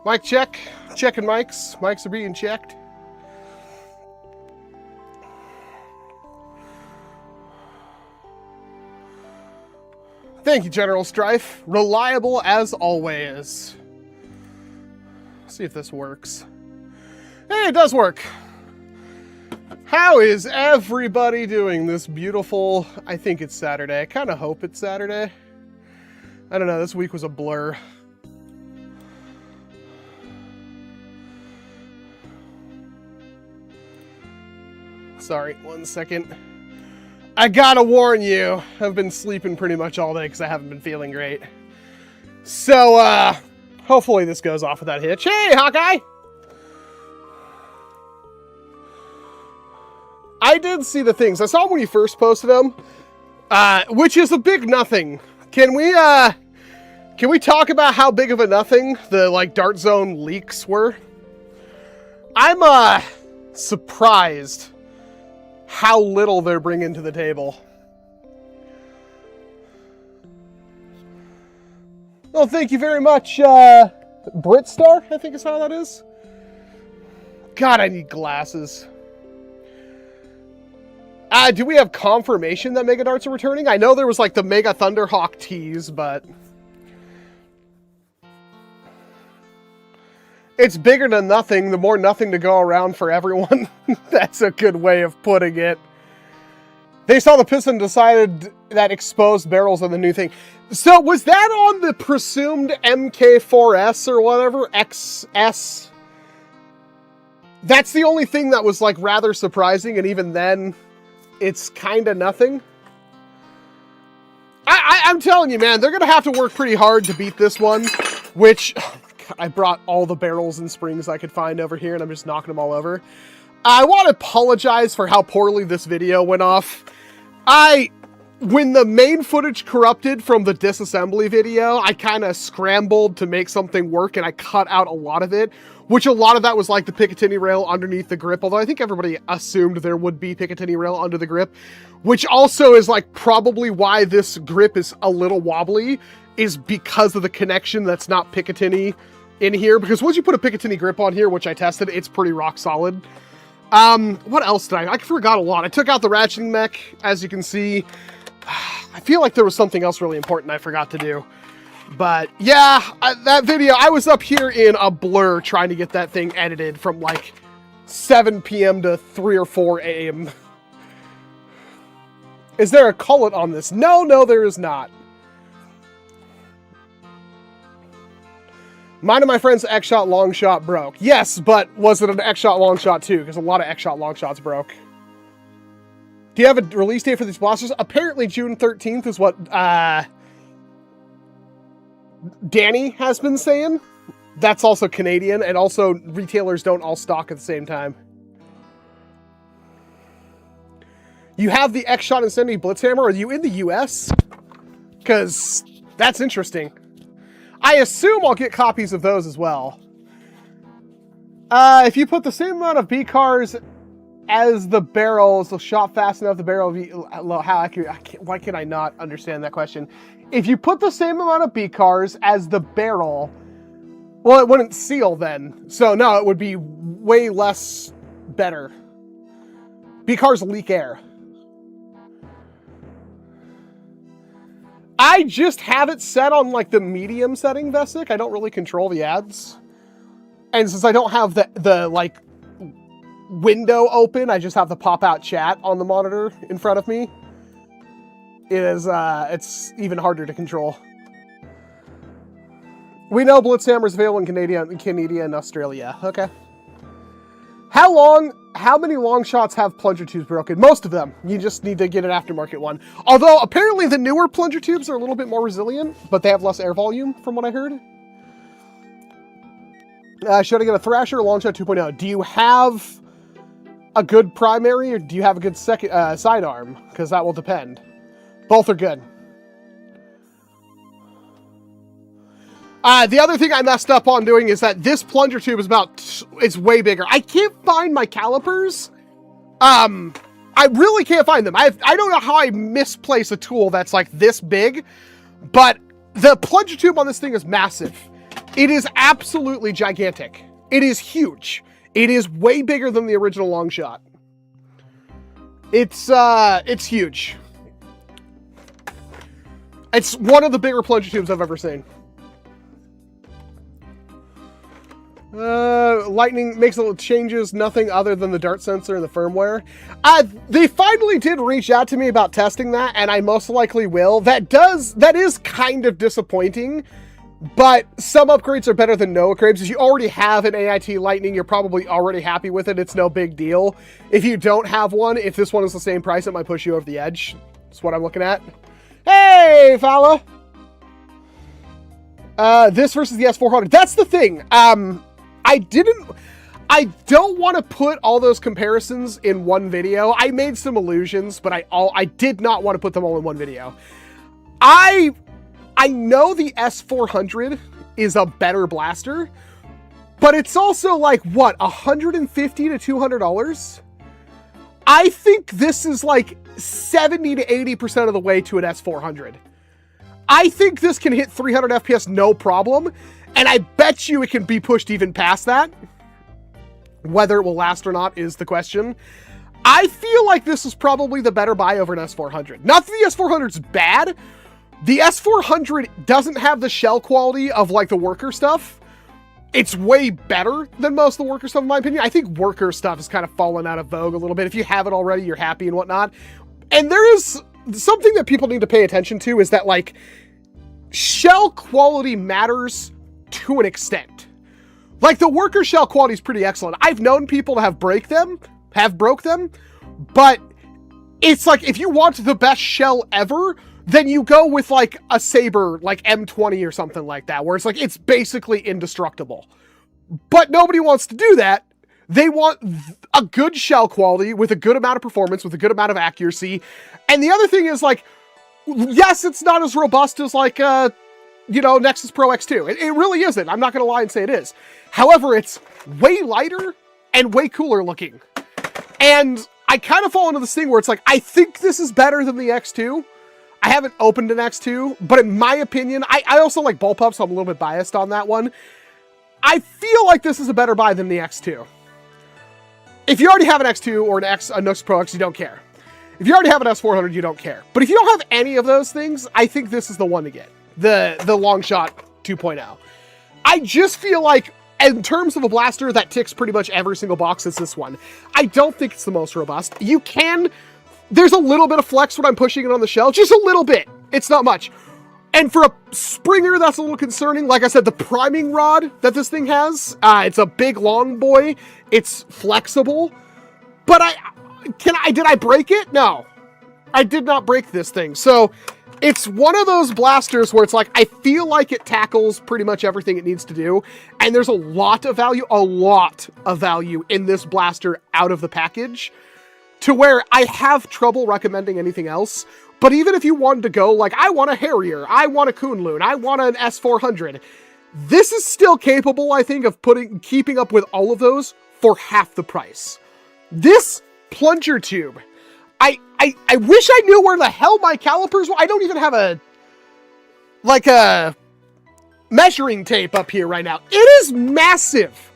Mic check. Checking mics. Mics are being checked. Thank you, General Strife. Reliable as always. Let's see if this works. Hey, it does work. How is everybody doing this beautiful... I think it's Saturday. I kind of hope it's Saturday. I don't know. This week was a blur. Sorry, 1 second. I gotta warn you, I've been sleeping pretty much all day because I haven't been feeling great. So, hopefully this goes off without hitch. Hey, Hawkeye! I did see the things. I saw them when you first posted them, which is a big nothing. Can we talk about how big of a nothing the, like, Dart Zone leaks were? I'm, surprised how little they're bringing to the table. Well, thank you very much, Britstar, I think is how that is. God, I need glasses. Do we have confirmation that Mega Darts are returning? I know there was, like, the Mega Thunderhawk tease, but... it's bigger than nothing, the more nothing to go around for everyone. That's a good way of putting it. They saw the piston, decided that exposed barrels are the new thing. So was that on the presumed MK4S or whatever? XS? That's the only thing that was, like, rather surprising, and even then, it's kind of nothing. I'm telling you, man, they're going to have to work pretty hard to beat this one, which... I brought all the barrels and springs I could find over here, and I'm just knocking them all over. I want to apologize for how poorly this video went off. When the main footage corrupted from the disassembly video, I kind of scrambled to make something work, and I cut out a lot of it, which a lot of that was like the Picatinny rail underneath the grip, although I think everybody assumed there would be Picatinny rail under the grip, which also is like probably why this grip is a little wobbly, is because of the connection that's not Picatinny in here, because once you put a Picatinny grip on here, which I tested, it's pretty rock solid. What else did I forgot a lot. I took out the ratcheting mech, as you can see. I feel like there was something else really important I forgot to do. But yeah, that video, I was up here in a blur trying to get that thing edited from like 7 p.m. to 3 or 4 a.m. Is there a cullet on this? No, there is not. Mine and my friend's XShot long shot broke. Yes, but was it an XShot long shot too? Because a lot of XShot long shots broke. Do you have a release date for these blasters? Apparently June 13th is what Danny has been saying. That's also Canadian, and also retailers don't all stock at the same time. You have the XShot Incendiary Blitzhammer. Are you in the US? Because that's interesting. I assume I'll get copies of those as well. If you put the same amount of B-cars as the barrels, they'll shot fast enough, the barrel will be... How accurate? Why can I not understand that question? If you put the same amount of B-cars as the barrel, well, it wouldn't seal then. So no, it would be way less better. B-cars leak air. I just have it set on like the medium setting, Vesic. I don't really control the ads. And since I don't have the like window open, I just have the pop-out chat on the monitor in front of me. it's even harder to control. We know Blitzhammer is available in Canada and Australia. Okay. How many long shots have plunger tubes broken? Most of them. You just need to get an aftermarket one. Although, apparently the newer plunger tubes are a little bit more resilient, but they have less air volume, from what I heard. Should I get a Thrasher or Long Shot 2.0? Do you have a good primary, or do you have a good sidearm? Because that will depend. Both are good. The other thing I messed up on doing is that this plunger tube is it's way bigger. I can't find my calipers. I really can't find them. I don't know how I misplace a tool that's like this big, but the plunger tube on this thing is massive. It is absolutely gigantic. It is huge. It is way bigger than the original long shot. It's huge. It's one of the bigger plunger tubes I've ever seen. Lightning makes little changes, nothing other than the dart sensor and the firmware. They finally did reach out to me about testing that, and I most likely will. That is kind of disappointing, but some upgrades are better than no upgrades. If you already have an AIT Lightning, you're probably already happy with it. It's no big deal. If you don't have one, if this one is the same price, it might push you over the edge. That's what I'm looking at. Hey, fella! This versus the S400. That's the thing. I don't want to put all those comparisons in one video. I made some allusions, but I did not want to put them all in one video. I know the S400 is a better blaster, but it's also like, what, $150 to $200? I think this is like 70 to 80% of the way to an S400. I think this can hit 300 FPS no problem, and I bet you it can be pushed even past that. Whether it will last or not is the question. I feel like this is probably the better buy over an S400. Not that the S400's bad. The S400 doesn't have the shell quality of like the worker stuff. It's way better than most of the worker stuff, in my opinion. I think worker stuff has kind of fallen out of vogue a little bit. If you have it already, you're happy and whatnot. And there is something that people need to pay attention to, is that like shell quality matters to an extent. Like the worker shell quality is pretty excellent. I've known people to have broke them, but it's like, if you want the best shell ever, then you go with like a Saber, like M20 or something like that, where it's like, it's basically indestructible. But nobody wants to do that. They want a good shell quality with a good amount of performance, with a good amount of accuracy. And the other thing is like, yes, it's not as robust as like, Nexus Pro X2. It really isn't. I'm not going to lie and say it is. However, it's way lighter and way cooler looking. And I kind of fall into this thing where it's like, I think this is better than the X2. I haven't opened an X2, but in my opinion, I also like bullpup, so I'm a little bit biased on that one. I feel like this is a better buy than the X2. If you already have an X2 or a Nexus Pro X, you don't care. If you already have an S400, you don't care. But if you don't have any of those things, I think this is the one to get. The Long Shot 2.0. I just feel like, in terms of a blaster that ticks pretty much every single box, it's this one. I don't think it's the most robust. There's a little bit of flex when I'm pushing it on the shell, just a little bit. It's not much. And for a Springer, that's a little concerning. Like I said, the priming rod that this thing has, it's a big long boy. It's flexible. But did I break it? No. I did not break this thing. So it's one of those blasters where it's like, I feel like it tackles pretty much everything it needs to do. And there's a lot of value in this blaster out of the package, to where I have trouble recommending anything else. But even if you wanted to go, like, I want a Harrier, I want a Kunlun, I want an S400, this is still capable, I think, of keeping up with all of those for half the price. This plunger tube, I wish I knew where the hell my calipers were. I don't even have a measuring tape up here right now. It is massive.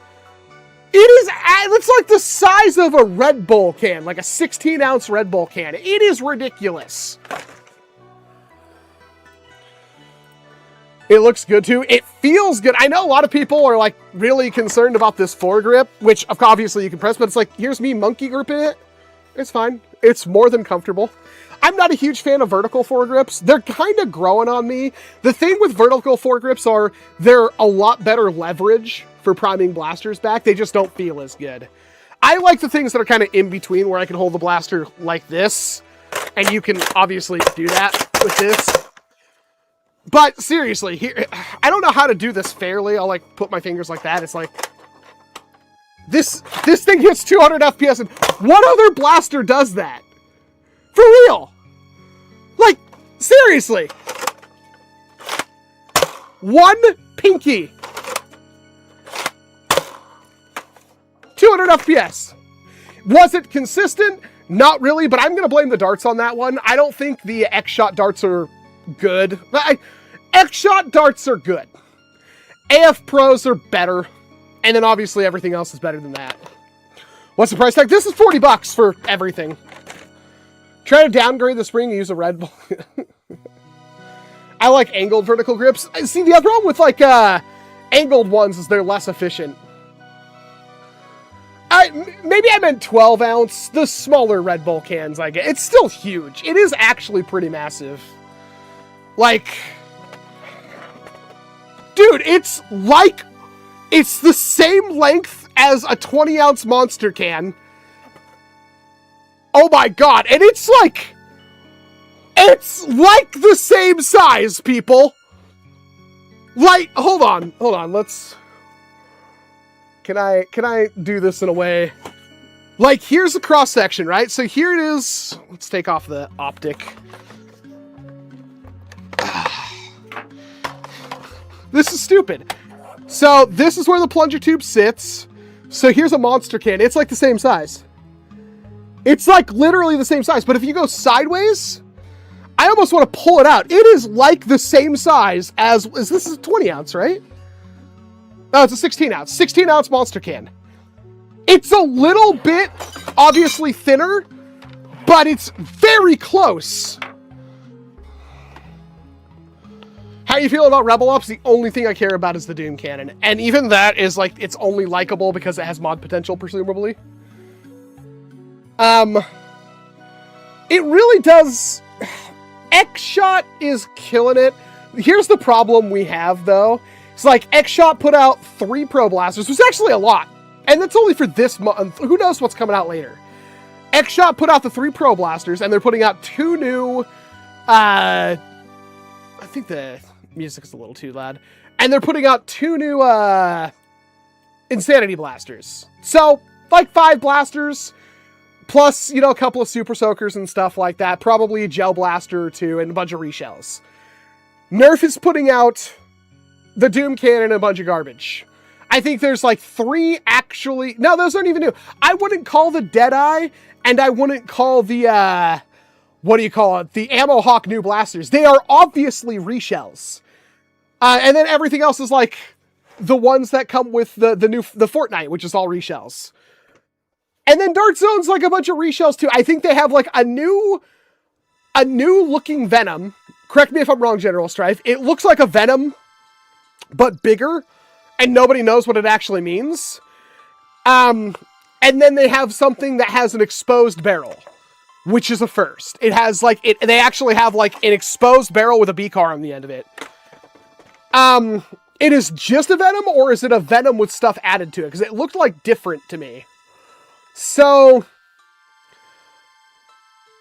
It's like the size of a Red Bull can, like a 16-ounce Red Bull can. It is ridiculous. It looks good too. It feels good. I know a lot of people are like really concerned about this foregrip, which obviously you can press, but it's like, here's me monkey gripping it. It's fine. It's more than comfortable. I'm not a huge fan of vertical foregrips. They're kind of growing on me. The thing with vertical foregrips are they're a lot better leverage for priming blasters back. They just don't feel as good. I like the things that are kind of in between where I can hold the blaster like this, and you can obviously do that with this. But seriously, here, I don't know how to do this fairly. I'll like put my fingers like that. It's like, this thing hits 200 FPS, and what other blaster does that? For real? Like, seriously. One pinky. 200 FPS. Was it consistent? Not really, but I'm going to blame the darts on that one. I don't think the XShot darts are good. XShot darts are good. AF Pros are better. And then obviously everything else is better than that. What's the price tag? This is $40 for everything. Try to downgrade the spring and use a Red Bull. I like angled vertical grips. See, the other problem with like angled ones is they're less efficient. Maybe I meant 12 ounce, the smaller Red Bull cans I get. It's still huge. It is actually pretty massive. Like, dude, it's the same length as a 20 ounce monster can. Oh my god, and it's like the same size, people. Like, hold on, let's... Can I do this in a way? Like, here's the cross section, right? So here it is. Let's take off the optic. This is stupid. So this is where the plunger tube sits. So here's a monster can. It's like the same size. It's like literally the same size. But if you go sideways, I almost want to pull it out. It is like the same size as, this is a 20 ounce, right? Oh, it's a 16 ounce. 16 ounce monster can. It's a little bit obviously thinner, but it's very close. How you feel about Rebel Ops? The only thing I care about is the Doom Cannon. And even that is like, it's only likable because it has mod potential, presumably. It really does. XShot is killing it. Here's the problem we have, though. It's like XShot put out 3 Pro Blasters, which is actually a lot. And that's only for this month. Who knows what's coming out later? XShot put out the 3 Pro Blasters, and they're putting out 2 new... I think the music is a little too loud. And they're putting out 2 new Insanity Blasters. So, like 5 blasters, plus, you know, a couple of Super Soakers and stuff like that. Probably a Gel Blaster or 2, and a bunch of reshells. NERF is putting out the Doom Cannon and a bunch of garbage. I think there's like 3 actually... No, those aren't even new. I wouldn't call the Deadeye, and I wouldn't call the, what do you call it? The Ammo Hawk new blasters. They are obviously reshells. And then everything else is like the ones that come with the Fortnite, which is all reshells. And then Dart Zone's like a bunch of reshells too. I think they have like a new looking Venom. Correct me if I'm wrong, General Strife. It looks like a Venom, but bigger, and nobody knows what it actually means. And then they have something that has an exposed barrel, which is a first. It has like, they actually have like an exposed barrel with a B-car on the end of it. It is just a Venom, or is it a Venom with stuff added to it? Because it looked like different to me. So,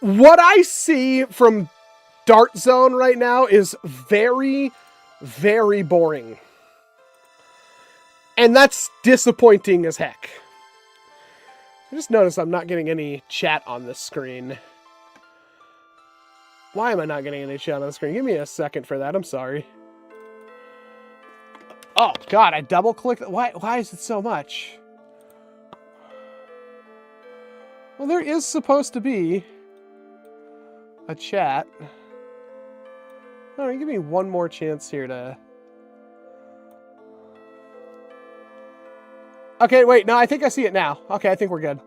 what I see from Dart Zone right now is very, very boring. And that's disappointing as heck. I just noticed I'm not getting any chat on this screen. Why am I not getting any chat on the screen? Give me a second for that. I'm sorry. Oh, God, I double-clicked. Why is it so much? Well, there is supposed to be a chat. All right, give me one more chance here to... Okay, wait, no, I think I see it now. Okay, I think we're good.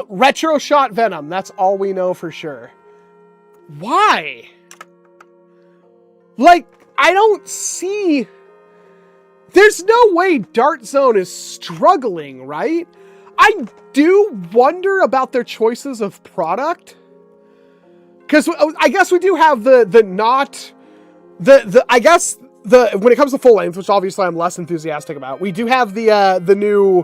Retro Shot Venom, that's all we know for sure. Why? Like, I don't see... There's no way Dart Zone is struggling, right? I do wonder about their choices of product. because I guess we do have when it comes to full length, which obviously I'm less enthusiastic about, we do have the new,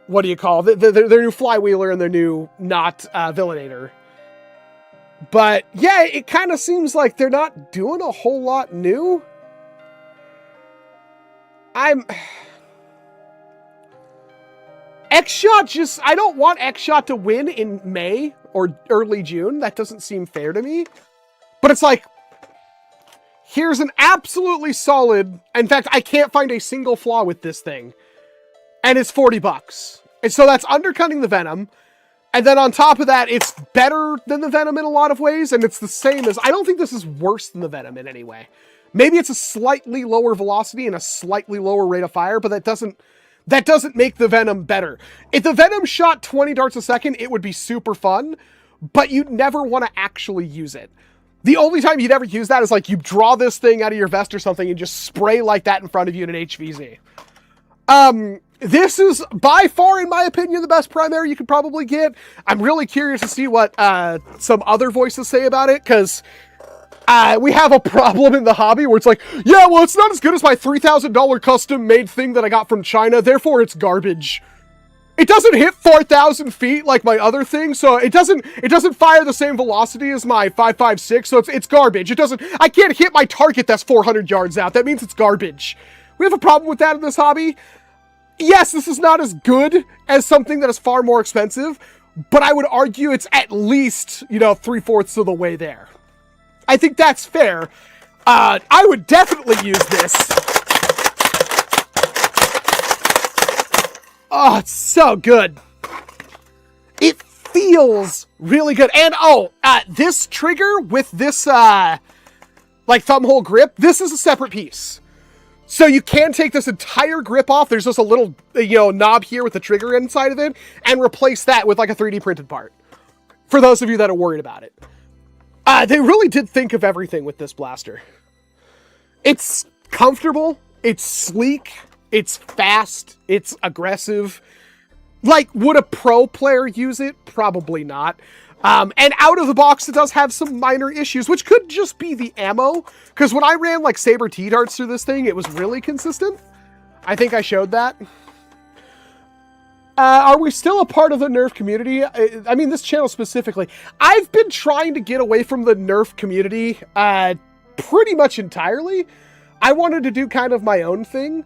what do you call it, their new flywheeler and their new villainator. But yeah, it kind of seems like they're not doing a whole lot new. XShot I don't want XShot to win in May or early June. That doesn't seem fair to me. But it's like, here's an absolutely solid, in fact, I can't find a single flaw with this thing. And it's $40. And so that's undercutting the Venom. And then on top of that, it's better than the Venom in a lot of ways. And it's the same as, I don't think this is worse than the Venom in any way. Maybe it's a slightly lower velocity and a slightly lower rate of fire, but that doesn't make the Venom better. If the Venom shot 20 darts a second, it would be super fun, but you'd never want to actually use it. The only time you'd ever use that is like you draw this thing out of your vest or something and just spray like that in front of you in an HVZ. This is by far, in my opinion, the best primary you could probably get. I'm really curious to see what some other voices say about it, because we have a problem in the hobby where it's like, yeah, well, it's not as good as my $3,000 custom-made thing that I got from China, therefore it's garbage. It doesn't hit 4,000 feet like my other thing, so it doesn't fire the same velocity as my 5.56, so it's garbage. I can't hit my target that's 400 yards out. That means it's garbage. We have a problem with that in this hobby. Yes, this is not as good as something that is far more expensive, but I would argue it's at least, 3/4 of the way there. I think that's fair. I would definitely use this. Oh, it's so good. It feels really good. And this trigger with this thumb hole grip, this is a separate piece. So you can take this entire grip off. There's just a little, knob here with the trigger inside of it, and replace that with like a 3D printed part. For those of you that are worried about it. They really did think of everything with this blaster. It's comfortable, it's sleek, it's fast, it's aggressive. Like, would a pro player use it? Probably not. And out of the box, it does have some minor issues, which could just be the ammo. Because when I ran, like, Saber T-darts through this thing, it was really consistent. I think I showed that. Are we still a part of the NERF community? I mean, this channel specifically. I've been trying to get away from the NERF community pretty much entirely. I wanted to do kind of my own thing.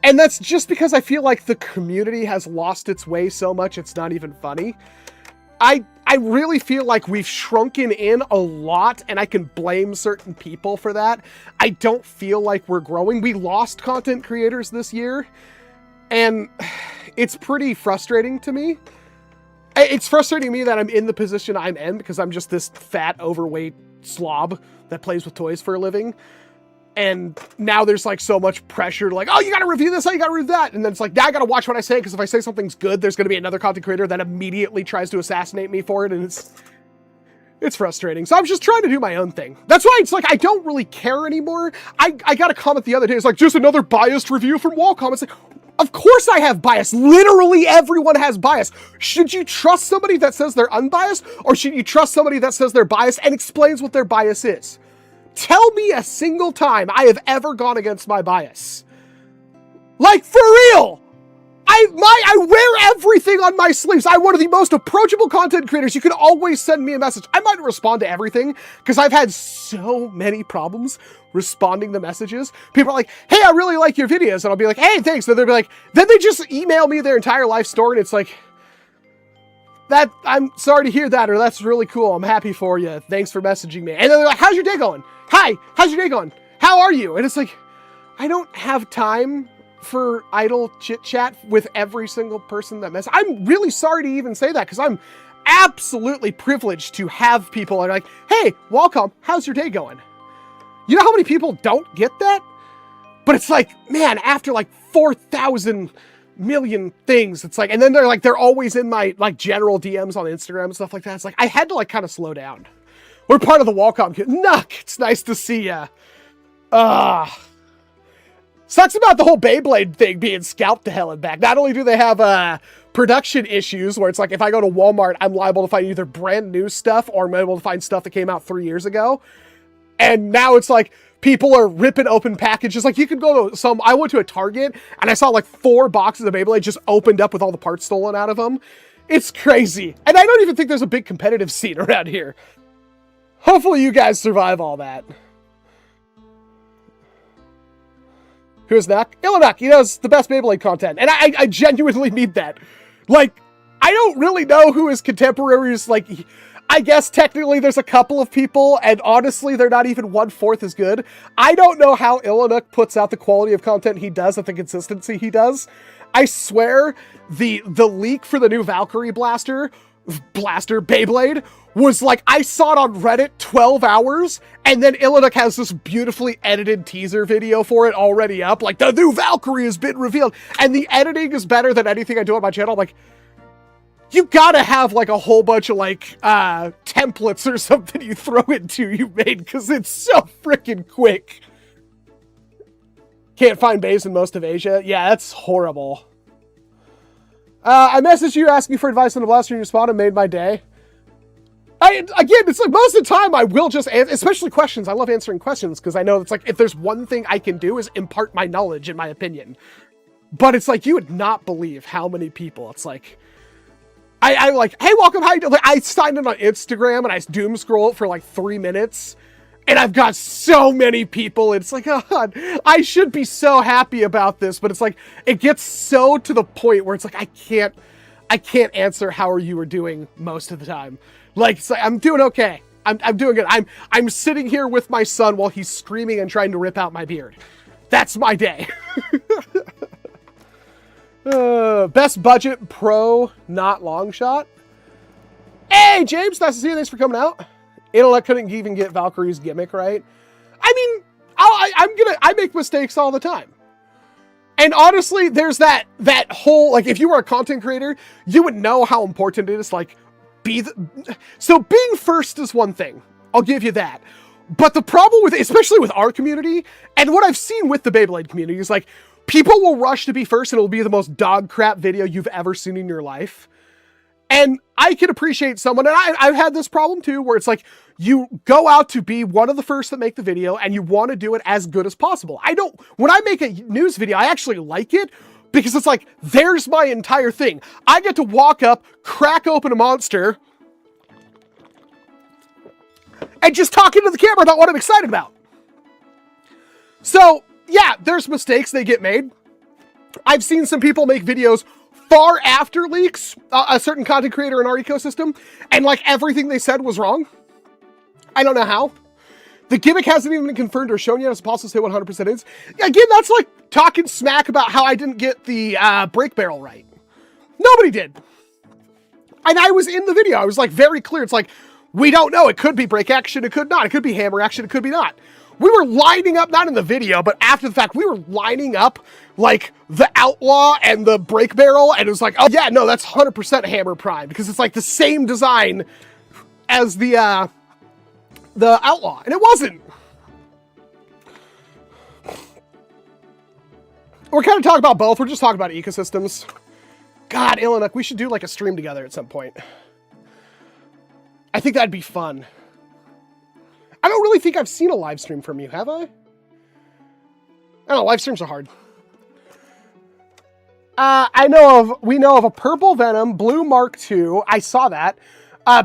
And that's just because I feel like the community has lost its way so much it's not even funny. I really feel like we've shrunken in a lot, and I can blame certain people for that. I don't feel like we're growing. We lost content creators this year, and it's pretty frustrating to me. It's frustrating to me that I'm in the position I'm in because I'm just this fat, overweight slob that plays with toys for a living. And now there's like so much pressure to like, oh, you gotta review this, oh, you gotta review that. And then it's like, now I gotta watch what I say, because if I say something's good, there's gonna be another content creator that immediately tries to assassinate me for it. And it's frustrating. So I'm just trying to do my own thing. That's why it's like, I don't really care anymore. I got a comment the other day. It's like, just another biased review from Walcom. It's like, of course I have bias. Literally everyone has bias. Should you trust somebody that says they're unbiased, or should you trust somebody that says they're biased and explains what their bias is? Tell me a single time I have ever gone against my bias. Like, for real! I wear everything on my sleeves. I'm one of the most approachable content creators. You can always send me a message. I might respond to everything, because I've had so many problems responding to messages. People are like, hey, I really like your videos. And I'll be like, hey, thanks. And they'll be like, then they just email me their entire life story, and it's like, I'm sorry to hear that, or that's really cool. I'm happy for you. Thanks for messaging me. And then they're like, how's your day going? Hi, how's your day going? How are you? And it's like, I don't have time for idle chit chat with every single person that messages. I'm really sorry to even say that, because I'm absolutely privileged to have people that are like, hey, Walcom, how's your day going? You know how many people don't get that? But it's like, man, after like 4,000 million things, it's like, and then they're always in my like general DMs on Instagram and stuff like that. It's like, I had to like kind of slow down. We're part of the Walcom community. Nuck, it's nice to see ya. Sucks about the whole Beyblade thing being scalped to hell and back. Not only do they have production issues where it's like, if I go to Walmart, I'm liable to find either brand new stuff or I'm able to find stuff that came out 3 years ago. And now it's like, people are ripping open packages. Like, you could go to I went to a Target and I saw like 4 boxes of Beyblade just opened up with all the parts stolen out of them. It's crazy. And I don't even think there's a big competitive scene around here. Hopefully you guys survive all that. Who's Nuck? Illanuck, he knows the best Beyblade content. And I genuinely need that. Like, I don't really know who his contemporaries, like, I guess technically there's a couple of people, and honestly, they're not even 1/4 as good. I don't know how Illanuck puts out the quality of content he does at the consistency he does. I swear, the leak for the new Valkyrie Blaster Beyblade was like, I saw it on Reddit 12 hours, and then Illanuck has this beautifully edited teaser video for it already up, like, the new Valkyrie has been revealed, and the editing is better than anything I do on my channel. I'm like, you gotta have like a whole bunch of like templates or something you throw into you made, because it's so freaking quick. Can't find bays in most of Asia. Yeah, that's horrible. I messaged you asking for advice on the blaster in your spawn and made my day. Again, it's like most of the time I will just answer, especially questions. I love answering questions because I know it's like, if there's one thing I can do is impart my knowledge and my opinion. But it's like, you would not believe how many people, it's like, I like, hey, welcome, how you doing? Like, I signed in on Instagram and I doom scroll it for like 3 minutes. And I've got so many people. It's like, God, I should be so happy about this. But it's like, it gets so to the point where it's like, I can't answer how are you doing most of the time. Like, it's like, I'm doing okay. I'm doing good. I'm sitting here with my son while he's screaming and trying to rip out my beard. That's my day. Best budget pro, not long shot. Hey, James, nice to see you. Thanks for coming out. Intellect couldn't even get Valkyrie's gimmick right. I mean, I make mistakes all the time. And honestly, there's that whole, like, if you were a content creator, you would know how important it is, like, so being first is one thing. I'll give you that. But the problem with, especially with our community, and what I've seen with the Beyblade community is, like, people will rush to be first and it'll be the most dog crap video you've ever seen in your life. And I can appreciate someone, and I've had this problem too, where it's like, you go out to be one of the first that make the video and you want to do it as good as possible. When I make a news video, I actually like it because it's like, there's my entire thing. I get to walk up, crack open a monster, and just talk into the camera about what I'm excited about. So, yeah, there's mistakes they get made. I've seen some people make videos far after leaks, a certain content creator in our ecosystem, and like everything they said was wrong. I don't know how. The gimmick hasn't even been confirmed or shown yet. It's possible to say 100% is. Again, that's like talking smack about how I didn't get the brake barrel right. Nobody did. And I was in the video. I was like very clear. It's like, we don't know. It could be brake action. It could not. It could be hammer action. It could be not. We were lining up, not in the video, but after the fact, we were lining up like the Outlaw and the brake barrel. And it was like, oh yeah, no, that's 100% hammer prime because it's like the same design as the Outlaw. And it wasn't. We're kind of talking about both. We're just talking about ecosystems. God, Illanuck, we should do like a stream together at some point. I think that'd be fun. I don't really think I've seen a live stream from you, have I? I don't know, live streams are hard. We know of a purple Venom, blue Mark II, I saw that.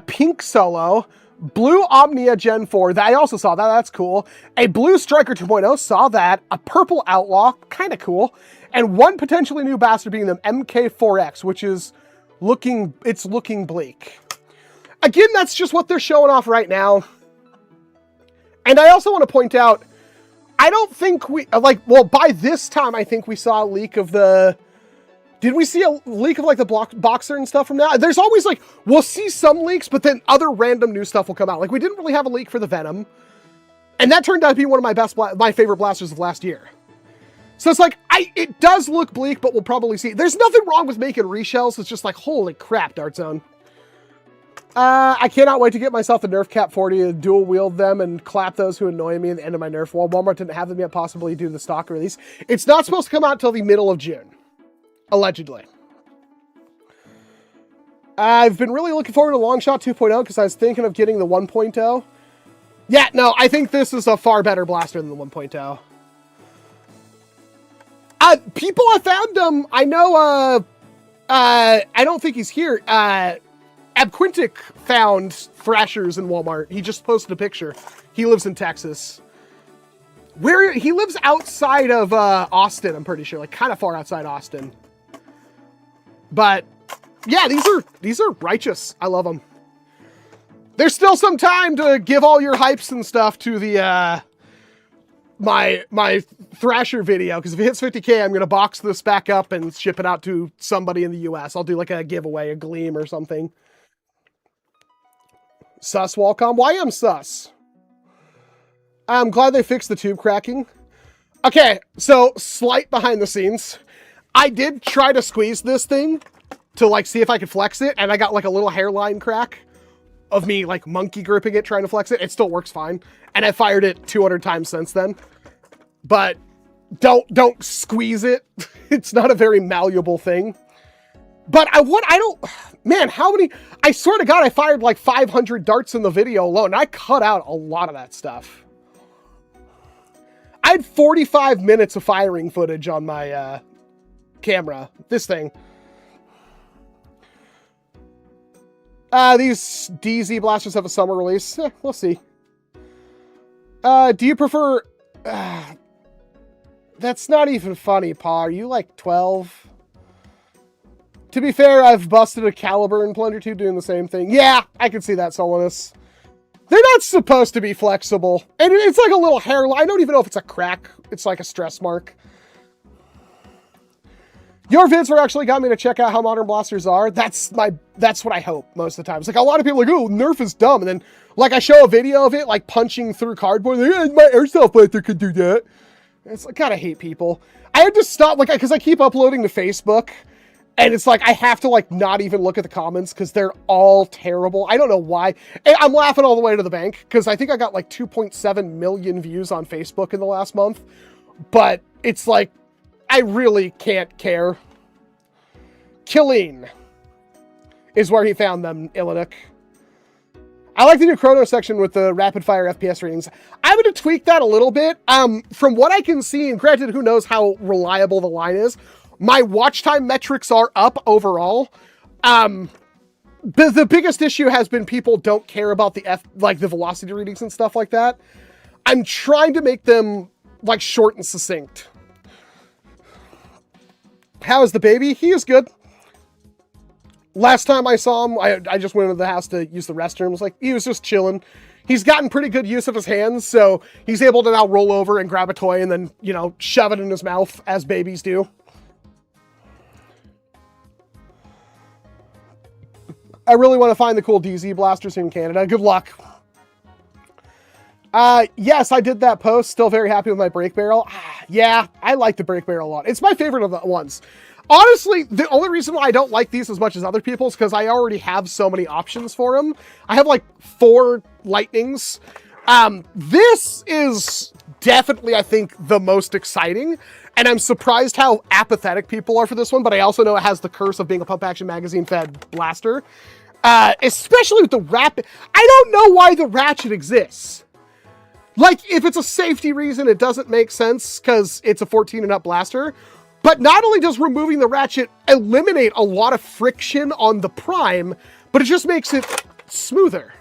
Pink Solo, blue Omnia Gen 4, I also saw that, that's cool. A blue Striker 2.0, saw that. A purple Outlaw, kind of cool. And one potentially new bastard being the MK4X, which is looking bleak. Again, that's just what they're showing off right now. And I also want to point out, I don't think by this time, I think we saw a leak of did we see a leak of like the boxer and stuff from now? There's always like, we'll see some leaks, but then other random new stuff will come out. Like we didn't really have a leak for the Venom. And that turned out to be one of my favorite blasters of last year. So it's like, it does look bleak, but we'll probably see. There's nothing wrong with making reshells. It's just like, holy crap, Dart Zone. I cannot wait to get myself a NERF Cap 40 and dual wield them and clap those who annoy me at the end of my NERF wall. Walmart didn't have them yet, possibly due to the stock release. It's not supposed to come out until the middle of June. Allegedly. I've been really looking forward to Longshot 2.0 because I was thinking of getting the 1.0. Yeah, no, I think this is a far better blaster than the 1.0. People have found I know, I don't think he's here. Abquintic found Thrashers in Walmart. He just posted a picture. He lives in Texas. He lives outside of Austin, I'm pretty sure, like kind of far outside Austin. But yeah, these are righteous. I love them. There's still some time to give all your hypes and stuff to the my Thrasher video, because if it hits 50K, I'm gonna box this back up and ship it out to somebody in the US. I'll do like a giveaway, a Gleam or something. Sus Walcom. Why am sus? I'm glad they fixed the tube cracking. Okay, so slight behind the scenes. I did try to squeeze this thing to like see if I could flex it, and I got like a little hairline crack of me like monkey gripping it trying to flex it. It still works fine, and I fired it 200 times since then. But don't squeeze it. It's not a very malleable thing. But man, how many, I swear to God, I fired like 500 darts in the video alone, and I cut out a lot of that stuff. I had 45 minutes of firing footage on my camera. This thing. These DZ blasters have a summer release. We'll see. Do you prefer... that's not even funny, Pa. Are you like 12? To be fair, I've busted a caliber in Plunger Tube doing the same thing. Yeah, I can see that, Solanus. They're not supposed to be flexible. And it's like a little hairline. I don't even know if it's a crack. It's like a stress mark. Your vids were actually got me to check out how modern blasters are. That's what I hope most of the time. It's like a lot of people are like, oh, Nerf is dumb. And then like I show a video of it like punching through cardboard. Like, yeah, my Airsoft blaster could do that. It's like, God, I hate people. I had to stop, like, because I keep uploading to Facebook. And it's like, I have to like not even look at the comments because they're all terrible. I don't know why. And I'm laughing all the way to the bank because I think I got like 2.7 million views on Facebook in the last month. But it's like, I really can't care. Killing is where he found them, Illinik. I like the new chrono section with the rapid fire FPS readings. I'm going to tweak that a little bit. From what I can see, and granted, who knows how reliable the line is, my watch time metrics are up overall. The biggest issue has been people don't care about the the velocity readings and stuff like that. I'm trying to make them like short and succinct. How is the baby? He is good. Last time I saw him, I just went into the house to use the restroom. Like, he was just chilling. He's gotten pretty good use of his hands, so he's able to now roll over and grab a toy and then, you know, shove it in his mouth as babies do. I really want to find the cool DZ blasters here in Canada. Good luck. Yes, I did that post. Still very happy with my brake barrel. Yeah, I like the brake barrel a lot. It's my favorite of the ones. Honestly, the only reason why I don't like these as much as other people is because I already have so many options for them. I have like 4 lightnings. This is definitely, I think, the most exciting. And I'm surprised how apathetic people are for this one, but I also know it has the curse of being a pump action magazine fed blaster. Especially with the rapid. I don't know why the ratchet exists. Like, if it's a safety reason, it doesn't make sense because it's a 14 and up blaster. But not only does removing the ratchet eliminate a lot of friction on the prime, but it just makes it smoother.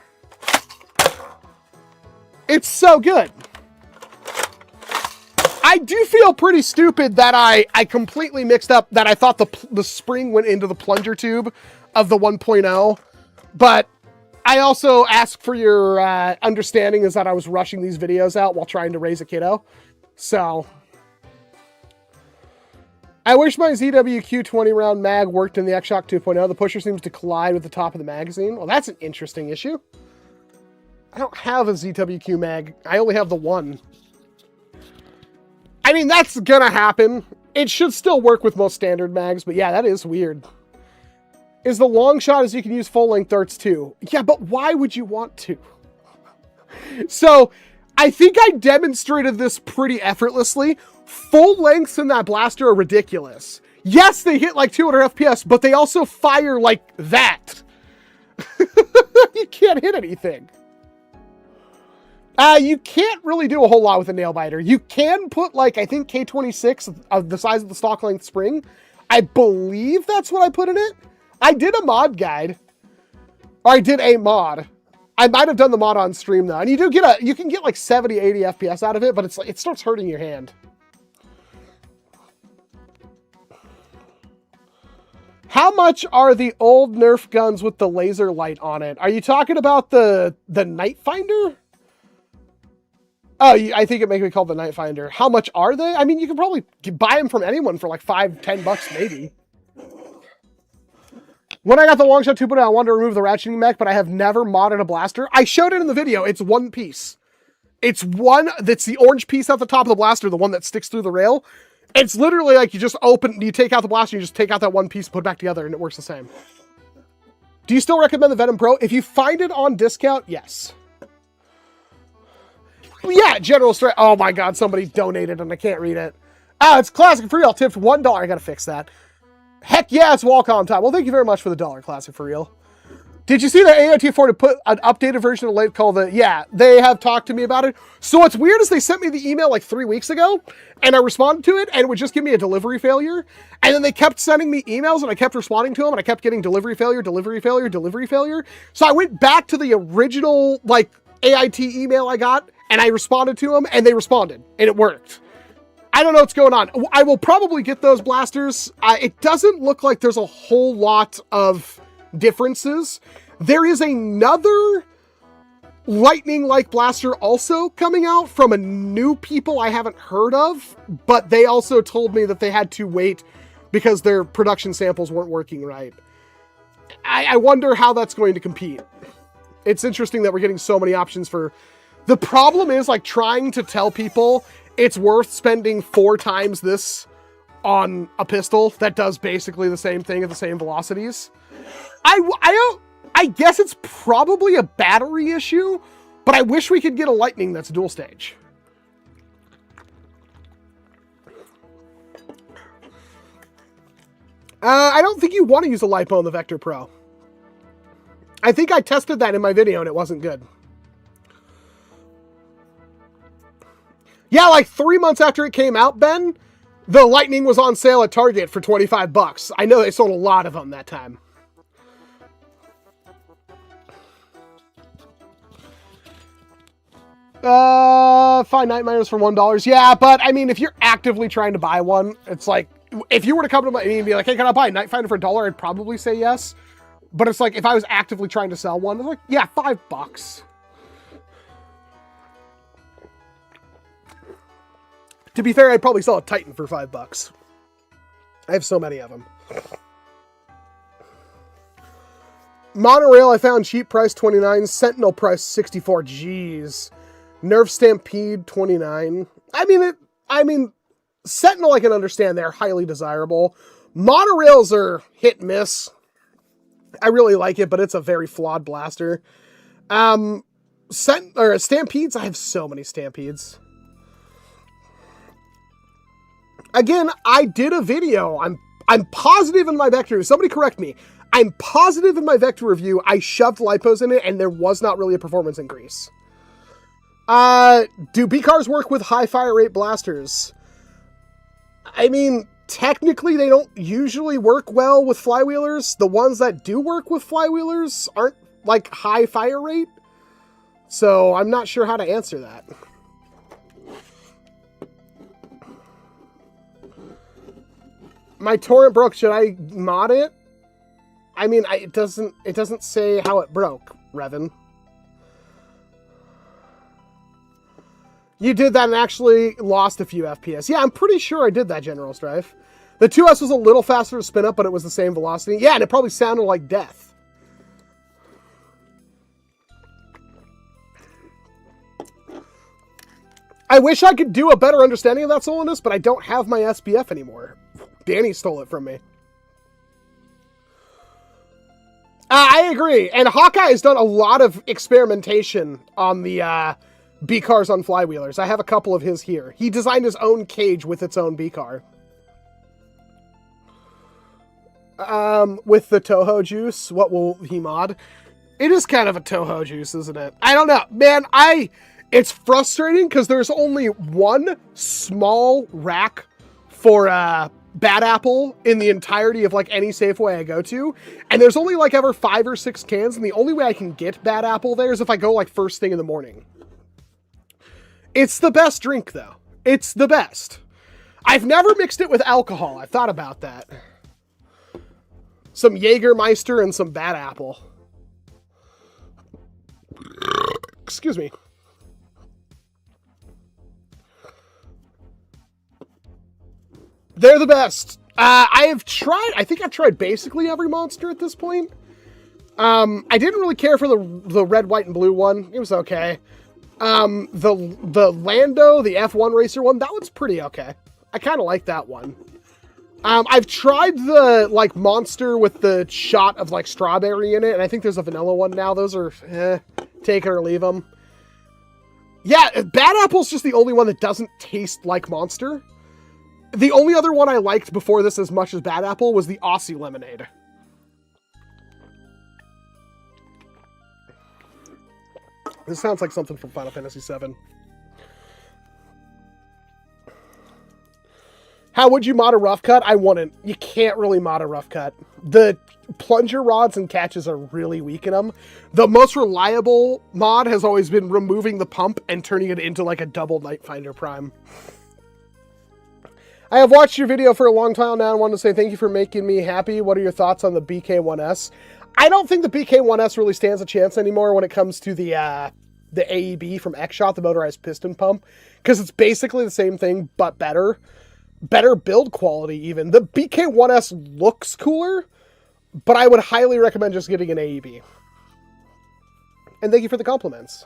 It's so good. I do feel pretty stupid that I completely mixed up that I thought the spring went into the plunger tube of the 1.0. But I also ask for your understanding is that I was rushing these videos out while trying to raise a kiddo. So I wish my ZWQ 20 round mag worked in the XShot 2.0. The pusher seems to collide with the top of the magazine. Well, that's an interesting issue. I don't have a ZWQ mag. I only have the one. I mean, that's gonna happen. It should still work with most standard mags, but yeah, that is weird. Is the long shot as you can use full length darts too? Yeah, but why would you want to? So I think I demonstrated this pretty effortlessly. Full lengths in that blaster are ridiculous. Yes, they hit like 200 FPS, but they also fire like that. You can't hit anything. You can't really do a whole lot with a nail biter. You can put, like, I think K26 of the size of the stock length spring. I believe that's what I put in it. I did a mod guide. Or I did a mod. I might have done the mod on stream, though. And you can get like 70, 80 FPS out of it, but it's like, it starts hurting your hand. How much are the old Nerf guns with the laser light on it? Are you talking about the Night Finder? Oh, I think it may be called the Night Finder. How much are they? I mean, you can probably buy them from anyone for like $5, $10 maybe. When I got the Longshot 2.0, I wanted to remove the ratcheting mech, but I have never modded a blaster. I showed it in the video. It's one piece. It's one that's the orange piece at the top of the blaster, the one that sticks through the rail. It's literally like you just you take out the blaster, you just take out that one piece, put it back together, and it works the same. Do you still recommend the Venom Pro? If you find it on discount, yes. Yeah, General Strike. Oh my God, somebody donated and I can't read it. It's Classic for Real. Tipped $1. I gotta fix that. Heck yeah, it's Walcom time. Well, thank you very much for the $1, Classic for Real. Did you see that AOT4 to put an updated version of Late called the... Yeah, they have talked to me about it. So what's weird is they sent me the email like 3 weeks ago, and I responded to it, and it would just give me a delivery failure. And then they kept sending me emails, and I kept responding to them, and I kept getting delivery failure, delivery failure, delivery failure. So I went back to the original, like, AIT email I got, and I responded to them, and they responded, and it worked. I don't know what's going on. I will probably get those blasters. It doesn't look like there's a whole lot of differences. There is another lightning-like blaster also coming out from a new people I haven't heard of, but they also told me that they had to wait because their production samples weren't working right. I wonder how that's going to compete. It's interesting that we're getting so many options for... The problem is, like, trying to tell people it's worth spending 4 times this on a pistol that does basically the same thing at the same velocities. I guess it's probably a battery issue, but I wish we could get a lightning that's dual stage. I don't think you want to use a LiPo on the Vector Pro. I think I tested that in my video and it wasn't good. Yeah, like 3 months after it came out, Ben, the Lightning was on sale at Target for $25. I know they sold a lot of them that time. Find Night Miners for $1. Yeah, but I mean, if you're actively trying to buy one, it's like, if you were to come to me and be like, hey, can I buy a Night Finder for $1? I'd probably say yes. But it's like, if I was actively trying to sell one, it's like, yeah, $5. To be fair, I'd probably sell a Titan for $5. I have so many of them. Monorail I found cheap, price $29. Sentinel price $64. Jeez. Nerf Stampede $29. I mean, Sentinel I can understand, they're highly desirable. Monorails are hit and miss. I really like it, but it's a very flawed blaster. Stampedes, I have so many Stampedes. Again, I did a video. I'm positive in my Vector review. Somebody correct me. I'm positive in my Vector review I shoved LiPos in it and there was not really a performance increase. Do B-cars work with high fire rate blasters? I mean, technically they don't usually work well with flywheelers. The ones that do work with flywheelers aren't like high fire rate. So I'm not sure how to answer that. My torrent broke. Should I mod it? I mean, it doesn't say how it broke, Revan. You did that and actually lost a few FPS. Yeah, I'm pretty sure I did that, General Strife. The 2S was a little faster to spin up, but it was the same velocity. Yeah, and it probably sounded like death. I wish I could do a better understanding of that solidness, but I don't have my SBF anymore. Danny stole it from me. I agree. And Hawkeye has done a lot of experimentation on the B-cars on flywheelers. I have a couple of his here. He designed his own cage with its own B-car. With the Toho juice, what will he mod? It is kind of a Toho juice, isn't it? I don't know. Man, it's frustrating because there's only one small rack for Bad Apple in the entirety of like any Safeway I go to. And there's only like ever 5 or 6 cans. And the only way I can get Bad Apple there is if I go like first thing in the morning. It's the best drink though. It's the best. I've never mixed it with alcohol. I've thought about that. Some Jägermeister and some Bad Apple. Excuse me. They're the best. I think I've tried basically every Monster at this point. I didn't really care for the red, white, and blue one. It was okay. The Lando, the F1 racer one, that one's pretty okay. I kind of like that one. I've tried the like Monster with the shot of like strawberry in it, and I think there's a vanilla one now. Those are take it or leave them. Yeah, Bad Apple's just the only one that doesn't taste like Monster. The only other one I liked before this as much as Bad Apple was the Aussie Lemonade. This sounds like something from Final Fantasy VII. How would you mod a rough cut? I wouldn't. You can't really mod a rough cut. The plunger rods and catches are really weak in them. The most reliable mod has always been removing the pump and turning it into like a double Nightfinder Prime. I have watched your video for a long time now and want to say thank you for making me happy. What are your thoughts on the BK1S? I don't think the BK1S really stands a chance anymore when it comes to the AEB from XShot, the motorized piston pump, because it's basically the same thing, but better. Better build quality even. The BK1S looks cooler, but I would highly recommend just getting an AEB. And thank you for the compliments.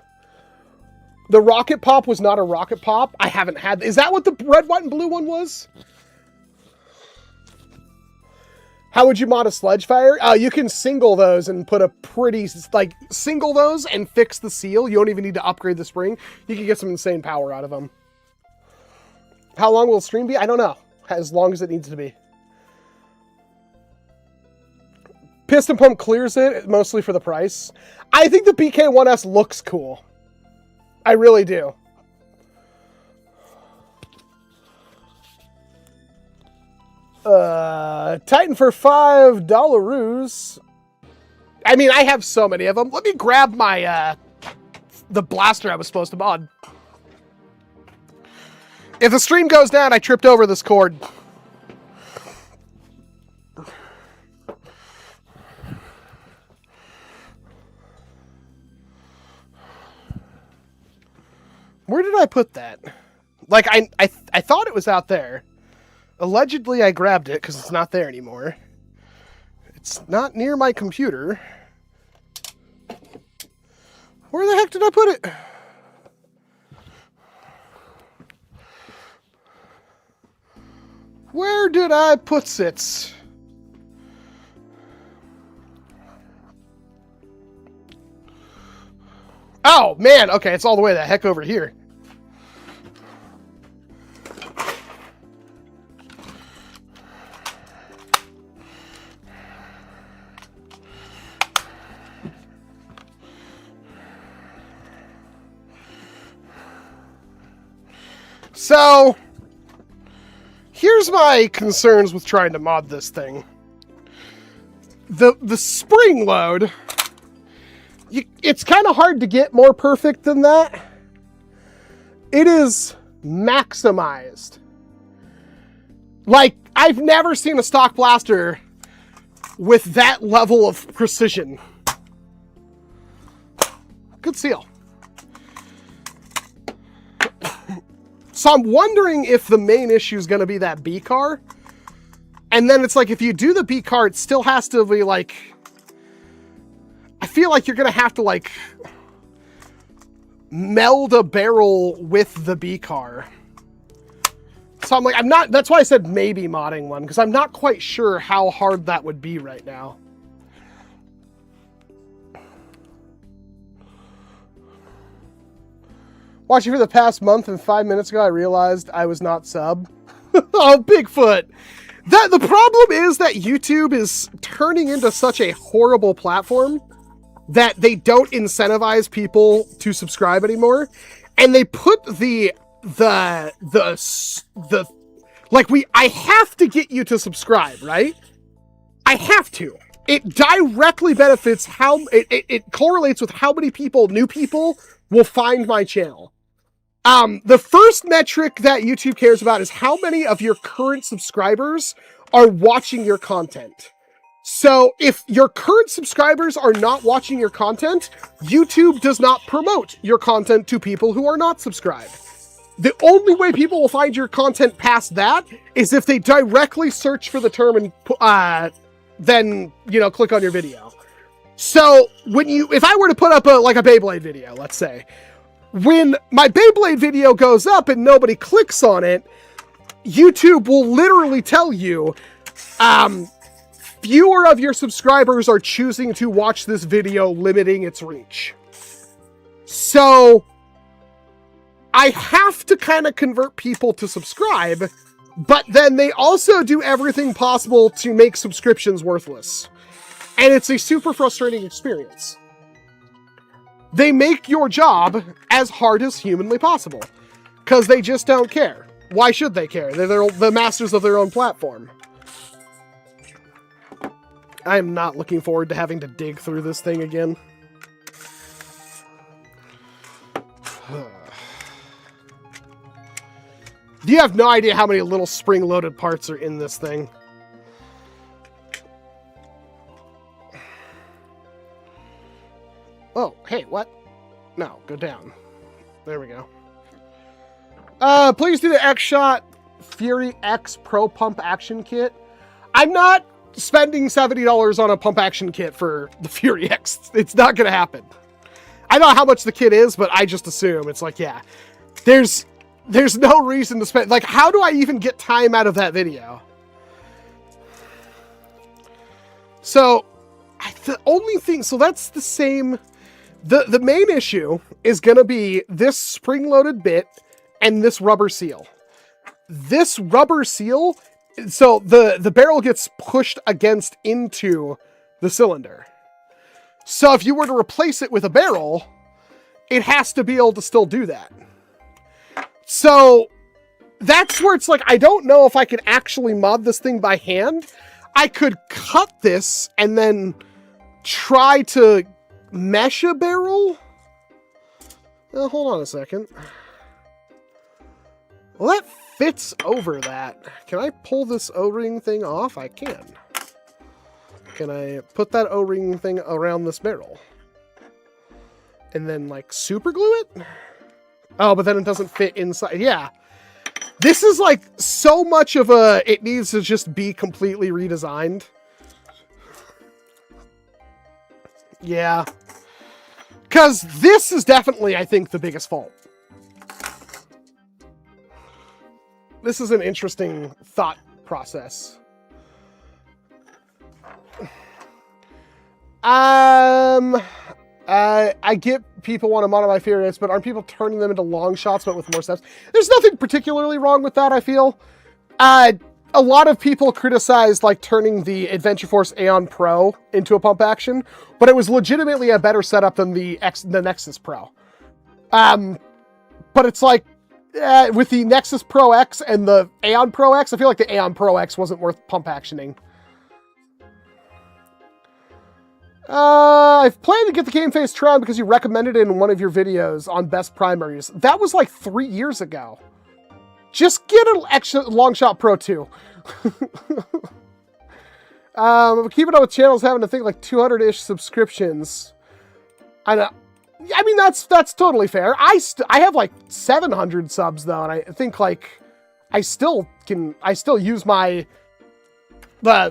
The Rocket Pop was not a Rocket Pop. I haven't had... Is that what the red, white, and blue one was? How would you mod a Sledgefire? You can single those and put a pretty... Like, single those and fix the seal. You don't even need to upgrade the spring. You can get some insane power out of them. How long will the stream be? I don't know. As long as it needs to be. Piston pump clears it, mostly for the price. I think the BK1S looks cool. I really do. Titan for $5. I mean, I have so many of them. Let me grab my, the blaster I was supposed to mod. If the stream goes down, I tripped over this cord. Where did I put that? Like, I thought it was out there. Allegedly, I grabbed it because it's not there anymore. It's not near my computer. Where the heck did I put it? Where did I put it? Oh, man. Okay, it's all the way the heck over here. So, here's my concerns with trying to mod this thing. The spring load, it's kind of hard to get more perfect than that. It is maximized. Like, I've never seen a stock blaster with that level of precision. Good seal. So I'm wondering if the main issue is going to be that B car. And then it's like, if you do the B car, it still has to be like... I feel like you're going to have to like... meld a barrel with the B car. So I'm like, that's why I said maybe modding one, because I'm not quite sure how hard that would be right now. Watching for the past month, and 5 minutes ago I realized I was not sub. Oh, Bigfoot! The problem is that YouTube is turning into such a horrible platform that they don't incentivize people to subscribe anymore. And they put I have to get you to subscribe, right? I have to. It directly benefits it correlates with how many new people will find my channel. The first metric that YouTube cares about is how many of your current subscribers are watching your content. So if your current subscribers are not watching your content, YouTube does not promote your content to people who are not subscribed. The only way people will find your content past that is if they directly search for the term and then, click on your video. So if I were to put up a Beyblade video, let's say, when my Beyblade video goes up and nobody clicks on it, YouTube will literally tell you, fewer of your subscribers are choosing to watch this video, limiting its reach. So I have to kind of convert people to subscribe, but then they also do everything possible to make subscriptions worthless. And it's a super frustrating experience. They make your job as hard as humanly possible, because they just don't care. Why should they care? They're the masters of their own platform. I am not looking forward to having to dig through this thing again. You have no idea how many little spring-loaded parts are in this thing. Oh, hey, what? No, go down. There we go. Please do the XShot Fury X Pro Pump Action Kit. I'm not spending $70 on a pump action kit for the Fury X. It's not going to happen. I don't know how much the kit is, but I just assume it's like, yeah, there's no reason to spend, like, how do I even get time out of that video? So the only thing, so that's the same, the main issue is going to be this spring-loaded bit and this rubber seal. This rubber seal, so the barrel gets pushed into the cylinder. So if you were to replace it with a barrel, it has to be able to still do that. So that's where it's like, I don't know if I could actually mod this thing by hand. I could cut this and then try to mesh a barrel. Hold on a second. Well, that fits over that. Can I pull this O-ring thing off? I can. Can I put that O-ring thing around this barrel? And then, like, super glue it? Oh, but then it doesn't fit inside. Yeah. This is, like, so much of a... It needs to just be completely redesigned. Yeah. Because this is definitely, I think, the biggest fault. This is an interesting thought process. I get people want to modify Furious, but aren't people turning them into long shots, but with more steps? There's nothing particularly wrong with that, I feel. A lot of people criticized, like, turning the Adventure Force Aeon Pro into a pump action, but it was legitimately a better setup than the Nexus Pro. But it's like, with the Nexus Pro X and the Aeon Pro X, I feel like the Aeon Pro X wasn't worth pump actioning. I've planned to get the Game Face Tron because you recommended it in one of your videos on best primaries. That was like 3 years ago. Just get an extra Longshot Pro 2. Keeping up with channels having to think like 200-ish subscriptions. I know. I mean, that's totally fair. I have like 700 subs though, and I think like I still use the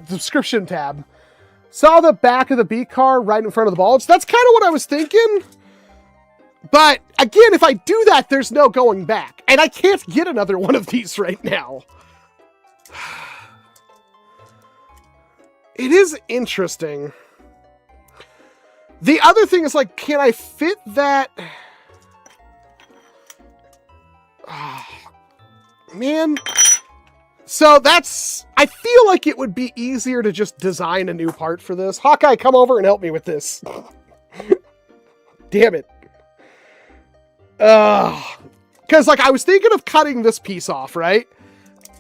subscription tab. Saw the back of the B car right in front of the bulge. That's kind of what I was thinking. But again, if I do that, there's no going back. And I can't get another one of these right now. It is interesting. The other thing is, like, can I fit that? Oh, man. So that's, I feel like it would be easier to just design a new part for this. Hawkeye, come over and help me with this. damn it. Because, like, I was thinking of cutting this piece off, right?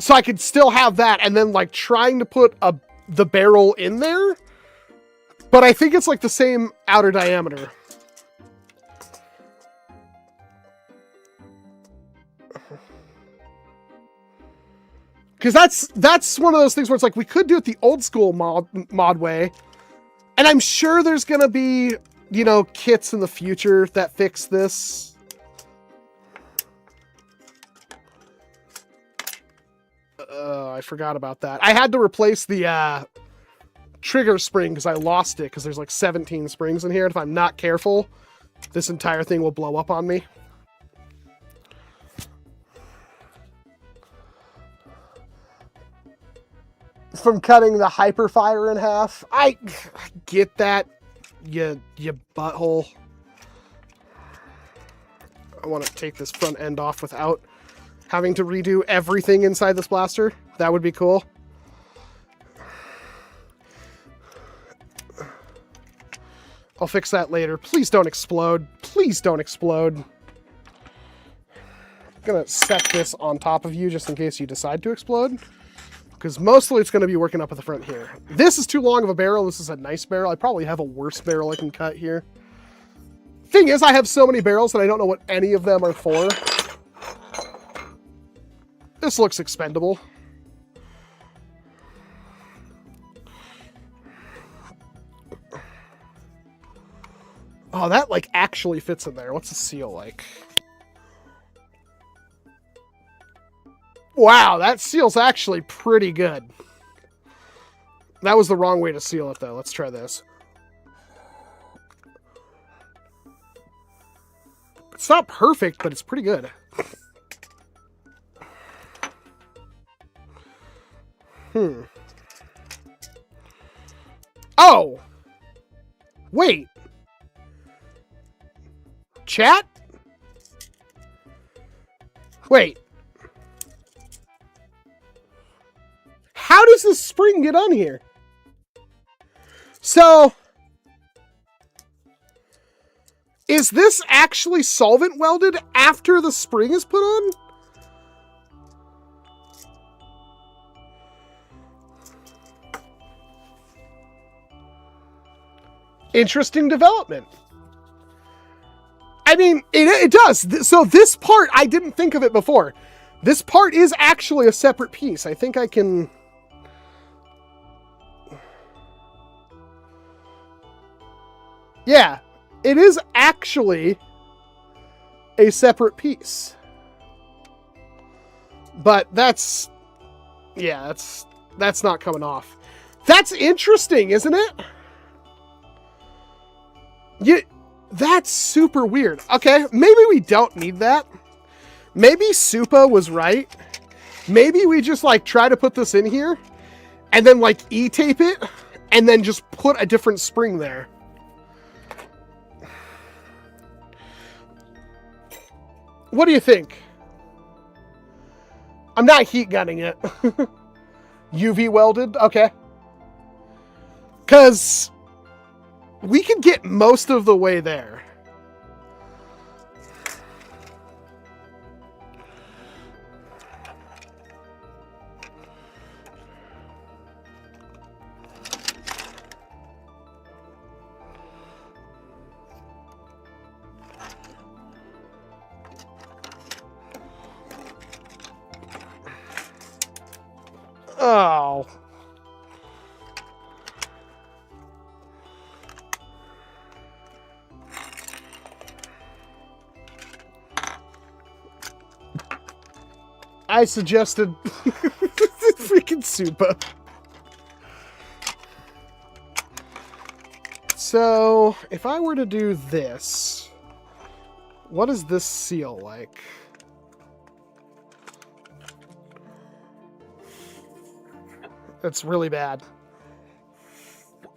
So I could still have that, and then, like, trying to put the barrel in there. But I think it's, like, the same outer diameter. Because that's one of those things where it's like, we could do it the old school mod way. And I'm sure there's going to be, you know, kits in the future that fix this. I forgot about that. I had to replace the trigger spring because I lost it because there's like 17 springs in here. And if I'm not careful, this entire thing will blow up on me. From cutting the hyperfire in half. I get that, you butthole. I want to take this front end off without having to redo everything inside this blaster. That would be cool. I'll fix that later. Please don't explode. Please don't explode. I'm gonna set this on top of you just in case you decide to explode. Because mostly it's going to be working up at the front here. This is too long of a barrel. This is a nice barrel. I probably have a worse barrel I can cut here. Thing is, I have so many barrels that I don't know what any of them are for. This looks expendable. Oh, that like actually fits in there. What's the seal like? Wow, that seal's actually pretty good. That was the wrong way to seal it, though. Let's try this. It's not perfect, but it's pretty good. Oh! Wait. Chat? Wait. How does this spring get on here? So, is this actually solvent welded after the spring is put on? Interesting development. I mean, it does. So this part, I didn't think of it before. This part is actually a separate piece. I think I can... Yeah, it is actually a separate piece. But that's... Yeah, that's not coming off. That's interesting, isn't it? Yeah, that's super weird. Okay, maybe we don't need that. Maybe Supa was right. Maybe we just like try to put this in here and then like E-tape it and then just put a different spring there. What do you think? I'm not heat gunning it. UV welded? Okay. Because we can get most of the way there. Oh. I suggested freaking Supa. So, if I were to do this, what does this seal like? It's really bad.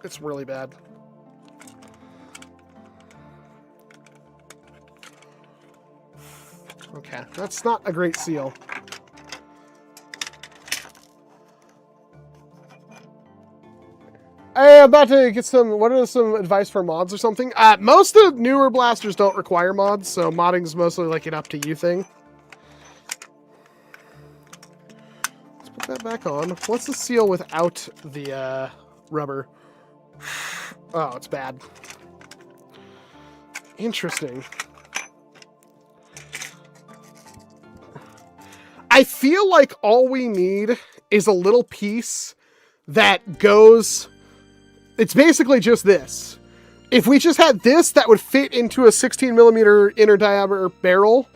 It's really bad. Okay, that's not a great seal. Hey, I'm about to get what are some advice for mods or something? Most of the newer blasters don't require mods, so modding is mostly like an up to you thing. Let's put that back on. What's the seal without the rubber? Oh, it's bad. Interesting. I feel like all we need is a little piece that goes... It's basically just this. If we just had this, that would fit into a 16mm inner diameter barrel.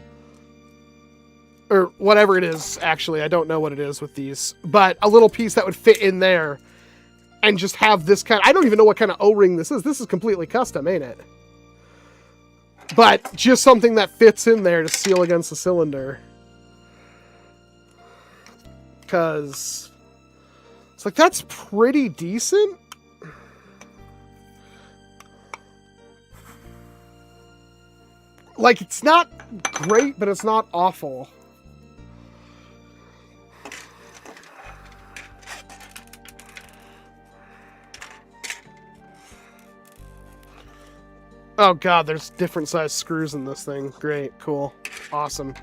Or whatever it is, actually. I don't know what it is with these. But a little piece that would fit in there. And just have this kind of... I don't even know what kind of O-ring this is. This is completely custom, ain't it? But just something that fits in there to seal against the cylinder. Because... it's like, that's pretty decent. Like, it's not great, but it's not awful. Oh god, there's different size screws in this thing. Great, cool, awesome.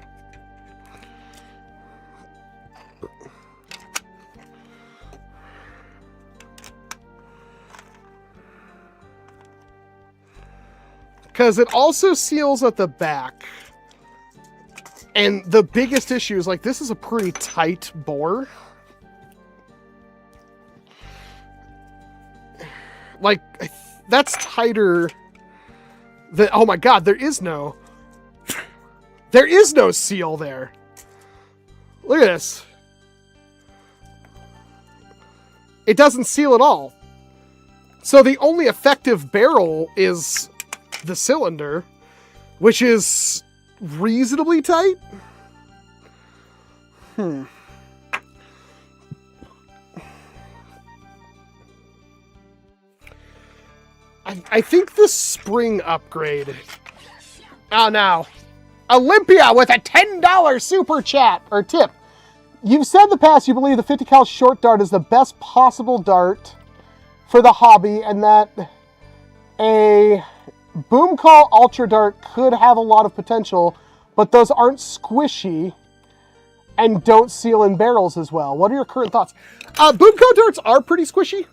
Because it also seals at the back. And the biggest issue is, like, this is a pretty tight bore. Like, that's tighter than... oh my god, there is no seal there. Look at this. It doesn't seal at all. So the only effective barrel is... the cylinder, which is reasonably tight. I think the spring upgrade. Oh, now. Olympia with a $10 super chat or tip. You've said in the past you believe the 50 cal short dart is the best possible dart for the hobby and that a Boom Call Ultra Dart could have a lot of potential, but those aren't squishy and don't seal in barrels as well. What are your current thoughts? Boom Call darts are pretty squishy,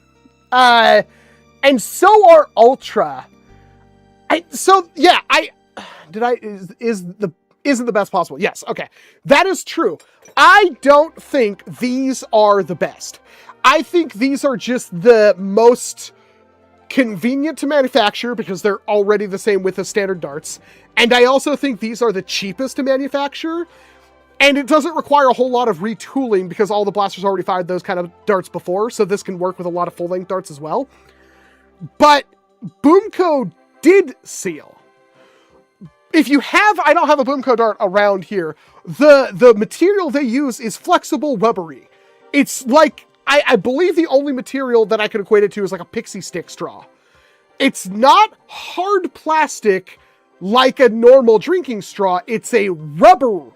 and so are Ultra. Isn't the best possible? Yes, okay, that is true. I don't think these are the best. I think these are just the most convenient to manufacture because they're already the same width as standard darts. And I also think these are the cheapest to manufacture. And it doesn't require a whole lot of retooling because all the blasters already fired those kind of darts before. So this can work with a lot of full-length darts as well. But Boomco did seal. If you have, I don't have a Boomco dart around here. The material they use is flexible rubbery. It's like... I believe the only material that I could equate it to is like a pixie stick straw. It's not hard plastic like a normal drinking straw. It's a rubber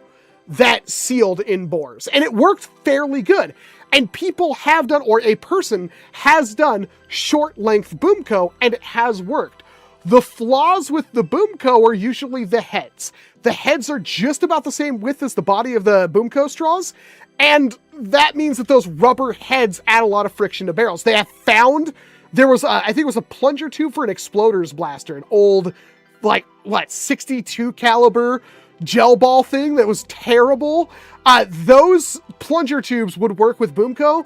that sealed in bores. And it worked fairly good. And people have done, or a person has done, short length Boomco, and it has worked. The flaws with the Boomco are usually the heads. The heads are just about the same width as the body of the Boomco straws. And that means that those rubber heads add a lot of friction to barrels. They have found, there was, I think it was a plunger tube for an Exploders blaster, an old, like, what, 62 caliber gel ball thing that was terrible. Those plunger tubes would work with Boomco,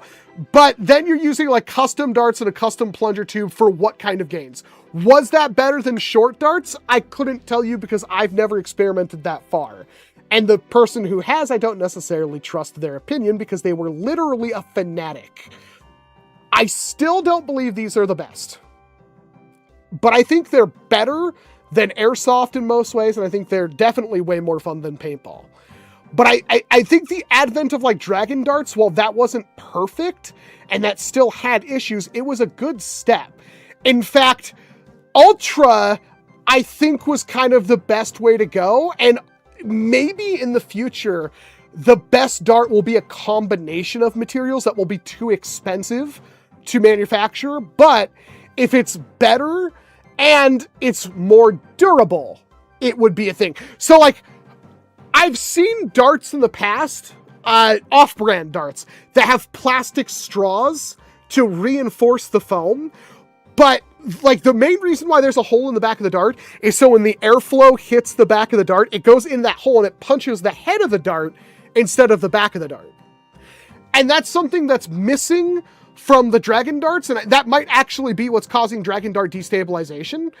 but then you're using like custom darts and a custom plunger tube for what kind of gains? Was that better than short darts? I couldn't tell you because I've never experimented that far. And the person who has, I don't necessarily trust their opinion because they were literally a fanatic. I still don't believe these are the best. But I think they're better than Airsoft in most ways, and I think they're definitely way more fun than paintball. But I think the advent of like Dragon Darts, while that wasn't perfect, and that still had issues, it was a good step. In fact, Ultra, I think, was kind of the best way to go, and maybe in the future, the best dart will be a combination of materials that will be too expensive to manufacture, but if it's better and it's more durable, it would be a thing. So like, I've seen darts in the past, off-brand darts, that have plastic straws to reinforce the foam, but like the main reason why there's a hole in the back of the dart is so when the airflow hits the back of the dart, it goes in that hole and it punches the head of the dart instead of the back of the dart. And that's something that's missing from the Dragon darts, and that might actually be what's causing Dragon dart destabilization.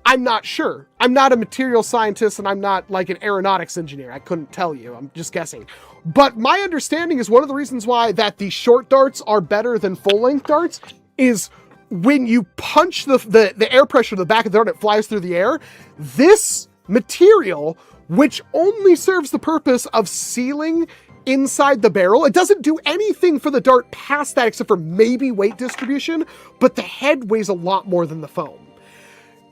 I'm not sure. I'm not a material scientist, and I'm not like an aeronautics engineer. I couldn't tell you. I'm just guessing. But my understanding is one of the reasons why that the short darts are better than full-length darts is when you punch the air pressure to the back of the dart, it flies through the air. This material, which only serves the purpose of sealing inside the barrel, it doesn't do anything for the dart past that except for maybe weight distribution, but the head weighs a lot more than the foam.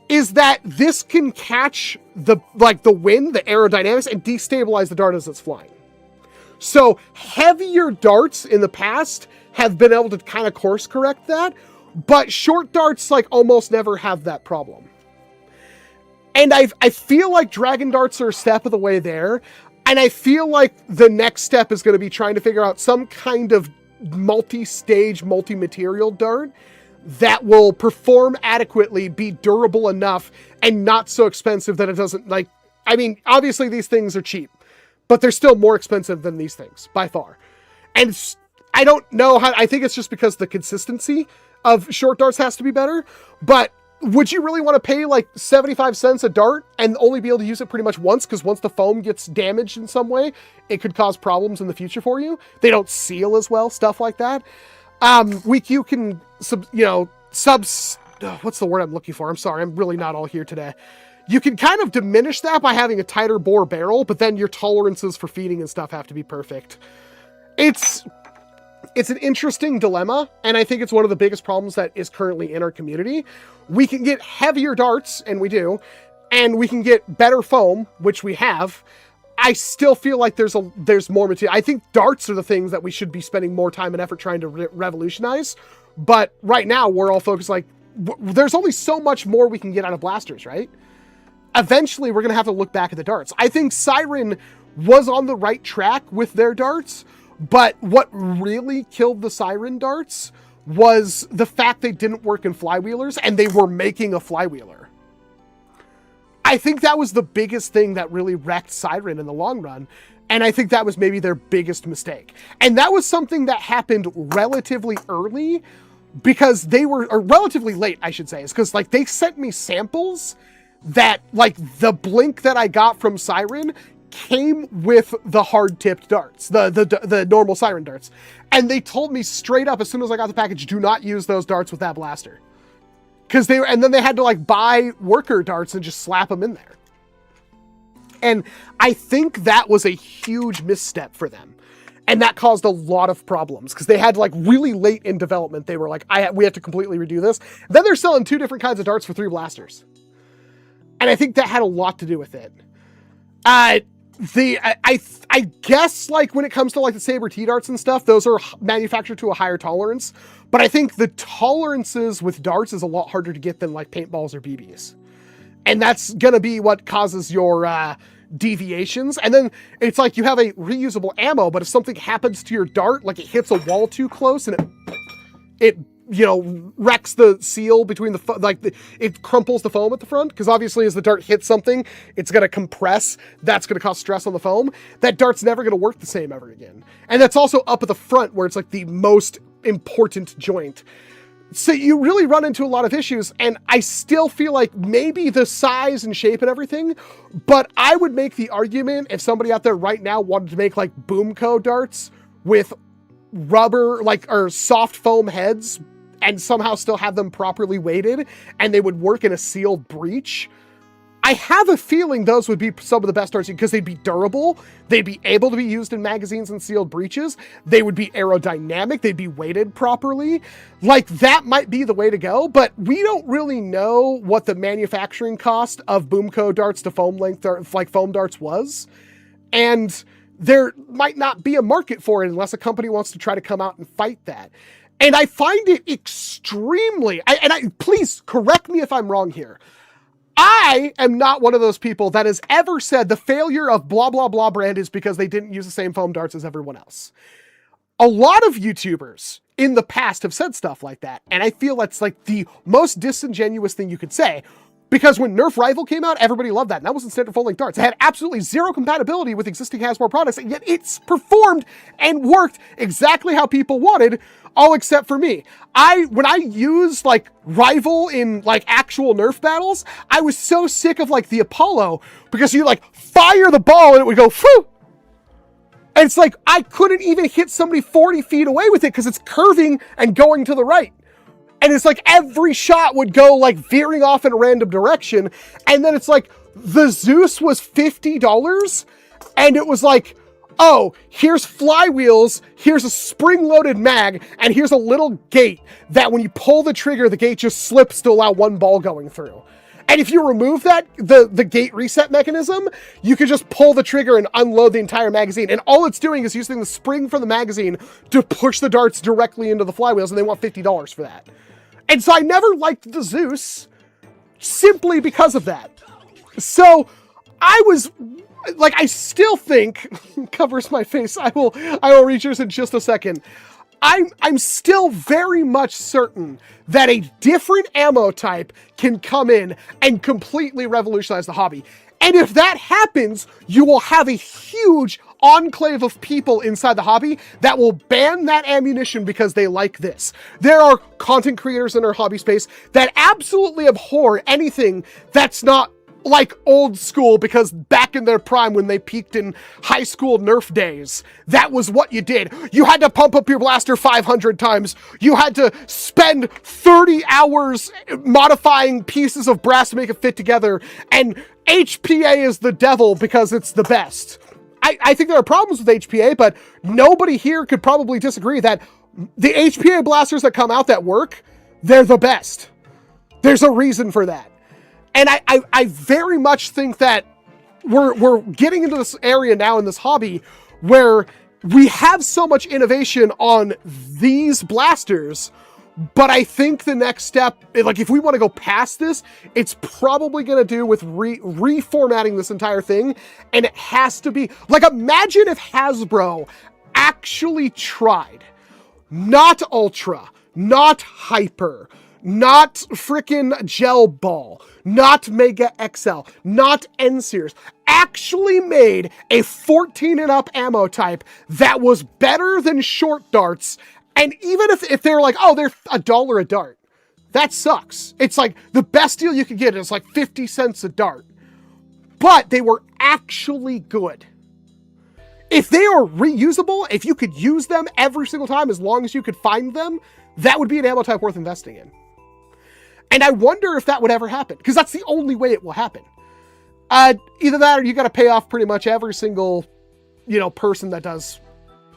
Is that this can catch the wind, the aerodynamics, and destabilize the dart as it's flying. So heavier darts in the past have been able to kind of course correct that, but short darts like almost never have that problem. And I feel like Dragon darts are a step of the way there. And I feel like the next step is going to be trying to figure out some kind of multi-stage, multi-material dart that will perform adequately, be durable enough, and not so expensive that it doesn't like, I mean, obviously these things are cheap, but they're still more expensive than these things by far. And I don't know how, I think it's just because the consistency of short darts has to be better, but would you really want to pay like 75 cents a dart and only be able to use it pretty much once? Because once the foam gets damaged in some way, it could cause problems in the future for you. They don't seal as well, stuff like that. You can, what's the word I'm looking for? I'm sorry, I'm really not all here today. You can kind of diminish that by having a tighter bore barrel, but then your tolerances for feeding and stuff have to be perfect. It's an interesting dilemma, and I think it's one of the biggest problems that is currently in our community. We can get heavier darts, and we do, and we can get better foam, which we have. I still feel like there's more material. I think darts are the things that we should be spending more time and effort trying to revolutionize, but right now we're all focused like, there's only so much more we can get out of blasters, right? Eventually, we're going to have to look back at the darts. I think Siren was on the right track with their darts, but what really killed the Siren darts was the fact they didn't work in flywheelers, and they were making a flywheeler. I think that was the biggest thing that really wrecked Siren in the long run, and I think that was maybe their biggest mistake. And that was something that happened relatively early, because they were, or relatively late, I should say, is because like they sent me samples that like the blink that I got from Siren came with the hard-tipped darts, the normal Siren darts. And they told me straight up as soon as I got the package, do not use those darts with that blaster. And then they had to like buy worker darts and just slap them in there. And I think that was a huge misstep for them. And that caused a lot of problems because they had like really late in development, they were like, we have to completely reduce this. Then they're selling 2 different kinds of darts for 3 blasters. And I think that had a lot to do with it. I guess like when it comes to like the Saber T darts and stuff, those are manufactured to a higher tolerance. But I think the tolerances with darts is a lot harder to get than like paintballs or BBs. And that's going to be what causes your deviations. And then it's like you have a reusable ammo, but if something happens to your dart, like it hits a wall too close and it wrecks the seal between it crumples the foam at the front. Because obviously as the dart hits something, it's going to compress. That's going to cause stress on the foam. That dart's never going to work the same ever again. And that's also up at the front where it's like the most important joint. So you really run into a lot of issues, and I still feel like maybe the size and shape and everything, but I would make the argument if somebody out there right now wanted to make like Boomco darts with rubber, or soft foam heads and somehow still have them properly weighted and they would work in a sealed breech. I have a feeling those would be some of the best darts because they'd be durable. They'd be able to be used in magazines and sealed breeches. They would be aerodynamic. They'd be weighted properly. Like that might be the way to go, but we don't really know what the manufacturing cost of Boomco darts to foam length, like foam darts was. And there might not be a market for it unless a company wants to try to come out and fight that. And I find it extremely, please correct me if I'm wrong here. I am not one of those people that has ever said the failure of blah, blah, blah brand is because they didn't use the same foam darts as everyone else. A lot of YouTubers in the past have said stuff like that. And I feel that's like the most disingenuous thing you could say. Because when Nerf Rival came out, everybody loved that. And that was in standard full-length darts. It had absolutely zero compatibility with existing Hasbro products, and yet it's performed and worked exactly how people wanted, all except for me. When I used, like, Rival in, like, actual Nerf battles, I was so sick of, like, the Apollo, because you, like, fire the ball and it would go, phew! And it's like, I couldn't even hit somebody 40 feet away with it, because it's curving and going to the right. And it's like every shot would go like veering off in a random direction. And then it's like the Zeus was $50 and it was like, oh, here's flywheels, here's a spring-loaded mag, and here's a little gate that when you pull the trigger, the gate just slips to allow one ball going through. And if you remove that, the gate reset mechanism, you can just pull the trigger and unload the entire magazine. And all it's doing is using the spring from the magazine to push the darts directly into the flywheels, and they want $50 for that. And so I never liked the Zeus simply because of that. So I was like, I still think, covers my face, I will reach yours in just a second. I'm still very much certain that a different ammo type can come in and completely revolutionize the hobby. And if that happens, you will have a huge enclave of people inside the hobby that will ban that ammunition because they like this. There are content creators in our hobby space that absolutely abhor anything that's not like old school, because back in their prime when they peaked in high school Nerf days, that was what you did. You had to pump up your blaster 500 times. You had to spend 30 hours modifying pieces of brass to make it fit together. And HPA is the devil because it's the best. I think there are problems with HPA, but nobody here could probably disagree that the HPA blasters that come out that work, they're the best. There's a reason for that. And I very much think that we're getting into this area now in this hobby where we have so much innovation on these blasters, but I think the next step, like if we want to go past this, it's probably going to do with reformatting this entire thing. And it has to be, like, imagine if Hasbro actually tried, not Ultra, not Hyper, not frickin' Gel Ball, not Mega XL, not N-Series, actually made a 14 and up ammo type that was better than short darts. And even if they're like, oh, they're $1 a dart, that sucks. It's like the best deal you could get is like 50 cents a dart, but they were actually good. If they are reusable, if you could use them every single time as long as you could find them, that would be an ammo type worth investing in. And I wonder if that would ever happen, because that's the only way it will happen. Either that or you got to pay off pretty much every single, person that does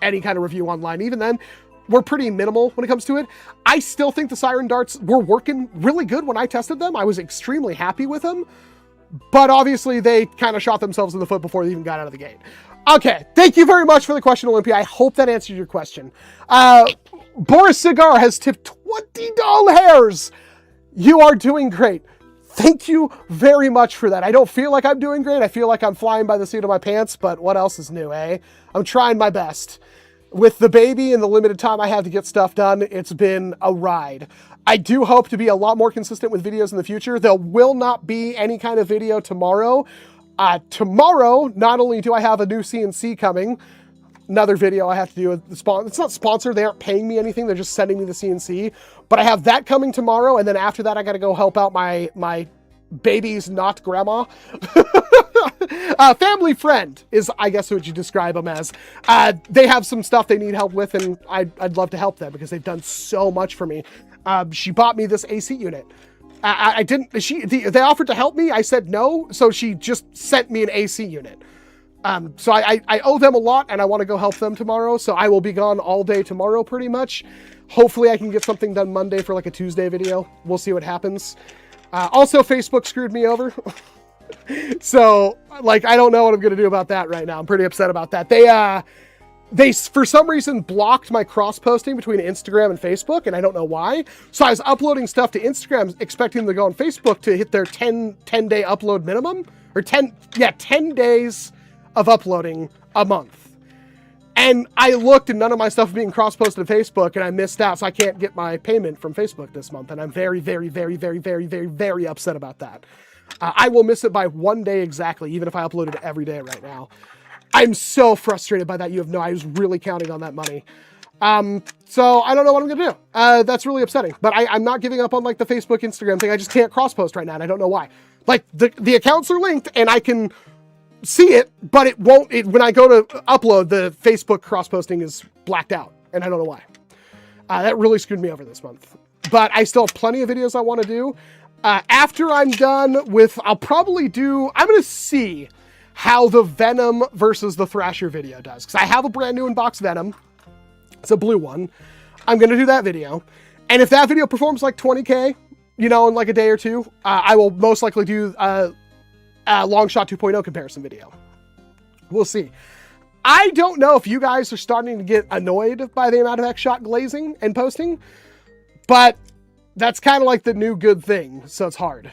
any kind of review online. Even then, we're pretty minimal when it comes to it. I still think the Siren darts were working really good when I tested them. I was extremely happy with them, but obviously they kind of shot themselves in the foot before they even got out of the gate. Okay, thank you very much for the question, Olympia. I hope that answered your question. Boris Cigar has tipped $20. You are doing great. Thank you very much for that. I don't feel like I'm doing great. I feel like I'm flying by the seat of my pants, but what else is new, eh? I'm trying my best. With the baby and the limited time I have to get stuff done, it's been a ride. I do hope to be a lot more consistent with videos in the future. There will not be any kind of video tomorrow. Tomorrow, not only do I have a new CNC coming, another video I have to do with the sponsor. It's not sponsored. They aren't paying me anything. They're just sending me the CNC. But I have that coming tomorrow. And then after that, I got to go help out my baby's not grandma. Family friend is, I guess, what you describe them as. They have some stuff they need help with, and I'd love to help them because they've done so much for me. She bought me this AC unit. They offered to help me. I said no. So she just sent me an AC unit. So I owe them a lot, and I want to go help them tomorrow. So I will be gone all day tomorrow, pretty much. Hopefully I can get something done Monday for like a Tuesday video. We'll see what happens. Also, Facebook screwed me over. So, like, I don't know what I'm going to do about that right now. I'm pretty upset about that. they, for some reason, blocked my cross-posting between Instagram and Facebook, and I don't know why. So I was uploading stuff to Instagram, expecting them to go on Facebook to hit their 10-day upload minimum, or 10 days of uploading a month. And I looked, and none of my stuff was being cross-posted to Facebook, and I missed out, so I can't get my payment from Facebook this month, and I'm very, very, very, very, very, very, very upset about that. I will miss it by 1 day exactly, even if I uploaded it every day right now. I'm so frustrated by that. You have no, I was really counting on that money. So I don't know what I'm going to do. That's really upsetting, but I'm not giving up on like the Facebook, Instagram thing. I just can't cross post right now. And I don't know why. Like the accounts are linked and I can see it, but it won't, when I go to upload, the Facebook cross posting is blacked out and I don't know why. That really screwed me over this month, but I still have plenty of videos I want to do. After I'm done with, I'm going to see how the Venom versus the Thrasher video does. Because I have a brand new in-box Venom. It's a blue one. I'm going to do that video. And if that video performs like 20K, you know, in like a day or two, I will most likely do a Longshot 2.0 comparison video. We'll see. I don't know if you guys are starting to get annoyed by the amount of XShot glazing and posting, but that's kind of like the new good thing, so it's hard.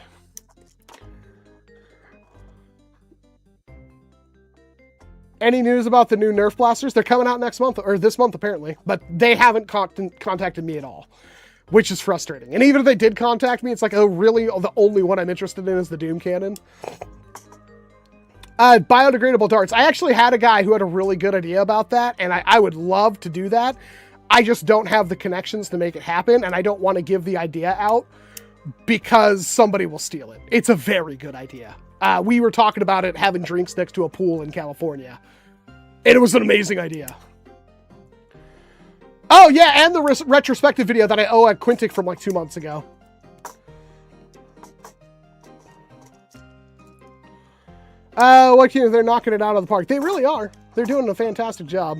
Any news about the new NERF blasters? They're coming out next month, or this month apparently, but they haven't contacted me at all, which is frustrating. And even if they did contact me, it's like, oh, really? Oh, the only one I'm interested in is the Doom Cannon. Biodegradable darts. I actually had a guy who had a really good idea about that, and I would love to do that. I just don't have the connections to make it happen, and I don't want to give the idea out because somebody will steal it. It's a very good idea. We were talking about it having drinks next to a pool in California. And it was an amazing idea. Oh, yeah, and the retrospective video that I owe at Quintic from like 2 months ago. They're knocking it out of the park. They really are. They're doing a fantastic job.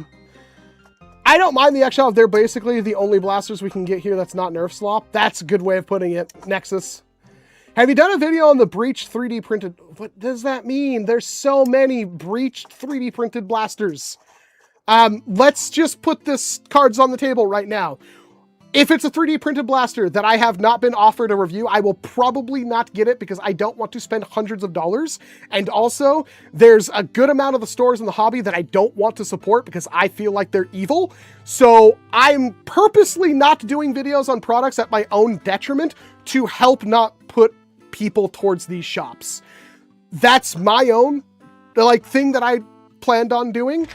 I don't mind the XShot. They're basically the only blasters we can get here that's not Nerf slop. That's a good way of putting it. Nexus. Have you done a video on the breached 3D printed? What does that mean? There's so many breached 3D printed blasters. Let's just put this cards on the table right now. If it's a 3D printed blaster that I have not been offered a review, I will probably not get it because I don't want to spend hundreds of dollars. And also, there's a good amount of the stores in the hobby that I don't want to support because I feel like they're evil. So I'm purposely not doing videos on products at my own detriment to help not put people towards these shops. That's my own thing that I planned on doing.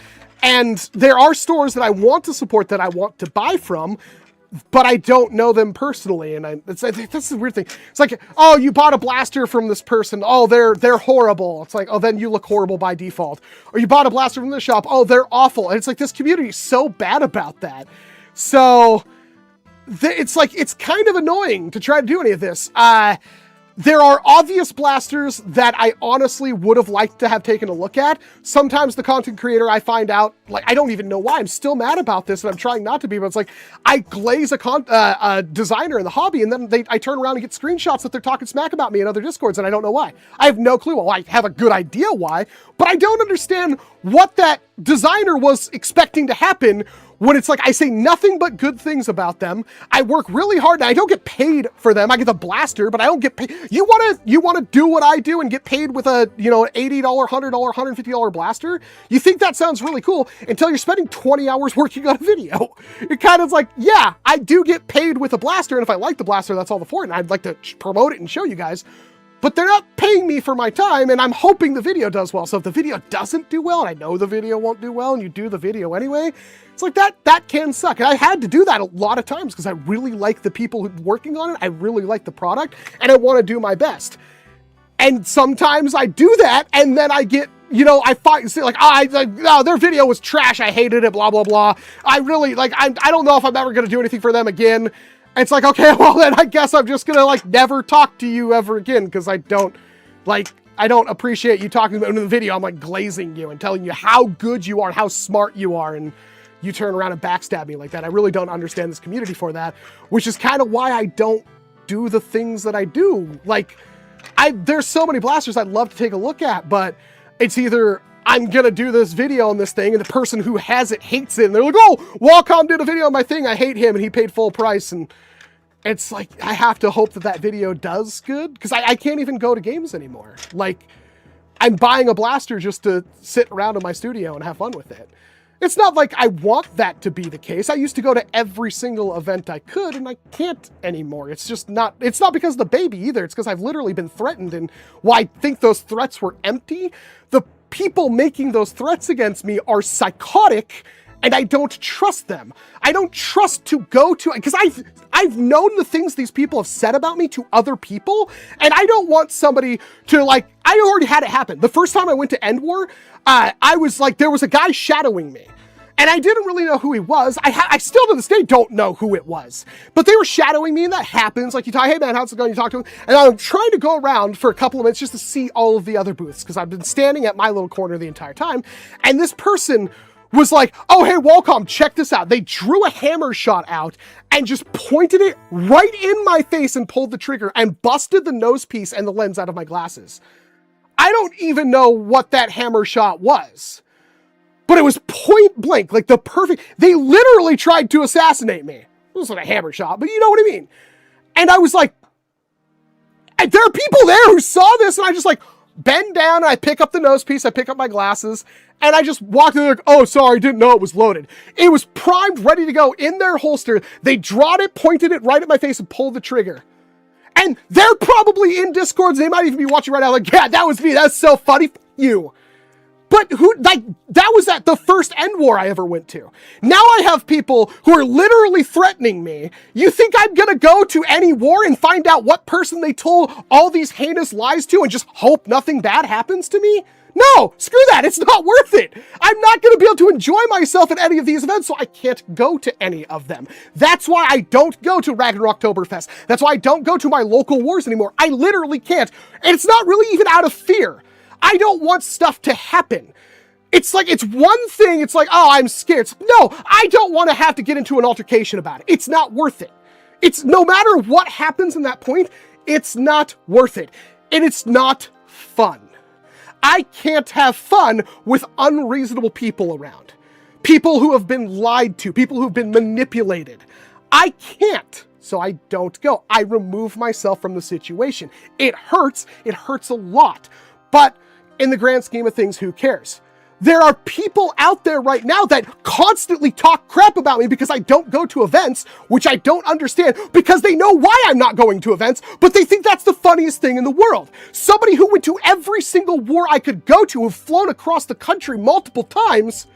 And there are stores that I want to support that I want to buy from, but I don't know them personally. And that's the weird thing. It's like, oh, you bought a blaster from this person. Oh, they're horrible. It's like, oh, then you look horrible by default. Or you bought a blaster from this shop. Oh, they're awful. And it's like, this community is so bad about that. So it's like, it's kind of annoying to try to do any of this. There are obvious blasters that I honestly would have liked to have taken a look at. Sometimes the content creator, I find out, like, I don't even know why. I'm still mad about this, and I'm trying not to be, but it's like, I glaze a designer in the hobby, and then I turn around and get screenshots that they're talking smack about me in other Discords, and I don't know why. I have no clue. Well, I have a good idea why, but I don't understand what that designer was expecting to happen when it's like, I say nothing but good things about them. I work really hard and I don't get paid for them. I get the blaster, but I don't get paid. You want to do what I do and get paid with a, an $80, $100, $150 blaster? You think that sounds really cool until you're spending 20 hours working on a video. It kind of like, yeah, I do get paid with a blaster. And if I like the blaster, that's all the for it. And I'd like to promote it and show you guys. But they're not paying me for my time, and I'm hoping the video does well. So if the video doesn't do well, and I know the video won't do well, and you do the video anyway, it's like that can suck. And I had to do that a lot of times because I really like the people working on it. I really like the product, and I want to do my best. And sometimes I do that, and then I get, I find, oh, their video was trash. I hated it, blah, blah, blah. I really, I don't know if I'm ever going to do anything for them again. It's like, okay, well then I guess I'm just gonna never talk to you ever again because I don't appreciate you talking about in the video. I'm glazing you and telling you how good you are and how smart you are, and you turn around and backstab me like that. I really don't understand this community for that, which is kind of why I don't do the things that I do. There's so many blasters I'd love to take a look at, but it's either I'm going to do this video on this thing, and the person who has it hates it. And they're like, oh, Walcom did a video on my thing. I hate him, and he paid full price. And it's like, I have to hope that that video does good, because I can't even go to games anymore. Like, I'm buying a blaster just to sit around in my studio and have fun with it. It's not like I want that to be the case. I used to go to every single event I could, and I can't anymore. It's just not, it's not because of the baby either. It's because I've literally been threatened, and while I think those threats were empty, the people making those threats against me are psychotic, and I don't trust them. I don't trust to go to, because I've known the things these people have said about me to other people, and I don't want somebody to, like, I already had it happen. The first time I went to End War, I was like, there was a guy shadowing me, and I didn't really know who he was. I still to this day don't know who it was, but they were shadowing me, and that happens. Like, you talk, hey man, how's it going? You talk to him, and I'm trying to go around for a couple of minutes just to see all of the other booths, because I've been standing at my little corner the entire time, and this person was like, oh, hey, Walcom, check this out. They drew a hammer shot out and just pointed it right in my face and pulled the trigger and busted the nose piece and the lens out of my glasses. I don't even know what that hammer shot was, but it was point blank, like the perfect, they literally tried to assassinate me. It wasn't a hammer shot, but you know what I mean? And I was like, and there are people there who saw this, and I just like, bend down, and I pick up the nose piece, I pick up my glasses, and I just walked in there like, oh, sorry, didn't know it was loaded. It was primed, ready to go in their holster. They drawed it, pointed it right at my face, and pulled the trigger. And they're probably in Discords, they might even be watching right now like, yeah, that was me, that's so funny, F you. But who, like, that was at the first End War I ever went to. Now I have people who are literally threatening me. You think I'm gonna go to any war and find out what person they told all these heinous lies to and just hope nothing bad happens to me? No, screw that, it's not worth it. I'm not gonna be able to enjoy myself at any of these events, so I can't go to any of them. That's why I don't go to Ragnarok Oktoberfest. That's why I don't go to my local wars anymore. I literally can't. And it's not really even out of fear. I don't want stuff to happen. It's like, it's one thing, it's like, oh, I'm scared. It's, no, I don't want to have to get into an altercation about it. It's not worth it. It's, no matter what happens in that point, it's not worth it. And it's not fun. I can't have fun with unreasonable people around. People who have been lied to, people who've been manipulated. I can't. So I don't go. I remove myself from the situation. It hurts a lot. But in the grand scheme of things, who cares? There are people out there right now that constantly talk crap about me because I don't go to events, which I don't understand, because they know why I'm not going to events, but they think that's the funniest thing in the world. Somebody who went to every single war I could go to, who've flown across the country multiple times,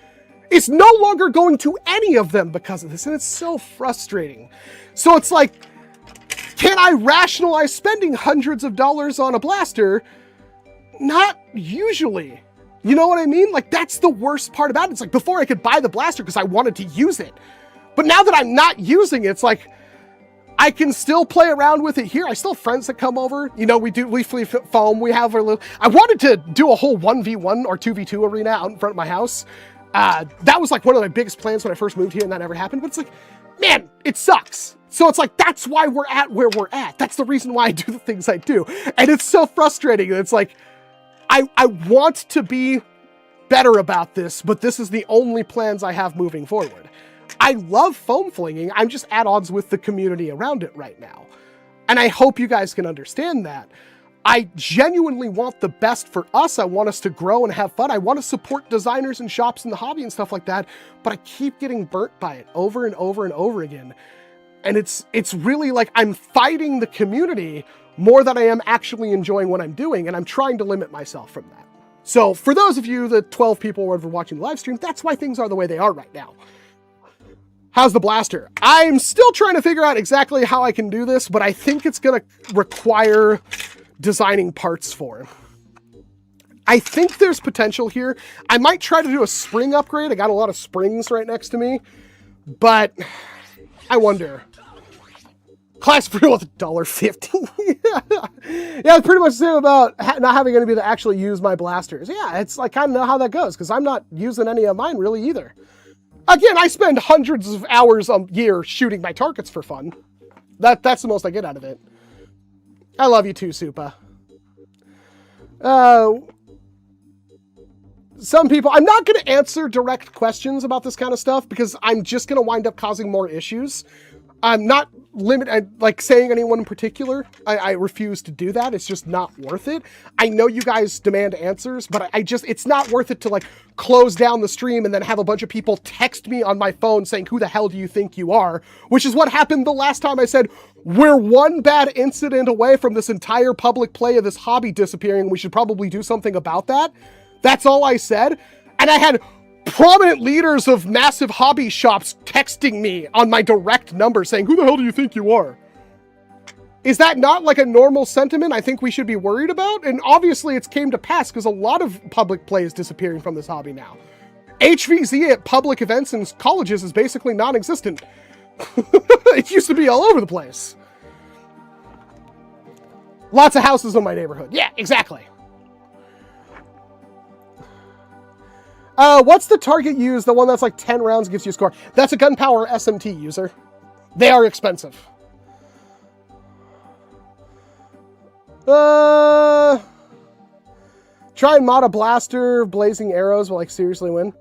is no longer going to any of them because of this, and it's so frustrating. So it's like, can I rationalize spending hundreds of dollars on a blaster? Not usually. You know what I mean? Like, that's the worst part about it. It's like, before I could buy the blaster because I wanted to use it. But now that I'm not using it, it's like, I can still play around with it here. I still have friends that come over. You know, we flea foam. We have our little, I wanted to do a whole 1v1 or 2v2 arena out in front of my house. That was like one of my biggest plans when I first moved here, and that never happened. But it's like, man, it sucks. So it's like, that's why we're at where we're at. That's the reason why I do the things I do. And it's so frustrating. It's like, I want to be better about this, but this is the only plans I have moving forward. I love foam flinging. I'm just at odds with the community around it right now. And I hope you guys can understand that. I genuinely want the best for us. I want us to grow and have fun. I want to support designers and shops in the hobby and stuff like that, but I keep getting burnt by it over and over and over again. And it's really like I'm fighting the community more than I am actually enjoying what I'm doing, and I'm trying to limit myself from that. So for those of you, the 12 people who are watching the live stream, that's why things are the way they are right now. How's the blaster? I'm still trying to figure out exactly how I can do this, but I think it's gonna require designing parts for. I think there's potential here. I might try to do a spring upgrade. I got a lot of springs right next to me, but I wonder. Class for with $1.50. Yeah, pretty much the same about not having anybody to actually use my blasters. Yeah, it's like, I kind of know how that goes, because I'm not using any of mine really either. Again, I spend hundreds of hours a year shooting my targets for fun. That's the most I get out of it. I love you too, Supa. some people, I'm not going to answer direct questions about this kind of stuff because I'm just going to wind up causing more issues. I'm not like saying anyone in particular. I refuse to do that. It's just not worth it. I know you guys demand answers, but it's not worth it to like close down the stream and then have a bunch of people text me on my phone saying, who the hell do you think you are? Which is what happened the last time I said, we're one bad incident away from this entire public play of this hobby disappearing. We should probably do something about that. That's all I said. And I had prominent leaders of massive hobby shops texting me on my direct number saying, who the hell do you think you are? Is that not like a normal sentiment I think we should be worried about? And obviously it's came to pass because a lot of public play is disappearing from this hobby now. HVZ at public events and colleges is basically non-existent. It used to be all over the place. Lots of houses in my neighborhood. Yeah, exactly. What's the target use? The one that's like 10 rounds gives you a score. That's a gunpowder SMT user. They are expensive. Try and mod a blaster, blazing arrows will like seriously win.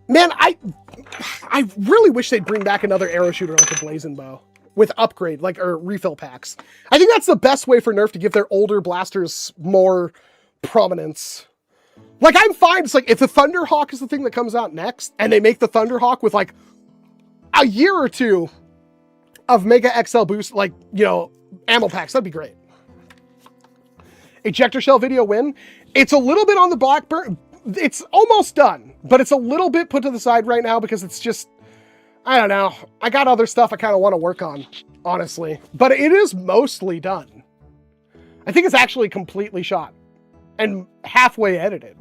Man, I really wish they'd bring back another arrow shooter like the blazing bow with upgrade, like, or refill packs. I think that's the best way for Nerf to give their older blasters more prominence. Like, I'm fine. It's like, if the Thunderhawk is the thing that comes out next, and they make the Thunderhawk with, like, a year or two of Mega XL boost, like, you know, ammo packs, that'd be great. Ejector shell video win. It's a little bit on the back burner. It's almost done, but it's a little bit put to the side right now because it's just, I don't know. I got other stuff I kind of want to work on, honestly. But it is mostly done. I think it's actually completely shot and halfway edited.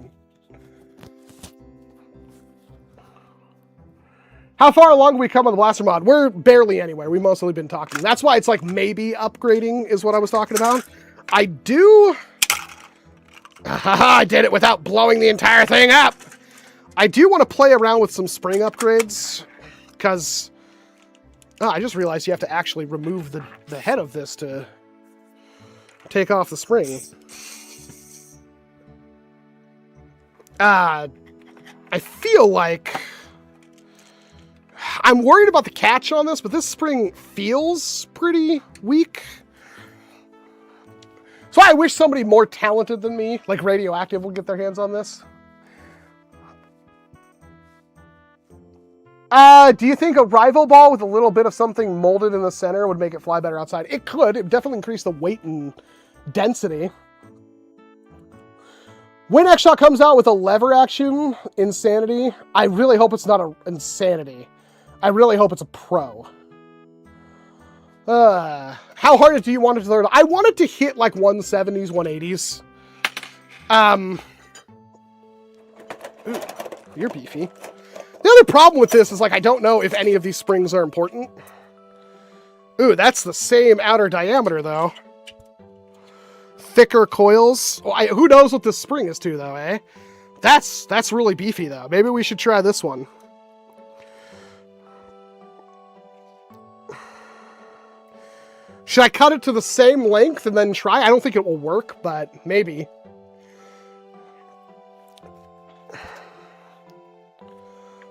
How far along have we come on the blaster mod? We're barely anywhere. We've mostly been talking. That's why it's like maybe upgrading is what I was talking about. I do... I did it without blowing the entire thing up. I do want to play around with some spring upgrades because I just realized you have to actually remove the head of this to take off the spring. I feel like I'm worried about the catch on this, but this spring feels pretty weak. So I wish somebody more talented than me, like Radioactive, would get their hands on this. Do you think a rival ball with a little bit of something molded in the center would make it fly better outside? It could. It would definitely increase the weight and density. When XShot comes out with a lever action Insanity, I really hope it's not an Insanity. I really hope it's a Pro. How hard do you want it to learn? I want it to hit like 170s, 180s. Ooh, you're beefy. The other problem with this is like I don't know if any of these springs are important. Ooh, that's the same outer diameter though. Thicker coils. Oh, who knows what this spring is to though, eh? That's really beefy though. Maybe we should try this one. Should I cut it to the same length and then try? I don't think it will work, but maybe.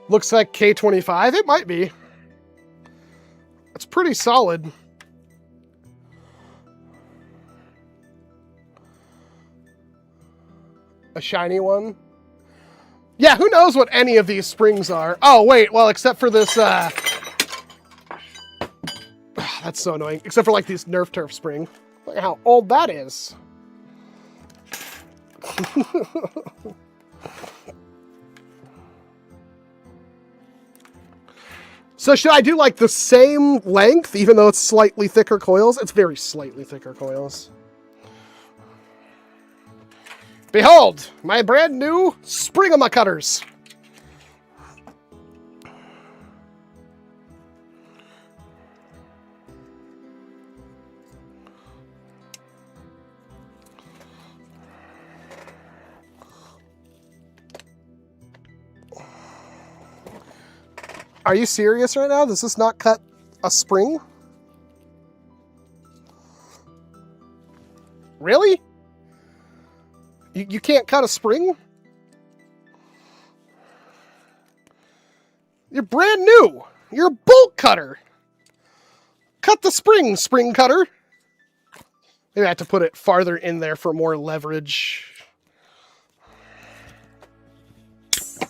Looks like K25. It might be. It's pretty solid. A shiny one. Yeah, who knows what any of these springs are. Oh, wait. Well, except for this... That's so annoying. Except for like this Nerf Turf spring. Look at how old that is. So should I do like the same length, even though it's slightly thicker coils? It's very slightly thicker coils. Behold, my brand new Springama cutters. Are you serious right now? Does this not cut a spring? Really? You can't cut a spring? You're brand new. You're a bolt cutter. Cut the spring cutter. Maybe I have to put it farther in there for more leverage.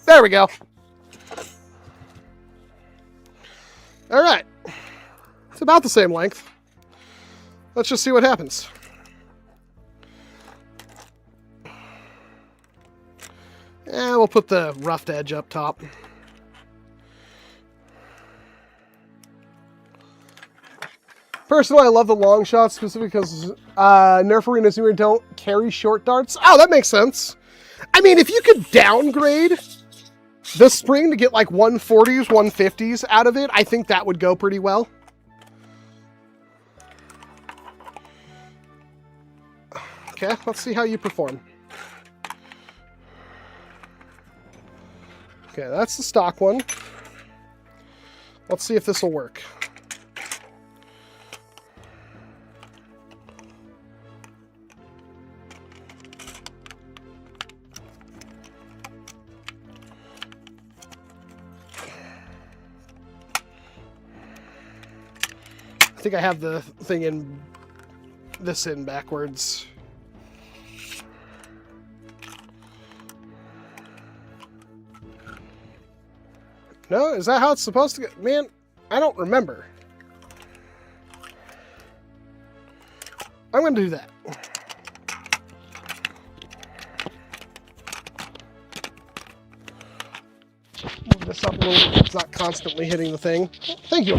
There we go. All right. It's about the same length. Let's just see what happens. And we'll put the roughed edge up top. Personally, I love the long shots specifically because Nerf Arenas newer don't carry short darts. Oh, that makes sense. I mean, if you could downgrade the spring to get like 140s, 150s out of it, I think that would go pretty well. Okay, let's see how you perform. Okay, that's the stock one. Let's see if this will work. I think I have the thing in backwards. No, is that how it's supposed to get? Man, I don't remember. I'm going to do that. Move this up a little bit. It's not constantly hitting the thing. Thank you.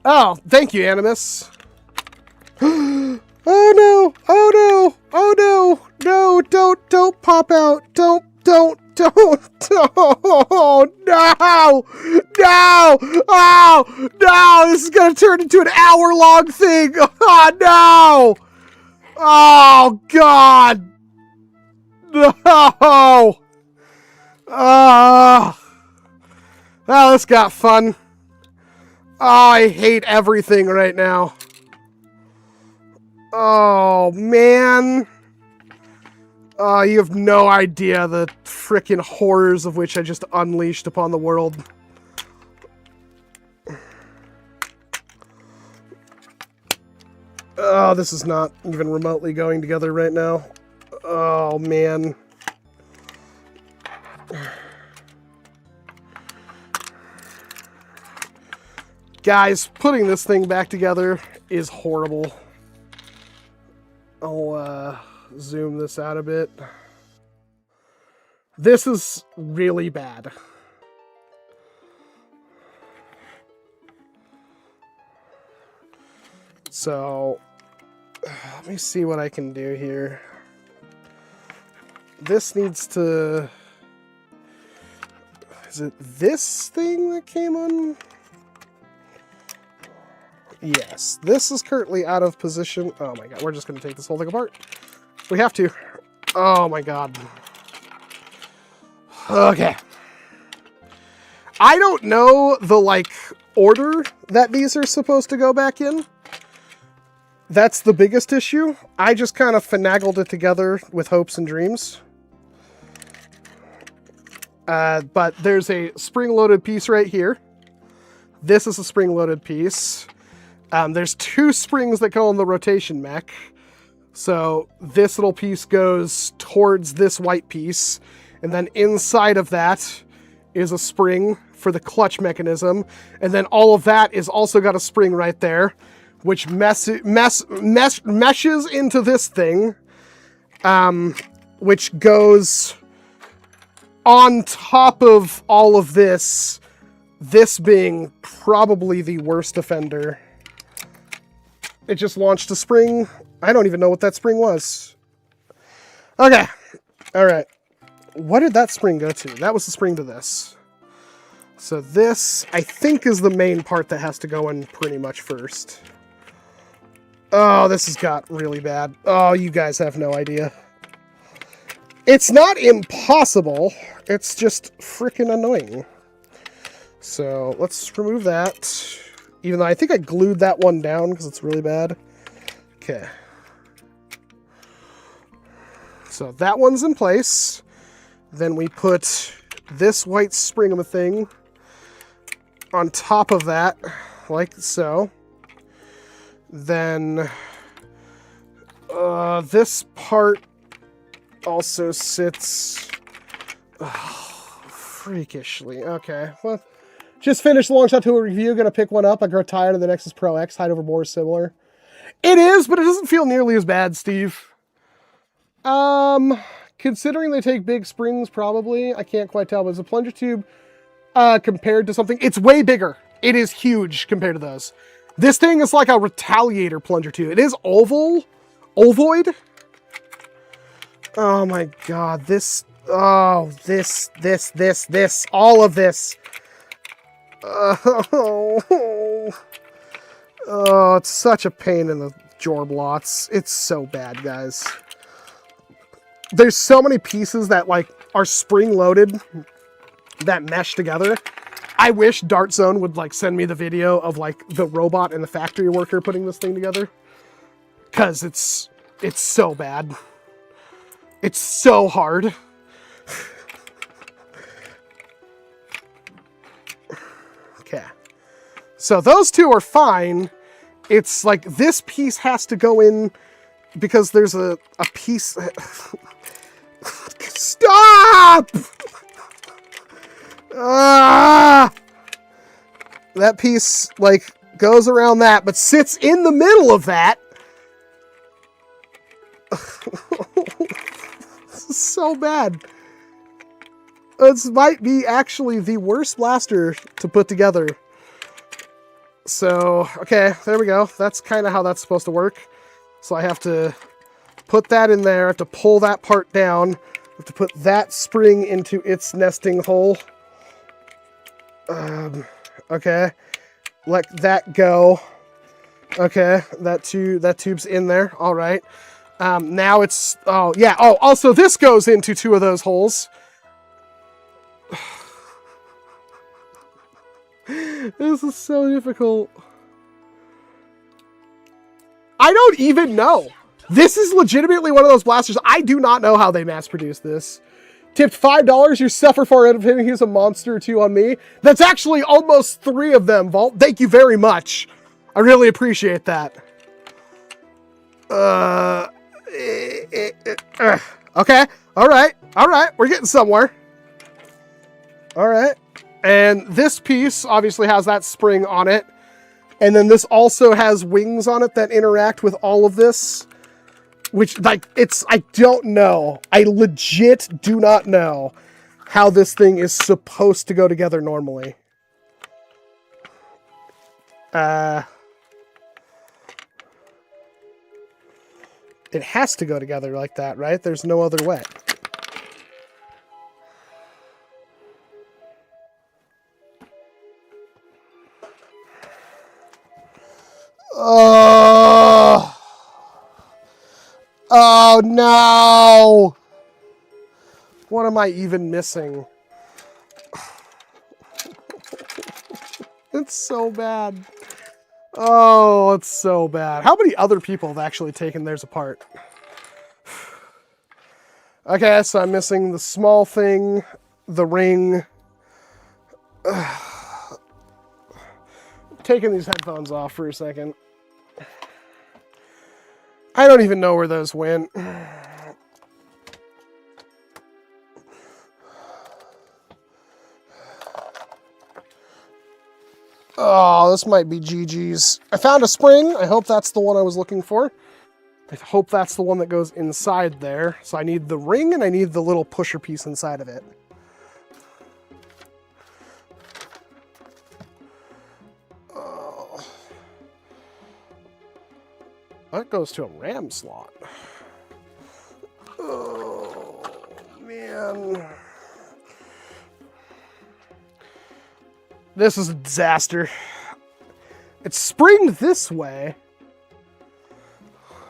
Oh, thank you, Animus. Oh no! Oh no! Oh no! No! Don't pop out! Don't! Oh no! No! Oh no! This is gonna turn into an hour-long thing! Oh no! Oh god! No! Oh, this got fun. Oh, I hate everything right now. Oh, man. Oh, you have no idea the frickin' horrors of which I just unleashed upon the world. Oh, this is not even remotely going together right now. Oh, man. Guys, putting this thing back together is horrible. I'll zoom this out a bit. This is really bad. So, let me see what I can do here. This needs to... Is it this thing that came on? Yes, this is currently out of position. Oh my god, we're just going to take this whole thing apart. We have to. Oh my god. Okay. I don't know the, like, order that these are supposed to go back in. That's the biggest issue. I just kind of finagled it together with hopes and dreams. But there's a spring-loaded piece right here. This is a spring-loaded piece. There's two springs that go on the rotation mech. So this little piece goes towards this white piece. And then inside of that is a spring for the clutch mechanism. And then all of that is also got a spring right there, which meshes into this thing, which goes on top of all of this, this being probably the worst offender. It just launched a spring. I don't even know what that spring was. Okay. All right. What did that spring go to? That was the spring to this. So this, I think, is the main part that has to go in pretty much first. Oh, this has got really bad. Oh, you guys have no idea. It's not impossible. It's just freaking annoying. So let's remove that. Even though I think I glued that one down because it's really bad. Okay. So that one's in place. Then we put this white spring of a thing on top of that, like so. Then this part also sits freakishly. Okay, well, just finished the long shot tool review. Gonna pick one up. I grow tired of the Nexus Pro X. Height over bore is similar. It is, but it doesn't feel nearly as bad, Steve. Considering they take big springs, probably. I can't quite tell, but it's a plunger tube compared to something. It's way bigger. It is huge compared to those. This thing is like a retaliator plunger tube. It is ovoid. Oh my god, this, all of this. Oh, it's such a pain in the jorblots. It's so bad, guys. There's so many pieces that, like, are spring-loaded that mesh together. I wish Dart Zone would, like, send me the video of, like, the robot and the factory worker putting this thing together. Because it's so bad. It's so hard. Okay. So those two are fine. It's like this piece has to go in because there's a piece... Stop! That piece, like, goes around that, but sits in the middle of that. This is so bad. This might be actually the worst blaster to put together. So, okay, there we go. That's kind of how that's supposed to work. So I have to put that in there. I have to pull that part down. I have to put that spring into its nesting hole. Okay. Let that go. Okay, that tube's in there. All right. Now it's... Oh, yeah. Oh, also this goes into two of those holes. This is so difficult. I don't even know. This is legitimately one of those blasters. I do not know how they mass produce this. Tipped $5. You suffer for it. Here's a monster or two on me. That's actually almost 3 of them, Vault. Thank you very much. I really appreciate that. Okay. All right. We're getting somewhere. All right. And this piece obviously has that spring on it. And then this also has wings on it that interact with all of this. Which, like, I don't know. I legit do not know how this thing is supposed to go together normally. It has to go together like that, right? There's no other way. Oh no! What am I even missing? It's so bad. Oh, it's so bad. How many other people have actually taken theirs apart? Okay, so I'm missing the small thing, the ring. Taking these headphones off for a second. I don't even know where those went. Oh, this might be GG's. I found a spring. I hope that's the one I was looking for. I hope that's the one that goes inside there. So I need the ring and I need the little pusher piece inside of it. That goes to a RAM slot. Oh, man. This is a disaster. It's springed this way.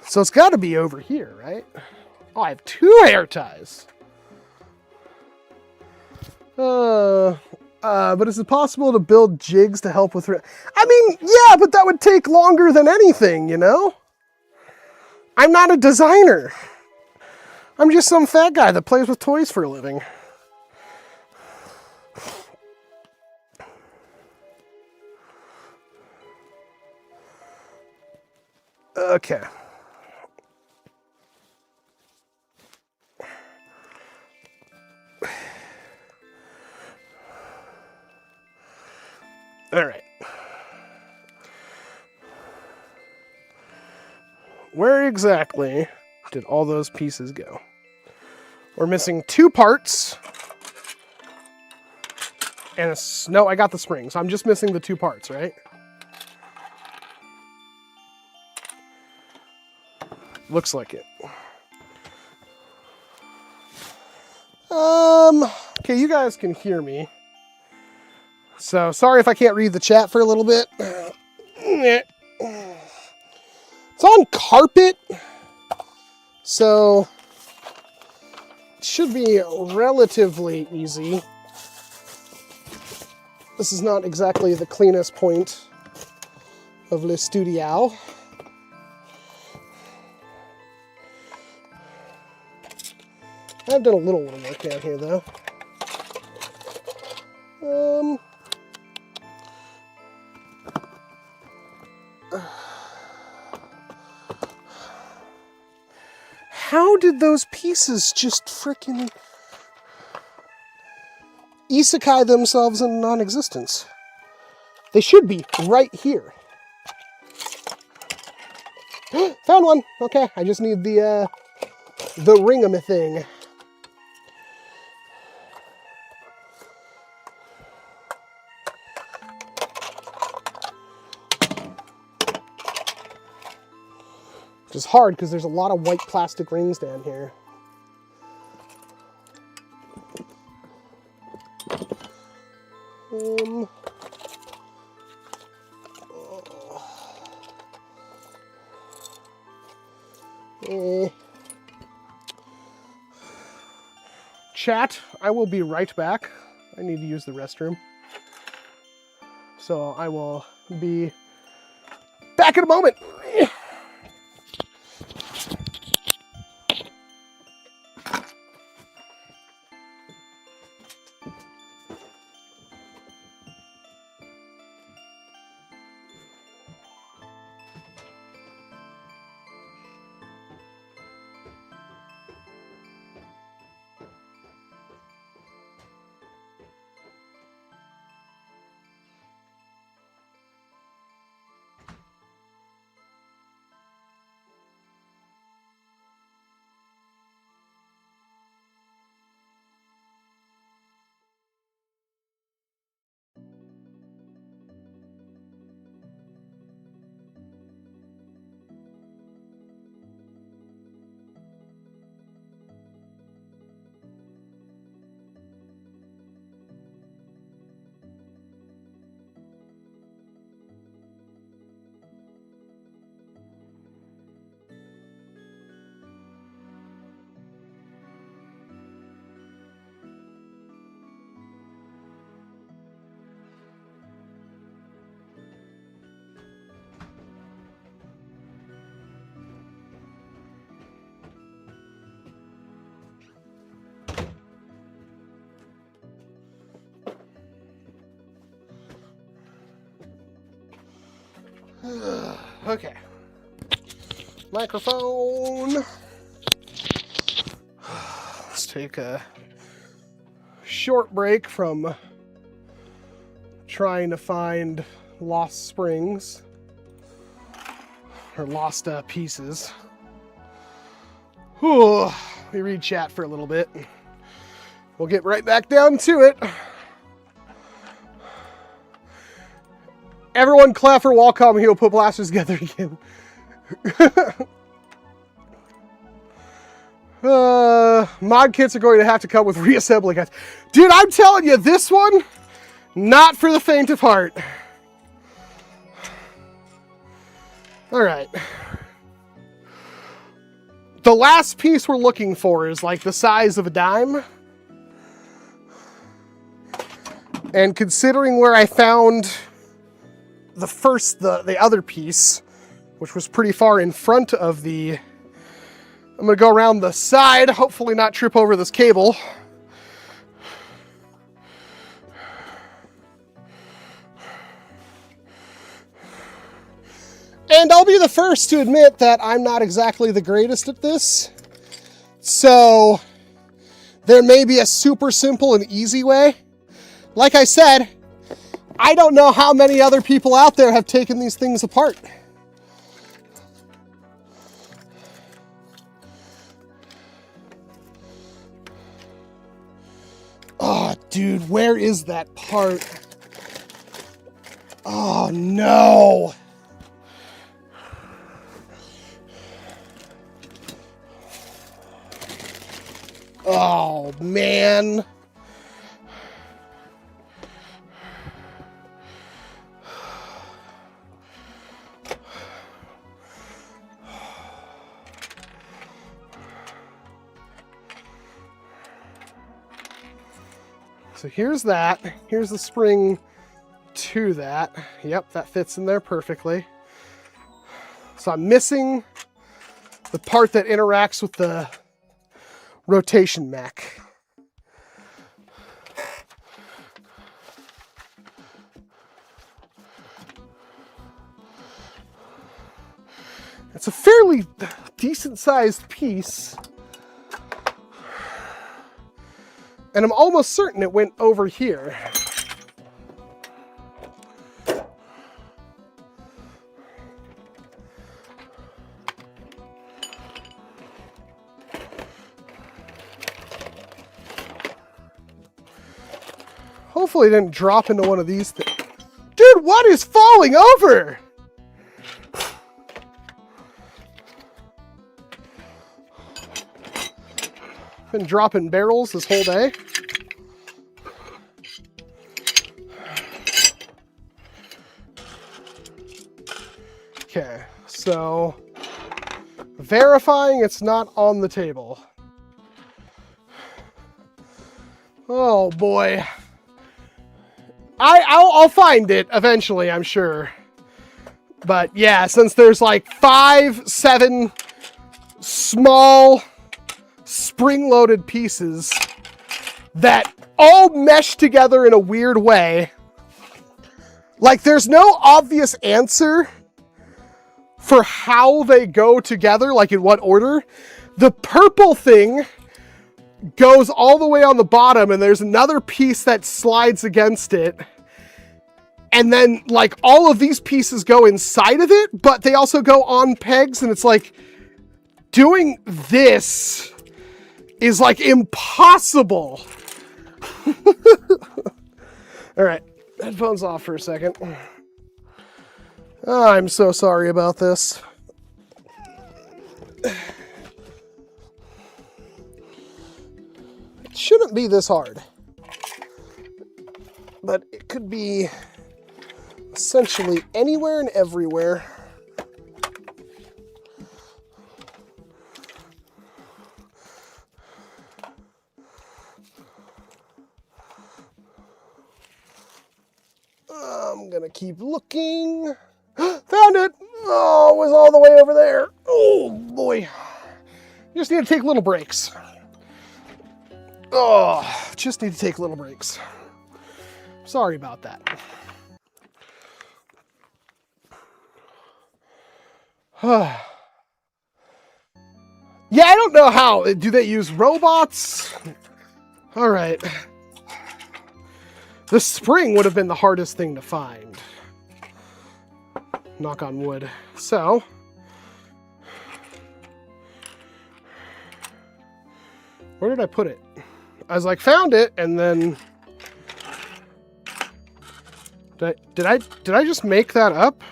So it's got to be over here, right? Oh, I have 2 hair ties. But is it possible to build jigs to help with... I mean, yeah, but that would take longer than anything, you know? I'm not a designer. I'm just some fat guy that plays with toys for a living. Okay. All right. Where exactly did all those pieces go? We're missing 2 parts. And no, I got the springs. I'm just missing the 2 parts, right? Looks like it. Okay, you guys can hear me. So, sorry if I can't read the chat for a little bit. It's on carpet. So, it should be relatively easy. This is not exactly the cleanest point of Le Studio. I've done a little work down here, though. How did those pieces just frickin' isekai themselves in non-existence? They should be right here. Found one! Okay, I just need the ring-a-thing. Which is hard because there's a lot of white plastic rings down here. Chat, I will be right back. I need to use the restroom. So I will be back in a moment. Okay. Microphone. Let's take a short break from trying to find lost springs or lost pieces. Whew. We read chat for a little bit. We'll get right back down to it. Everyone clap for Walcom, he'll put blasters together again. Mod kits are going to have to come with reassembly guys. Dude, I'm telling you, this one, not for the faint of heart. Alright. The last piece we're looking for is like the size of a dime. And considering where I found the other piece, which was pretty far in front of the, I'm going to go around the side, hopefully not trip over this cable. And I'll be the first to admit that I'm not exactly the greatest at this. So there may be a super simple and easy way. Like I said, I don't know how many other people out there have taken these things apart. Oh, dude, where is that part? Oh, no. Oh, man. So here's that. Here's the spring to that. Yep, that fits in there perfectly. So I'm missing the part that interacts with the rotation mech. It's a fairly decent sized piece. And I'm almost certain it went over here. Hopefully it didn't drop into one of these things. Dude, what is falling over? Been dropping barrels this whole day. Okay, so verifying it's not on the table. Oh boy. I'll find it eventually, I'm sure. But yeah, since there's like 5-7 small spring-loaded pieces that all mesh together in a weird way. Like, there's no obvious answer for how they go together, like in what order. The purple thing goes all the way on the bottom, and there's another piece that slides against it. And then, like, all of these pieces go inside of it, but they also go on pegs, and it's like, doing this is like impossible. All right, headphones off for a second. Oh, I'm so sorry about this. It shouldn't be this hard, but it could be essentially anywhere and everywhere. I'm gonna keep looking. Found it! Oh, it was all the way over there. Oh boy. You just need to take little breaks. Oh, just need to take little breaks. Sorry about that. Yeah, I don't know how. Do they use robots? All right. The spring would have been the hardest thing to find. Knock on wood. So, where did I put it? I was like, found it, and then did I just make that up?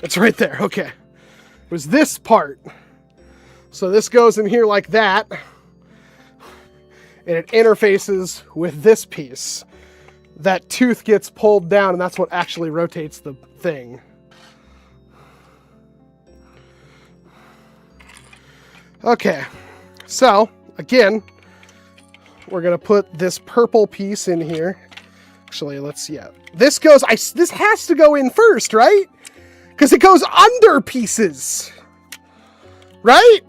It's right there. Okay. It was this part. So this goes in here like that. And it interfaces with this piece. That tooth gets pulled down, and that's what actually rotates the thing. Okay, so again, we're gonna put this purple piece in here. Actually, let's, yeah. This goes, this has to go in first, right? Because it goes under pieces, right?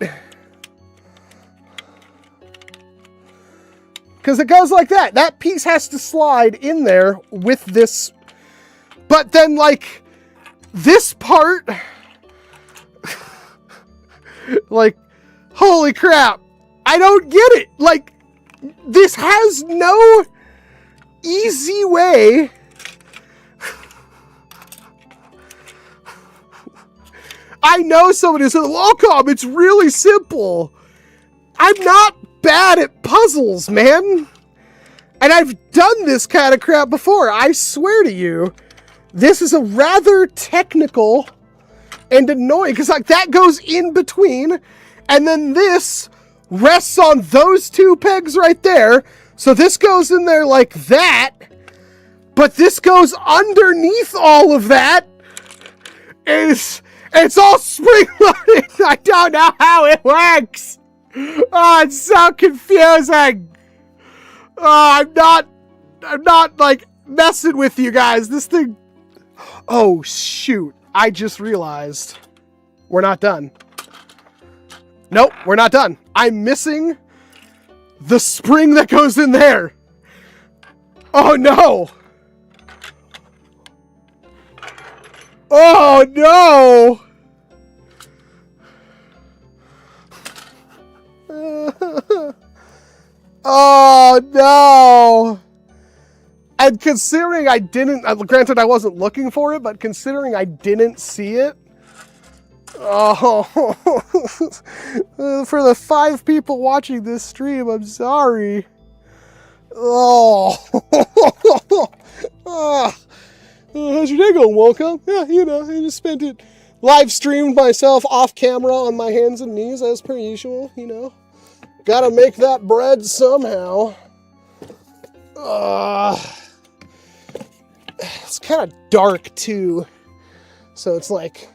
Because it goes like that. That piece has to slide in there with this. But then, like, this part, like, holy crap, I don't get it. Like, this has no easy way I know somebody said, Walcom, it's really simple. I'm not bad at puzzles, man. And I've done this kind of crap before. I swear to you, this is a rather technical and annoying, because like that goes in between, and then this rests on those two pegs right there. So this goes in there like that, but this goes underneath all of that. It's all spring-loaded. I don't know how it works. Oh, it's so confusing. Oh, I'm not like messing with you guys. This thing. Oh, shoot. I just realized we're not done. Nope, we're not done. I'm missing the spring that goes in there. Oh, no. Oh, no. Oh, no. And considering I didn't, granted I wasn't looking for it, but considering I didn't see it, oh, for the 5 people watching this stream, I'm sorry. Oh, how's your day going, Walcom? Yeah, you know, I just spent it, live streamed myself off camera on my hands and knees as per usual, you know. Gotta make that bread somehow. It's kind of dark too, so it's like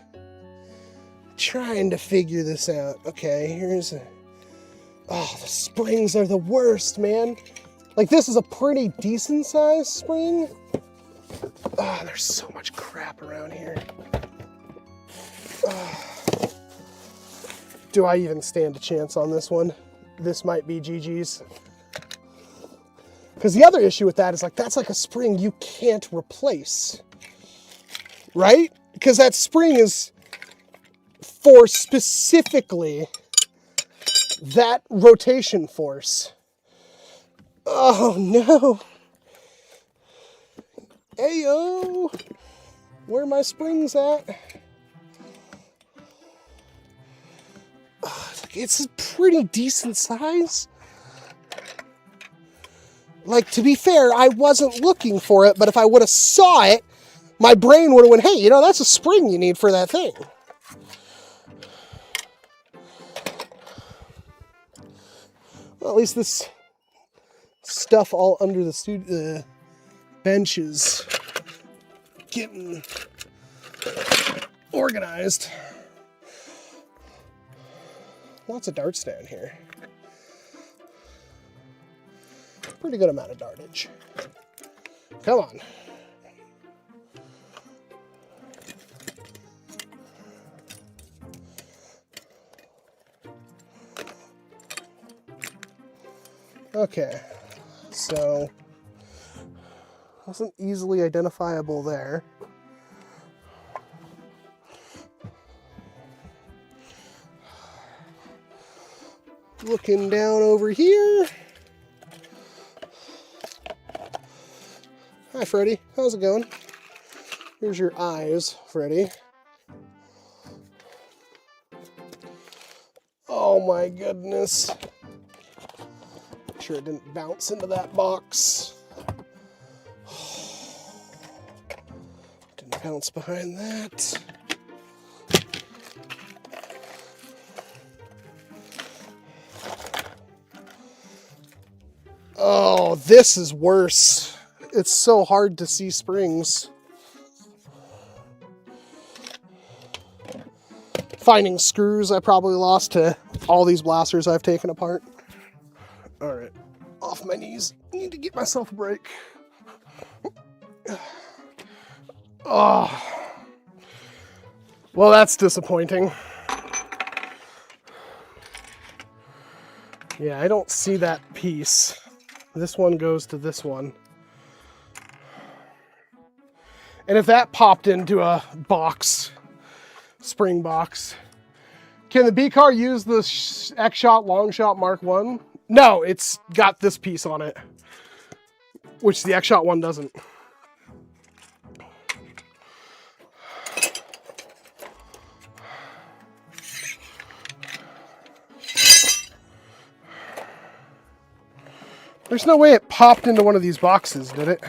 trying to figure this out. Okay, here's a... Oh, the springs are the worst, man. Like, this is a pretty decent sized spring. Oh, there's so much crap around here. Oh. Do I even stand a chance on this one? This might be GG's. Because the other issue with that is, like, that's like a spring you can't replace. Right? Because that spring is for specifically that rotation force. Oh, no. Ayo! Where are my springs at? It's a pretty decent size. Like, to be fair, I wasn't looking for it, but if I would have saw it, my brain would have went, hey, you know, that's a spring you need for that thing. Well, at least this stuff all under the bench is getting organized. Lots of darts down here. Pretty good amount of dartage. Come on. Okay, so wasn't easily identifiable there. Looking down over here. Hi, Freddy. How's it going? Here's your eyes, Freddy. Oh my goodness. Make sure it didn't bounce into that box. Didn't bounce behind that. Oh, this is worse. It's so hard to see springs. Finding screws I probably lost to all these blasters I've taken apart. Alright, off my knees. Need to get myself a break. Oh. Well, that's disappointing. Yeah, I don't see that piece. This one goes to this one. And if that popped into a box, spring box, can the B car use the XShot long shot Mark 1? No, it's got this piece on it, which the XShot one doesn't. There's no way it popped into one of these boxes, did it?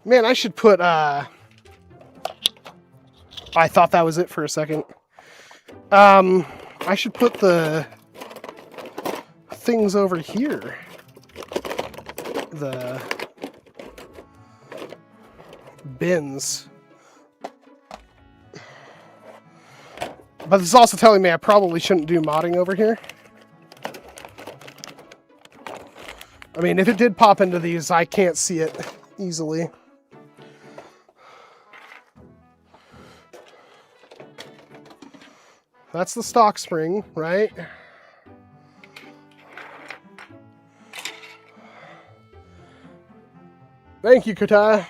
Man, I should put, I thought that was it for a second. I should put the things over here. The bins. But this is also telling me I probably shouldn't do modding over here. I mean, if it did pop into these, I can't see it easily. That's the stock spring, right? Thank you, Kata.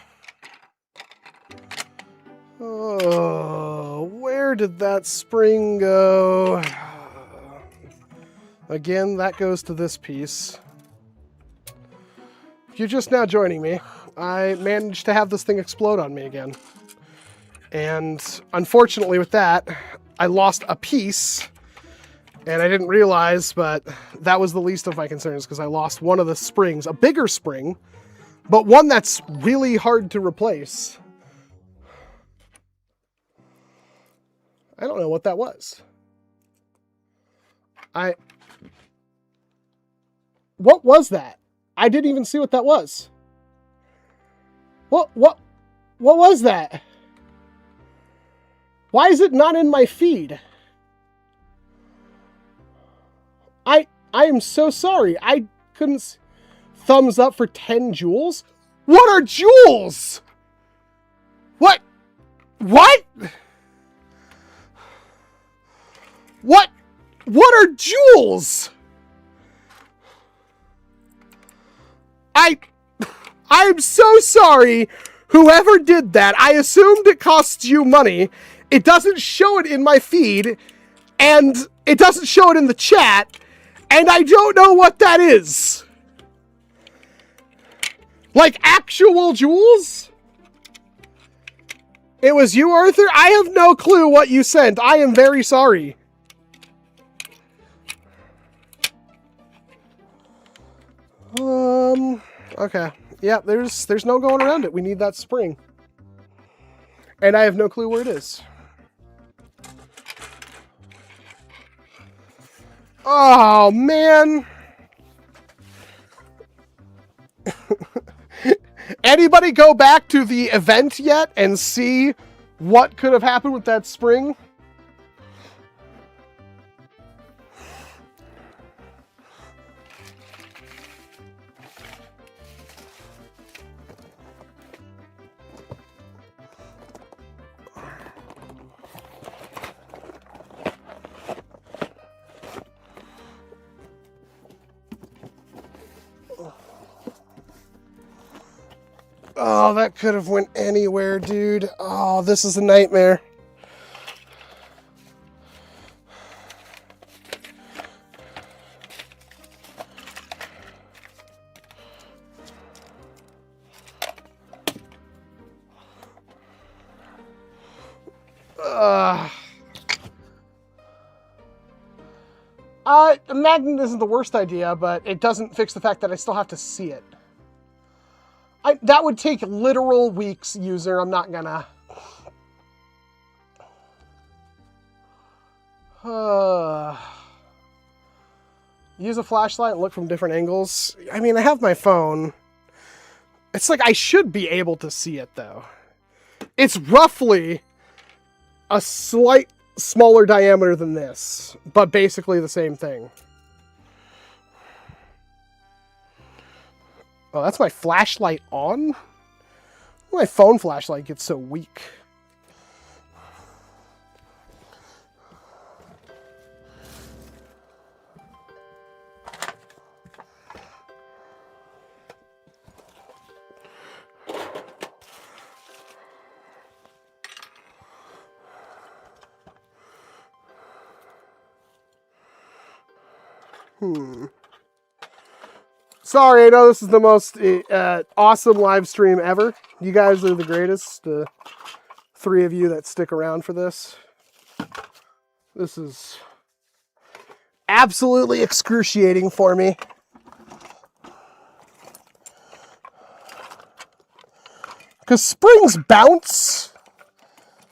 Oh, where did that spring go? Again, that goes to this piece. If you're just now joining me, I managed to have this thing explode on me again. And unfortunately with that, I lost a piece, and I didn't realize, but that was the least of my concerns because I lost one of the springs, a bigger spring, but one that's really hard to replace. I don't know what that was. What was that? I didn't even see what that was. What was that? Why is it not in my feed? I am so sorry. I couldn't... Thumbs up for 10 joules? What are joules? What? What? What are joules? I'm so sorry, whoever did that. I assumed it costs you money. It doesn't show it in my feed, and it doesn't show it in the chat, and I don't know what that is. Like actual joules? It was you, Arthur? I have no clue what you sent. I am very sorry. Okay. Yeah, there's no going around it. We need that spring. And I have no clue where it is. Oh, man. Anybody go back to the event yet and see what could have happened with that spring? Oh, that could have went anywhere, dude. Oh, this is a nightmare. A magnet isn't the worst idea, but it doesn't fix the fact that I still have to see it. That would take literal weeks, user. I'm not gonna. Use a flashlight and look from different angles. I mean, I have my phone. It's like I should be able to see it, though. It's roughly a slight smaller diameter than this, but basically the same thing. Oh, that's my flashlight on? My phone flashlight gets so weak. Sorry, I know this is the most awesome live stream ever. You guys are the greatest. The 3 of you that stick around for this. This is absolutely excruciating for me. Because springs bounce,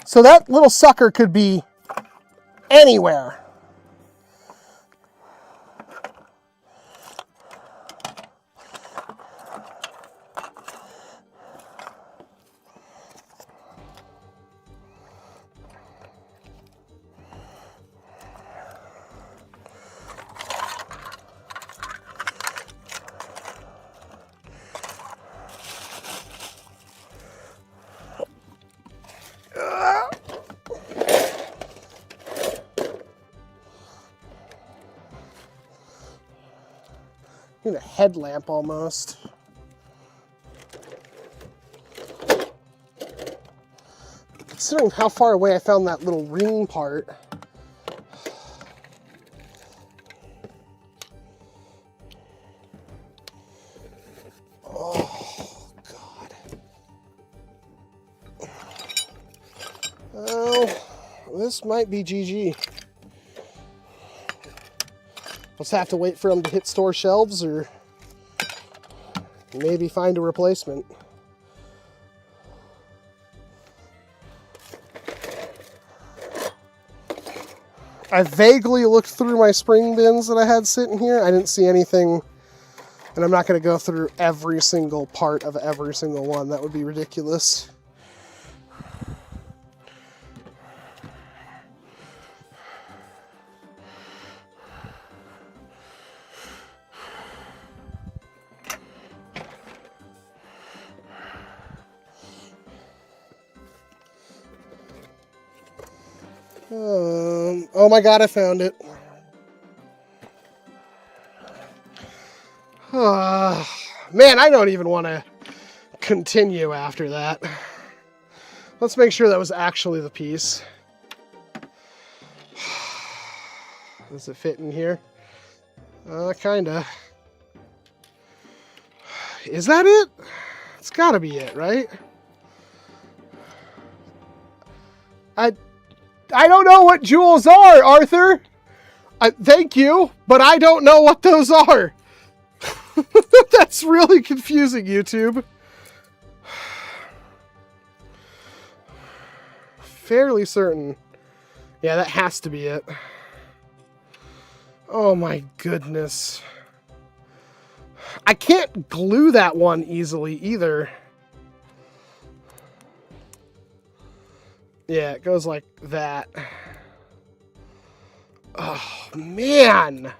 so that little sucker could be anywhere. Need a headlamp almost. Considering how far away I found that little ring part. Oh, God. Oh, this might be GG. Let's have to wait for them to hit store shelves or maybe find a replacement. I vaguely looked through my spring bins that I had sitting here. I didn't see anything, and I'm not going to go through every single part of every single one. That would be ridiculous. Oh my God, I found it. Man, I don't even want to continue after that. Let's make sure that was actually the piece. Does it fit in here? Kinda. Is that it? It's gotta be it, right? I don't know what jewels are, Arthur. Thank you, but I don't know what those are. That's really confusing, YouTube. Fairly certain. Yeah, that has to be it. Oh my goodness. I can't glue that one easily either. Yeah, it goes like that. Oh, man.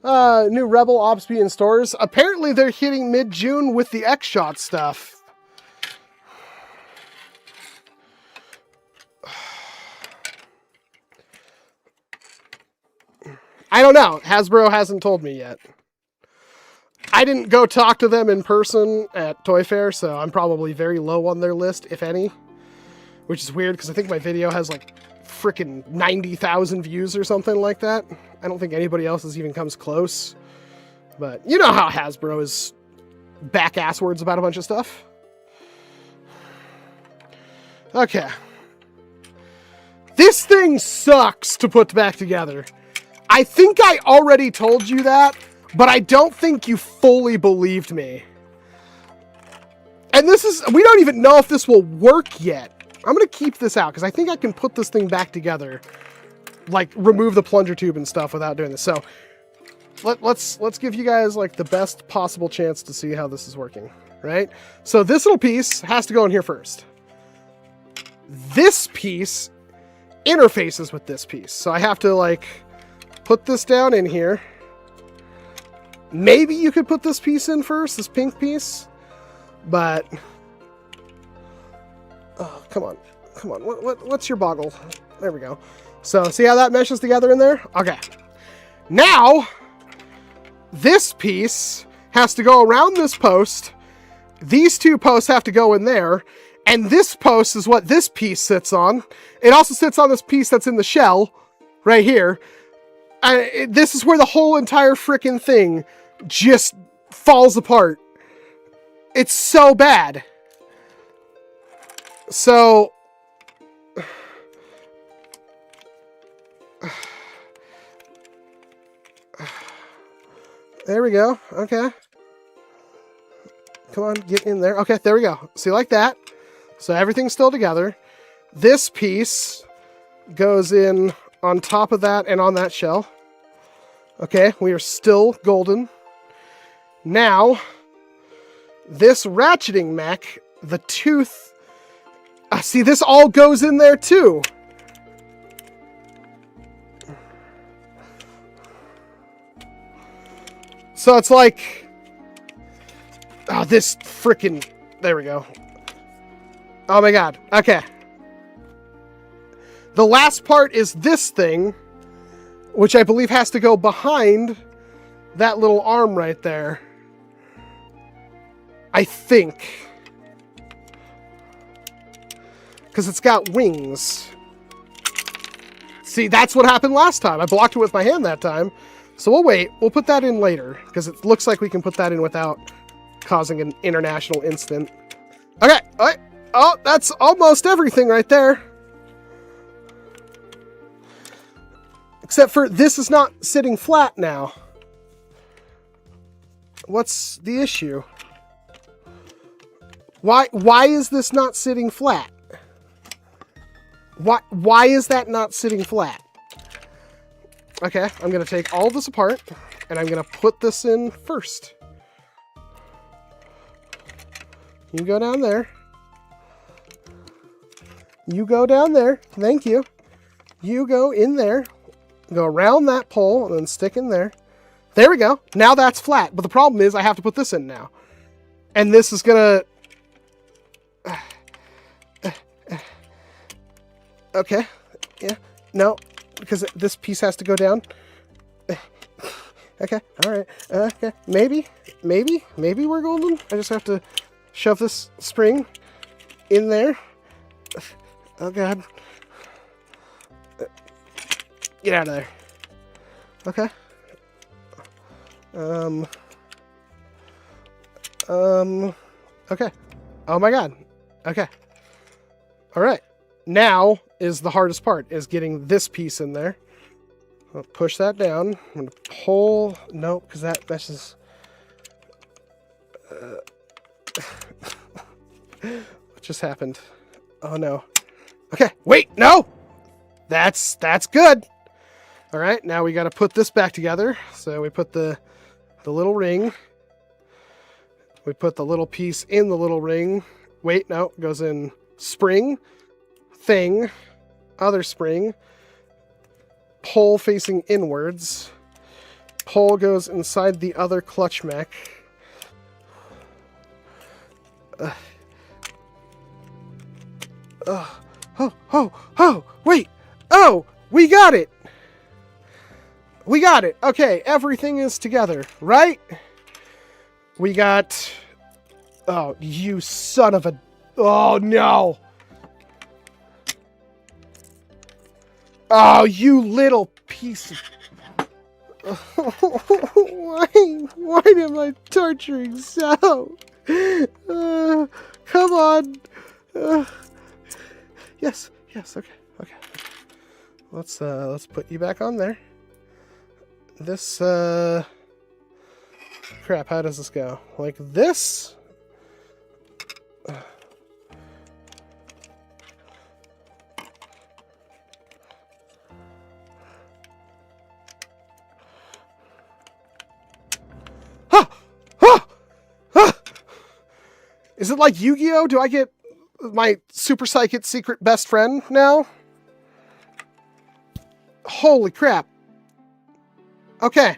New Rebel Obsbee in stores. Apparently they're hitting mid-June with the XShot stuff. I don't know. Hasbro hasn't told me yet. I didn't go talk to them in person at Toy Fair, so I'm probably very low on their list, if any. Which is weird, because I think my video has like frickin' 90,000 views or something like that. I don't think anybody else's even comes close. But you know how Hasbro is back-asswards about a bunch of stuff. Okay. This thing sucks to put back together. I think I already told you that, but I don't think you fully believed me. And this is, we don't even know if this will work yet. I'm going to keep this out because I think I can put this thing back together. Like, remove the plunger tube and stuff without doing this. So, let's give you guys, like, the best possible chance to see how this is working, right? So, this little piece has to go in here first. This piece interfaces with this piece. So, I have to, like, put this down in here. Maybe you could put this piece in first, this pink piece. But, oh, come on. Come on. What's your boggle? There we go. So, see how that meshes together in there? Okay. Now, this piece has to go around this post. These two posts have to go in there. And this post is what this piece sits on. It also sits on this piece that's in the shell, right here. This is where the whole entire frickin' thing just falls apart. It's so bad. So... There we go. Okay. Come on, get in there. Okay, there we go. See, like that. So everything's still together. This piece goes in on top of that and on that shell. Okay, we are still golden. Now, this ratcheting mech, the tooth... see, this all goes in there too. So it's like... Oh, this frickin'... There we go. Oh my god. Okay. The last part is this thing, which I believe has to go behind that little arm right there. I think. Because it's got wings. See, that's what happened last time. I blocked it with my hand that time. So we'll wait. We'll put that in later. Because it looks like we can put that in without causing an international incident. Okay. All right. Oh, that's almost everything right there. Except for this is not sitting flat now. What's the issue? Why is this not sitting flat? Why is that not sitting flat? Okay, I'm going to take all this apart, and I'm going to put this in first. You go down there. You go down there. Thank you. You go in there. Go around that pole, and then stick in there. There we go. Now that's flat. But the problem is I have to put this in now. And this is going to... Okay. Yeah. No. Because this piece has to go down. Okay. All right. Okay. Maybe we're golden. I just have to shove this spring in there. Oh, God. Get out of there. Okay. Okay. Oh, my God. Okay. All right. Now is the hardest part, is getting this piece in there. I'll push that down. I'm going to pull... No, because that messes... What just happened? Oh, no. Okay, wait, no! That's good. All right, now we got to put this back together. So we put the little ring. We put the little piece in the little ring. Wait, no, it goes in spring. Thing, other spring, pole facing inwards, pole goes inside the other clutch mech. Wait, oh, we got it. We got it. Okay, everything is together, right? We got, oh, you son of a, oh no. Oh, you little piece of... Why am I torturing so? Come on. Yes, okay. Let's put you back on there. This, crap, how does this go? Like this? Is it like Yu-Gi-Oh? Do I get my super psychic secret best friend now? Holy crap. Okay.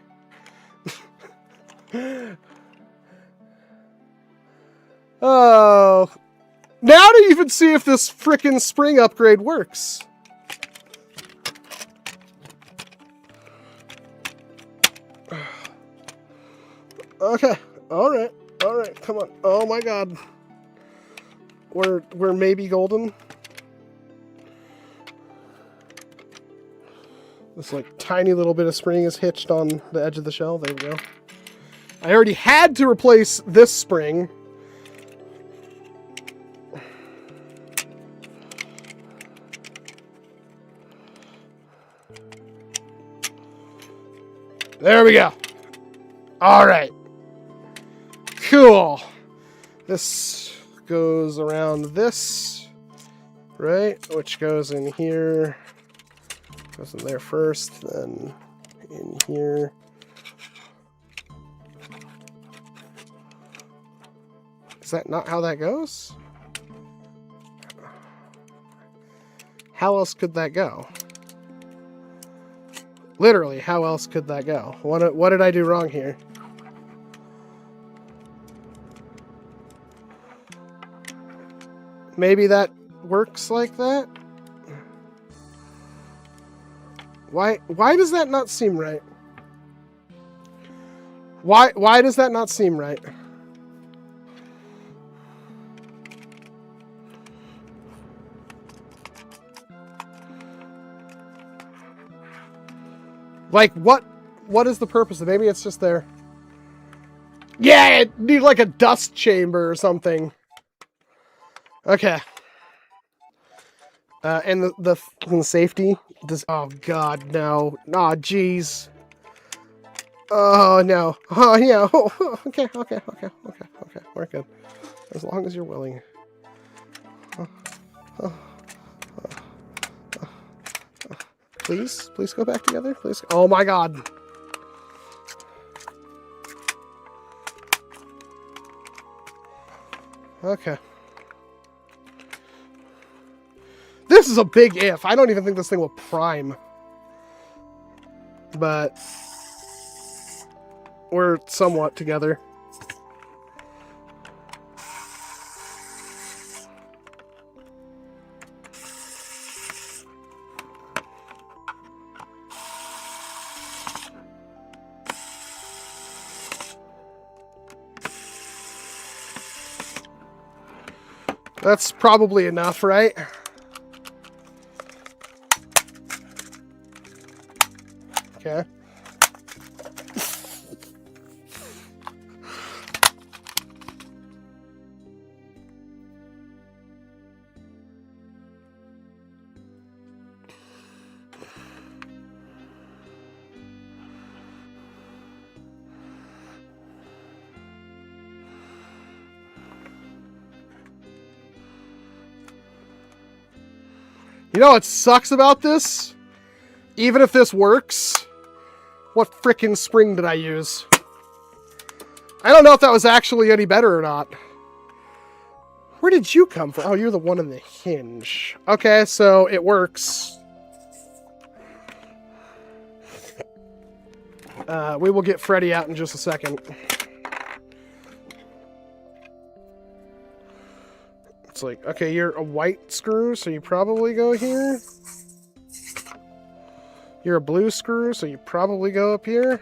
Oh. Now to even see if this frickin' spring upgrade works. Okay. Alright. Come on. Oh my god. we're maybe golden. This like tiny little bit of spring is hitched on the edge of the shell. There we go. I already had to replace this spring. There we go. All right. Cool. This goes around this, right? Which goes in here. Goes in there first, then in here. Is that not how that goes? How else could that go? Literally, how else could that go? What did I do wrong here? Maybe that works like that? Why does that not seem right? Why does that not seem right? Like, what is the purpose of it? Maybe it's just there. Yeah, it needs like a dust chamber or something. Okay. And the safety does. Oh God, no! Oh jeez. Oh no! Oh yeah! Oh, okay. We're good. As long as you're willing. Please go back together. Please. Oh my God. Okay. This is a big if. I don't even think this thing will prime. But we're somewhat together. That's probably enough, right? Okay. You know what sucks about this? Even if this works, what frickin' spring did I use? I don't know if that was actually any better or not. Where did you come from? Oh, you're the one in the hinge. Okay, so it works. We will get Freddy out in just a second. It's like, okay, you're a white screw, so you probably go here. You're a blue screw, so you probably go up here.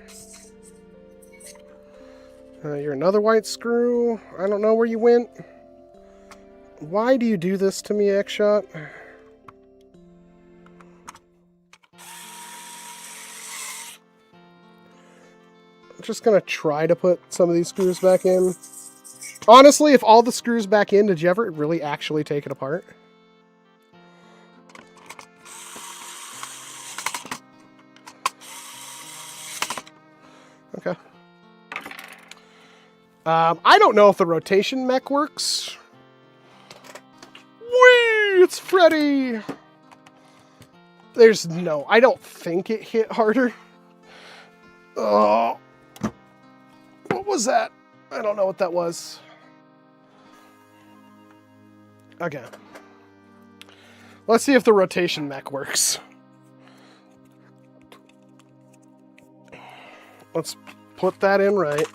You're another white screw. I don't know where you went. Why do you do this to me, XShot? I'm just gonna try to put some of these screws back in. Honestly, if all the screws back in, did you ever really actually take it apart? Okay. I don't know if the rotation mech works. Whee! It's Freddy! There's no... I don't think it hit harder. Oh. What was that? I don't know what that was. Okay. Let's see if the rotation mech works. Let's put that in right.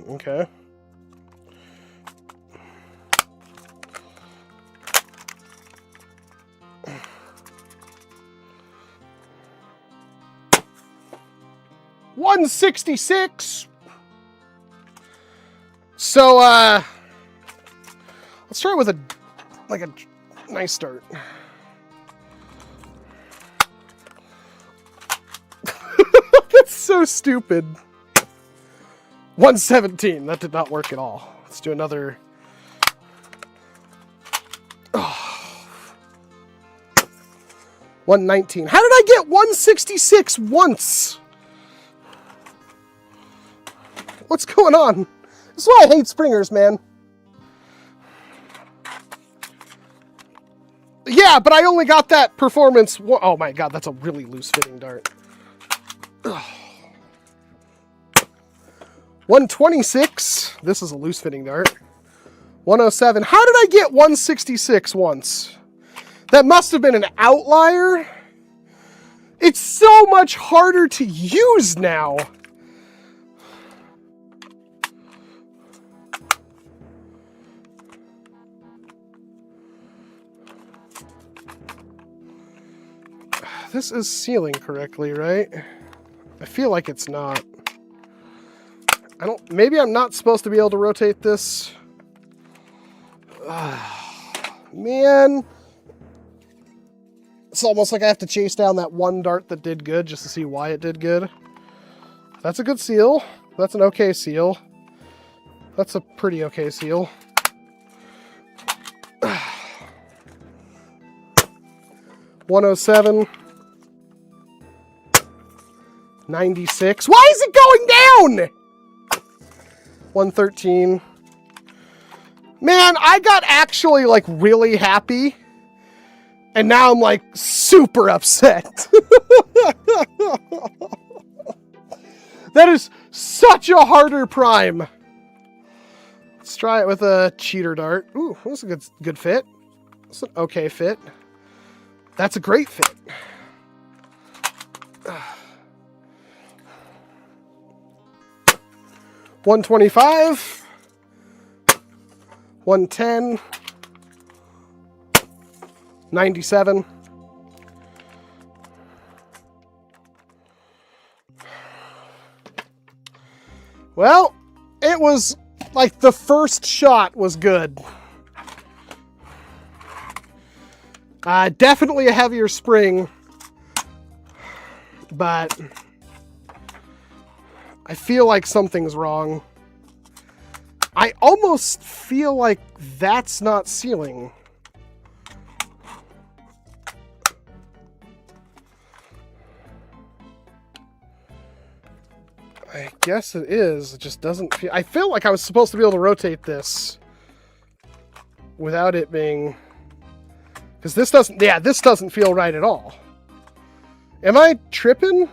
Okay. $166. So, let's start with a nice start. That's so stupid. 117. That did not work at all. Let's do another. Oh. 119. How did I get 166 once? What's going on? This is why I hate springers, man. Yeah, but I only got that performance. Oh my god, that's a really loose-fitting dart. Ugh. 126. This is a loose-fitting dart. 107. How did I get 166 once? That must have been an outlier. It's so much harder to use now. This is sealing correctly, right? I feel like it's not. Maybe I'm not supposed to be able to rotate this. Man. It's almost like I have to chase down that one dart that did good just to see why it did good. That's a good seal. That's an okay seal. That's a pretty okay seal. 107. 96. Why is it going down? 113. Man, I got actually like really happy. And now I'm like super upset. That is such a harder prime. Let's try it with a cheater dart. Ooh, that's a good fit. That's an okay fit. That's a great fit. 125, 110, 97. Well, it was like the first shot was good. Definitely a heavier spring, but I feel like something's wrong. I almost feel like that's not sealing. I guess it is. It just doesn't feel... I feel like I was supposed to be able to rotate this without it being... Because this doesn't... Yeah, this doesn't feel right at all. Am I tripping?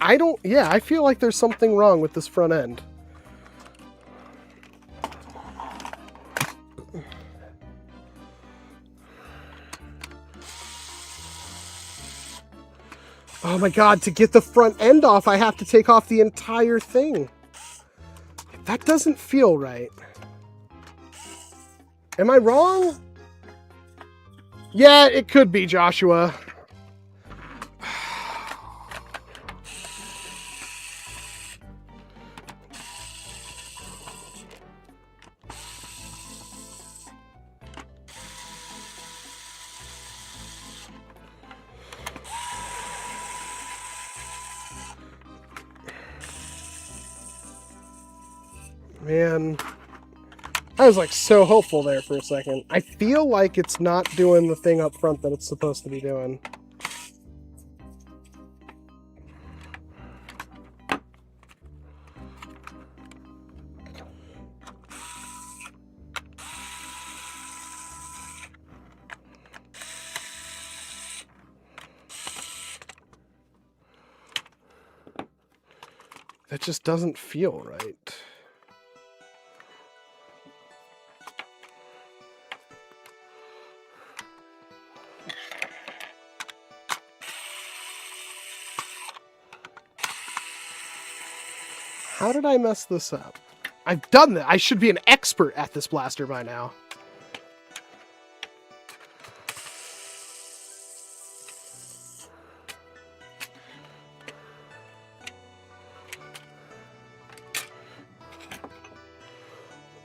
I don't... Yeah, I feel like there's something wrong with this front end. Oh my god, to get the front end off, I have to take off the entire thing. That doesn't feel right. Am I wrong? Yeah, it could be, Joshua. Man, I was like so hopeful there for a second. I feel like it's not doing the thing up front that it's supposed to be doing. That just doesn't feel right. How did I mess this up? I've done that. I should be an expert at this blaster by now.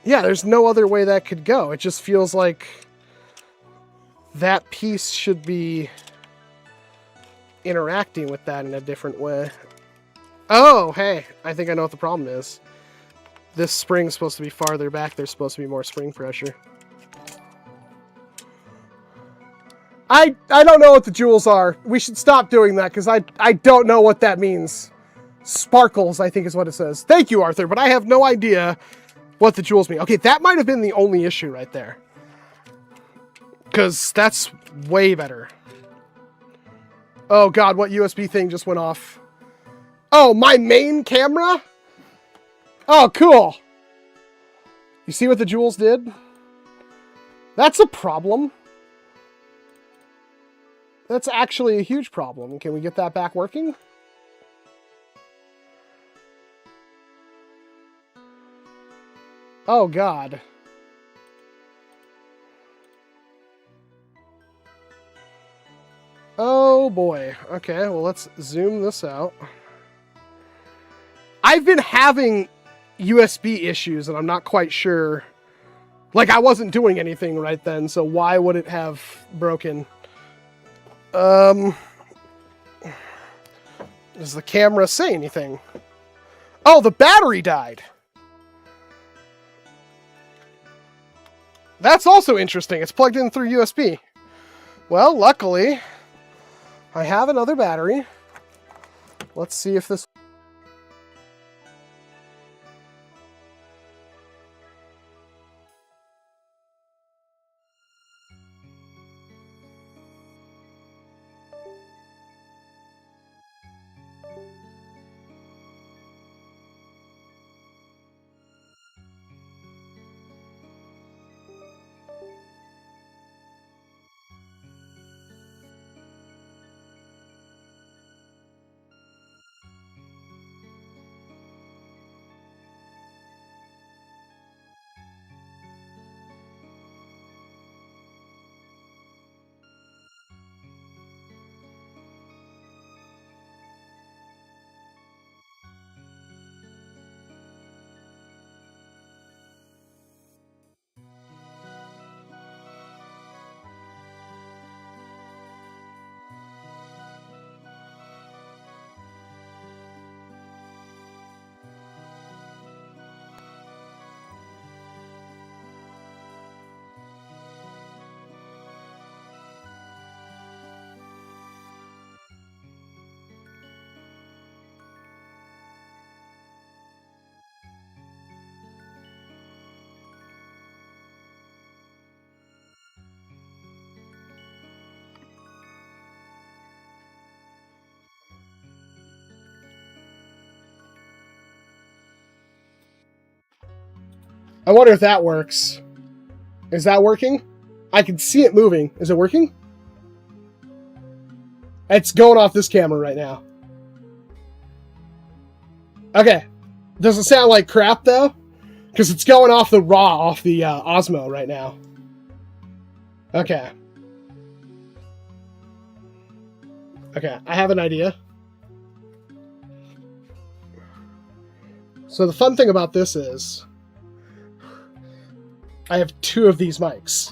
Yeah, there's no other way that could go. It just feels like that piece should be interacting with that in a different way. Oh, hey, I think I know what the problem is. This spring's supposed to be farther back. There's supposed to be more spring pressure. I don't know what the jewels are. We should stop doing that because I don't know what that means. Sparkles, I think is what it says. Thank you, Arthur, but I have no idea what the jewels mean. Okay, that might have been the only issue right there. Because that's way better. Oh god, what USB thing just went off? Oh, my main camera? Oh, cool. You see what the jewels did? That's a problem. That's actually a huge problem. Can we get that back working? Oh, God. Oh, boy. Okay, well, let's zoom this out. I've been having USB issues, and I'm not quite sure. Like, I wasn't doing anything right then, so why would it have broken? Does the camera say anything? Oh, the battery died. That's also interesting. It's plugged in through USB. Well, luckily, I have another battery. Let's see if this... I wonder if that works. Is that working? I can see it moving. Is it working? It's going off this camera right now. Okay. Does it sound like crap, though? Because it's going off the raw, off the Osmo right now. Okay. Okay, I have an idea. So the fun thing about this is I have two of these mics.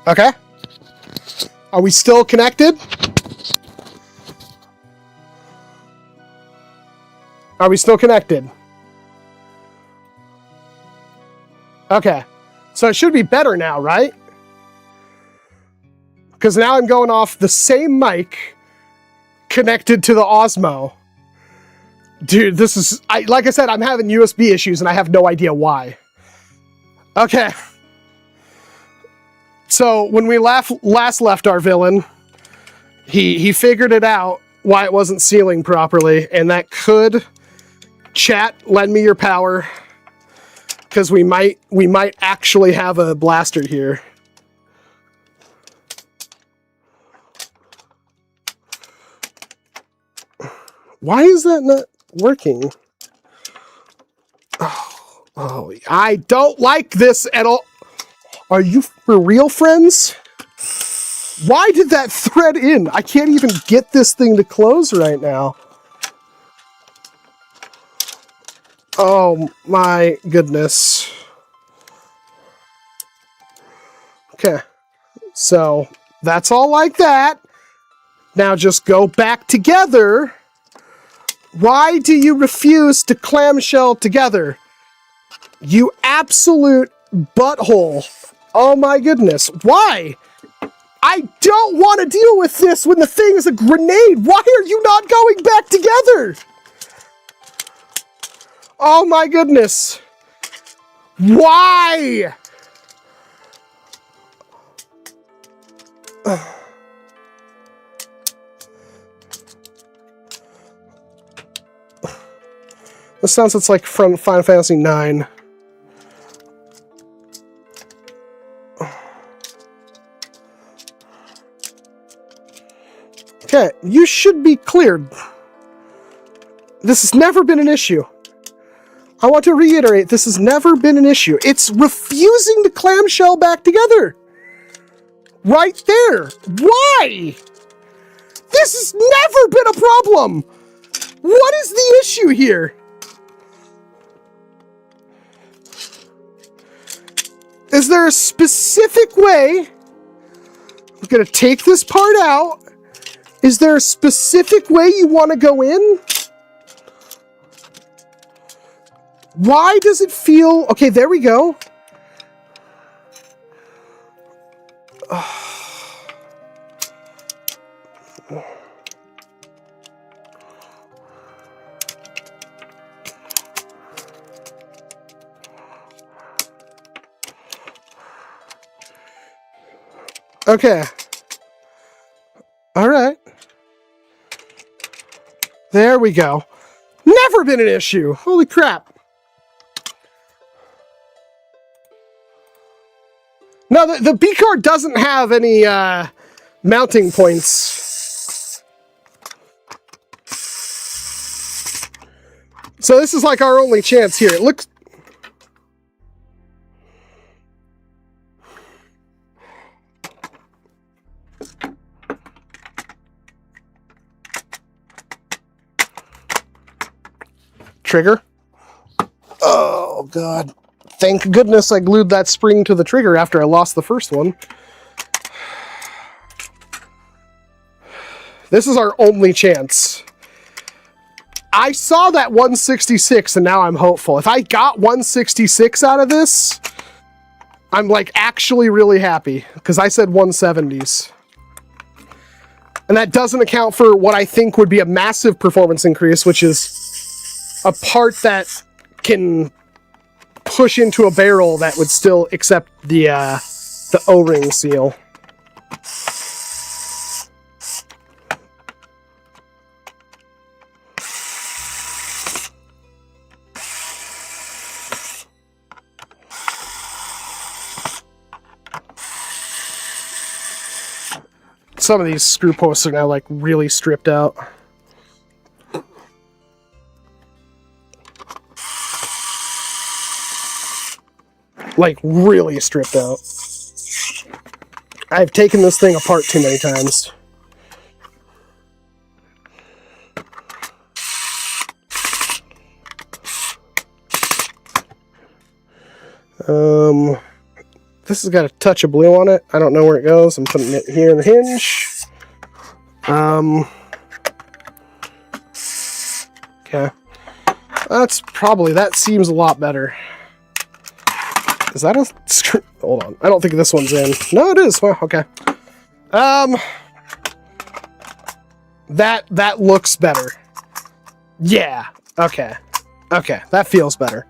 Okay. Are we still connected? Are we still connected? Okay. So it should be better now, right? Because now I'm going off the same mic connected to the Osmo. Dude, this is... like I said, I'm having USB issues and I have no idea why. Okay. So when we last left our villain, he figured it out why it wasn't sealing properly, and that could... Chat, lend me your power. Because we might actually have a blaster here. Why is that not working? Oh, I don't like this at all. Are you for real, friends? Why did that thread in? I can't even get this thing to close right now. Oh my goodness. Okay, so that's all like that. Now just go back together. Why do you refuse to clamshell together? You absolute butthole. Oh my goodness. Why? I don't want to deal with this when the thing is a grenade. Why are you not going back together? Oh my goodness. Why? This sounds it's like from Final Fantasy IX. Okay, you should be cleared. This has never been an issue. I want to reiterate, this has never been an issue. It's refusing to clamshell back together. Right there. Why? This has never been a problem. What is the issue here? Is there a specific way? I'm going to take this part out. Is there a specific way you want to go in? Why does it feel... Okay, there we go. Okay. All right. There we go. Never been an issue. Holy crap. No, the B card doesn't have any mounting points. So this is like our only chance here. It looks... Trigger. Oh, God. Thank goodness I glued that spring to the trigger after I lost the first one. This is our only chance. I saw that 166 and now I'm hopeful. If I got 166 out of this, I'm like actually really happy because I said 170s. And that doesn't account for what I think would be a massive performance increase, which is a part that can push into a barrel that would still accept the O-ring seal. Some of these screw posts are now like really stripped out. Like, really stripped out. I've taken this thing apart too many times. This has got a touch of blue on it. I don't know where it goes. I'm putting it here in the hinge. Okay. That seems a lot better. Is that a screw? Hold on. I don't think this one's in. No, it is. Well, okay. That looks better. Yeah. Okay. Okay. That feels better.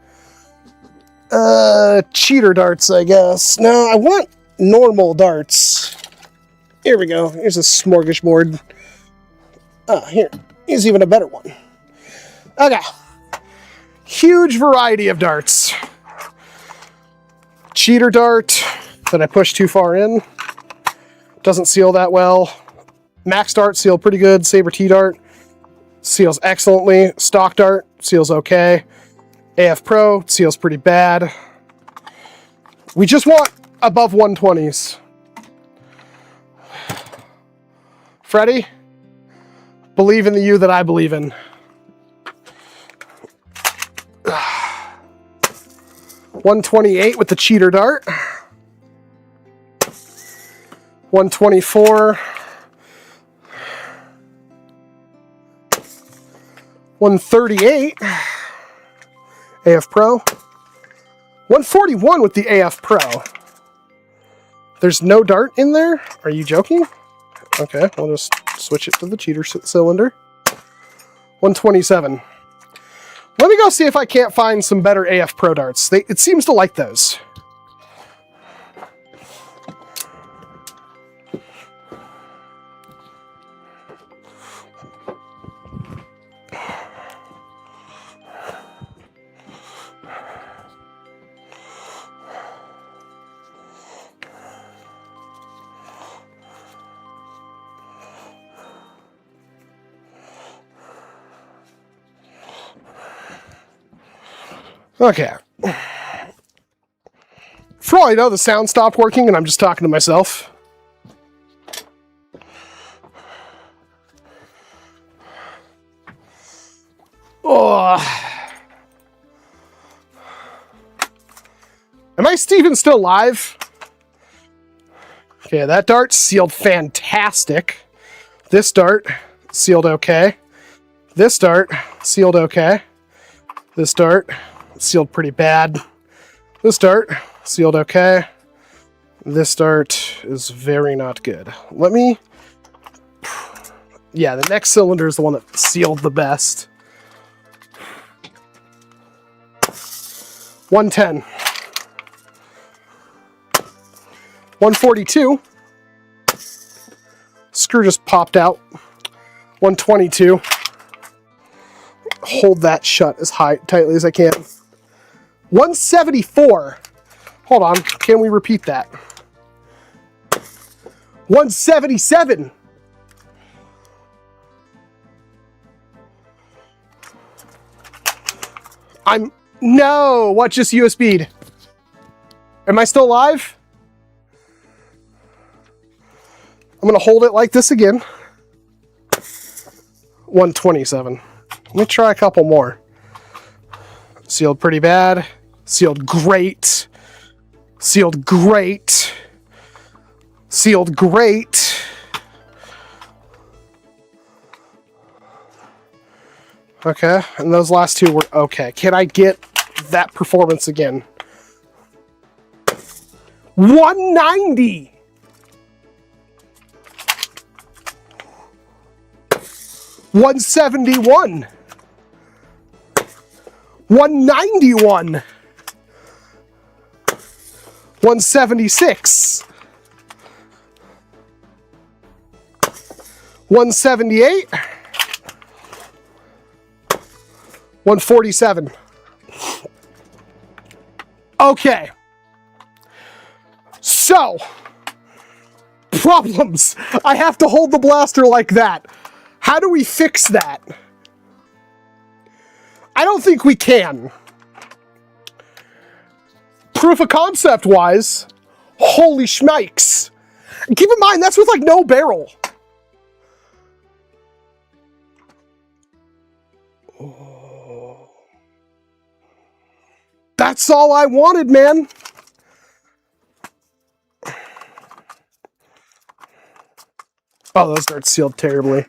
Cheater darts, I guess. No, I want normal darts. Here we go. Here's a smorgasbord. Here's even a better one. Okay. Huge variety of darts. Cheater dart that I pushed too far in. Doesn't seal that well. Max dart sealed pretty good. Saber T dart seals excellently. Stock dart seals okay. AF Pro seals pretty bad. We just want above 120s. Freddie, believe in the you that I believe in. 128 with the cheater dart. 124. 138. AF Pro. 141 with the AF Pro. There's no dart in there? Are you joking? Okay, I'll just switch it to the cheater cylinder. 127. Let me go see if I can't find some better AF Pro darts. It seems to like those. Okay. For all I know, the sound stopped working and I'm just talking to myself. Oh. Am I even still live? Okay, that dart sealed fantastic. This dart sealed okay. This dart sealed okay. This dart sealed pretty bad. This dart sealed okay. This dart is very not good. Let me... Yeah, the next cylinder is the one that sealed the best. 110. 142. Screw just popped out. 122. Hold that shut as tightly as I can. 174. Hold on. Can we repeat that? 177. No! What just USB'd? Am I still live? I'm going to hold it like this again. 127. Let me try a couple more. Sealed pretty bad. Sealed great. Sealed great. Sealed great. Okay, and those last two were okay. Can I get that performance again? 190! 171! 191! 176! 178! 147. Okay. So, problems. I have to hold the blaster like that. How do we fix that? I don't think we can. Proof of concept wise, holy schmikes. Keep in mind, that's with like no barrel. Oh. That's all I wanted, man. Oh, those darts sealed terribly.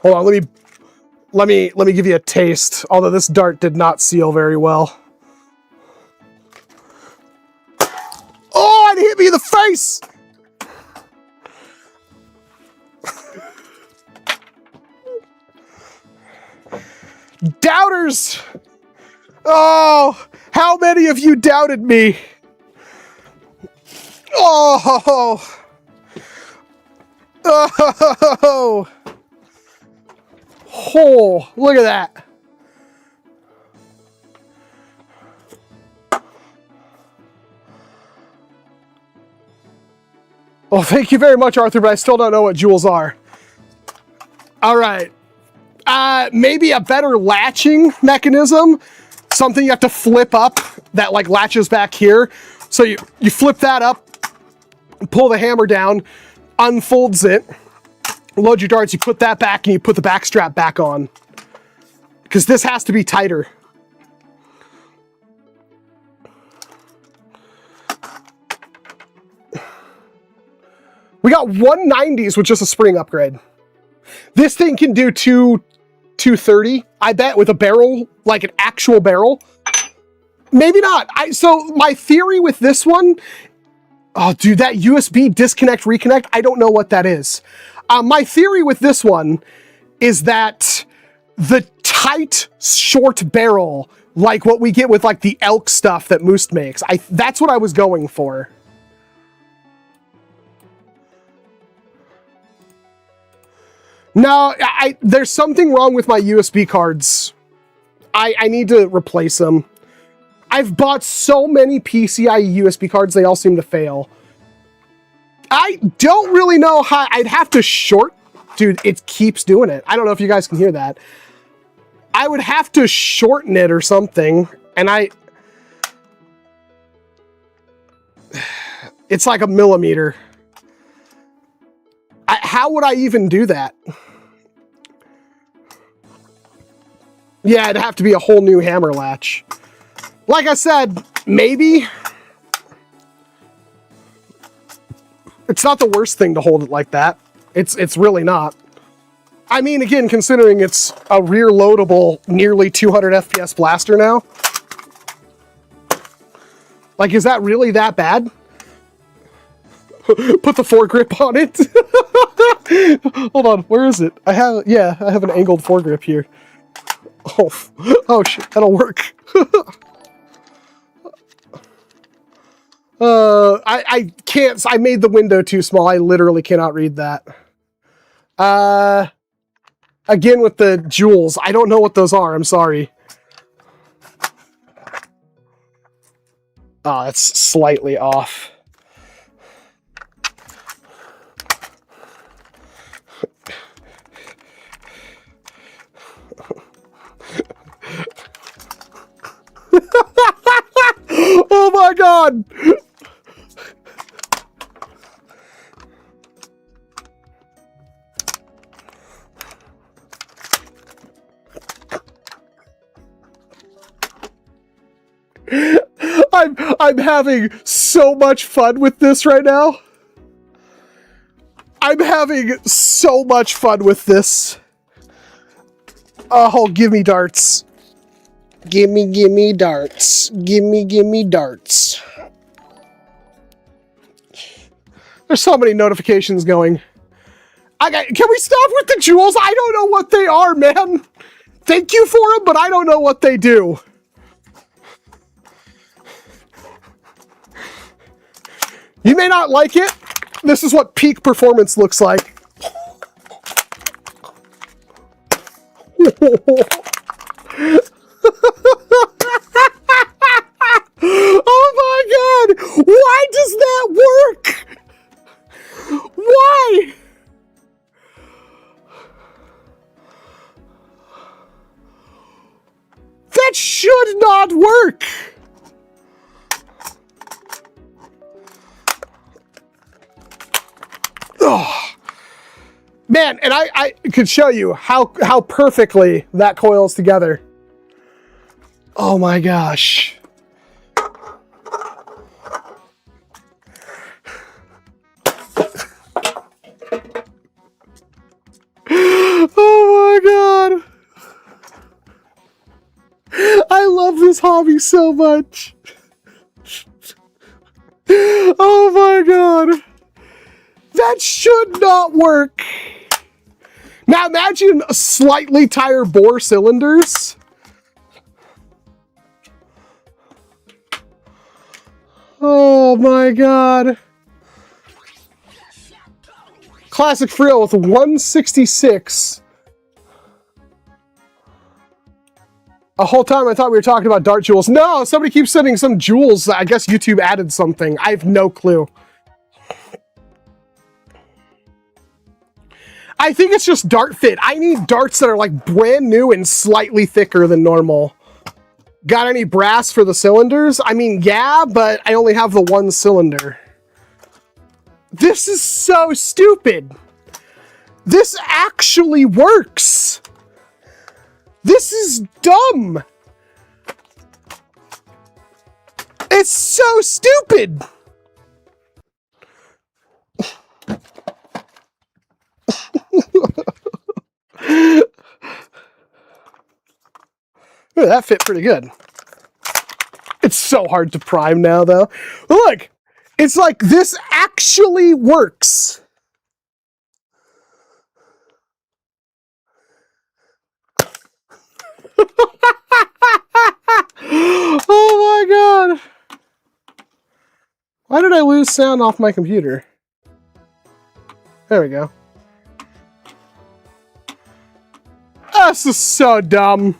Hold on, let me give you a taste. Although this dart did not seal very well. Oh, it hit me in the face! Doubters! Oh, how many of you doubted me? Oh! Oh! Oh, look at that. Well, thank you very much, Arthur, but I still don't know what jewels are. All right. Maybe a better latching mechanism. something you have to flip up that like latches back here. So you flip that up, pull the hammer down, unfolds it, load your darts, you put that back, and you put the back strap back on. Because this has to be tighter. We got 190s with just a spring upgrade. This thing can do 230, I bet, with a barrel, like an actual barrel. Maybe not. So my theory with this one, oh dude, that USB disconnect, reconnect, I don't know what that is. My theory with this one is that the tight, short barrel, like what we get with like the elk stuff that Moose makes, that's what I was going for. No, there's something wrong with my USB cards. I need to replace them. I've bought so many PCIe USB cards, they all seem to fail. I don't really know how. I'd have to short. Dude, it keeps doing it. I don't know if you guys can hear that. I would have to shorten it or something, and it's like a millimeter. How would I even do that? Yeah, it'd have to be a whole new hammer latch. Like I said, maybe. It's not the worst thing to hold it like that. It's really not. I mean, again, considering it's a rear loadable, nearly 200 FPS blaster now. Like, is that really that bad? Put the foregrip on it. Hold on, where is it? I have an angled foregrip here. Oh shit, that'll work. I can't, I made the window too small. I literally cannot read that. Again with the jewels, I don't know what those are, I'm sorry. Oh, that's slightly off. Oh my god! I'm having so much fun with this right now. I'm having so much fun with this. Oh, give me darts. Gimme darts. Gimme darts. There's so many notifications going. Can we stop with the jewels? I don't know what they are, man. Thank you for them, but I don't know what they do. You may not like it. This is what peak performance looks like. Oh my god! Why does that work? Why? That should not work! Oh. Man, and I could show you how perfectly that coils together. Oh my gosh. Oh my god. I love this hobby so much. Oh my god. That should not work. Now imagine slightly tighter bore cylinders. Oh my god. Classic Frill with 166. A whole time I thought we were talking about dart jewels. No, somebody keeps sending some jewels. I guess YouTube added something. I have no clue. I think it's just dart fit. I need darts that are like brand new and slightly thicker than normal. Got any brass for the cylinders? I mean, yeah, but I only have the one cylinder. This is so stupid. This actually works. This is dumb. It's so stupid. Ooh, that fit pretty good. It's so hard to prime now, though. Look, it's like this actually works. Oh my god. Why did I lose sound off my computer? There we go. This is so dumb.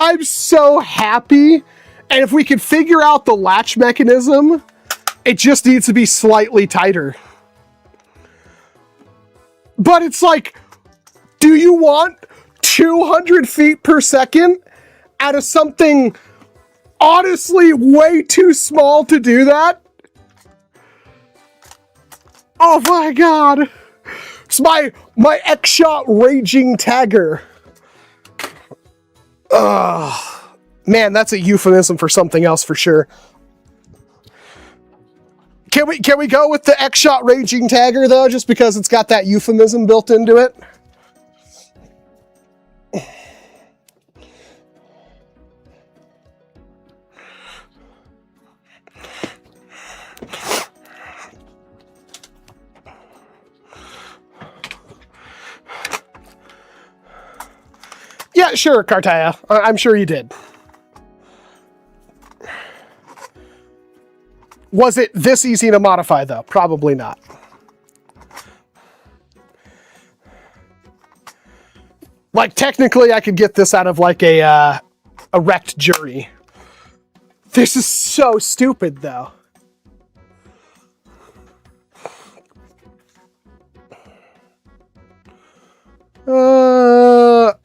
I'm so happy. And if we could figure out the latch mechanism, it just needs to be slightly tighter. But it's like, do you want 200 feet per second out of something honestly way too small to do that? Oh my god. It's my XShot raging tagger. Man, that's a euphemism for something else for sure. Can we go with the XShot raging tagger though, just because it's got that euphemism built into it? Yeah, sure, Cartaya. I'm sure you did. Was it this easy to modify, though? Probably not. Like, technically, I could get this out of, like, a wrecked jury. This is so stupid, though.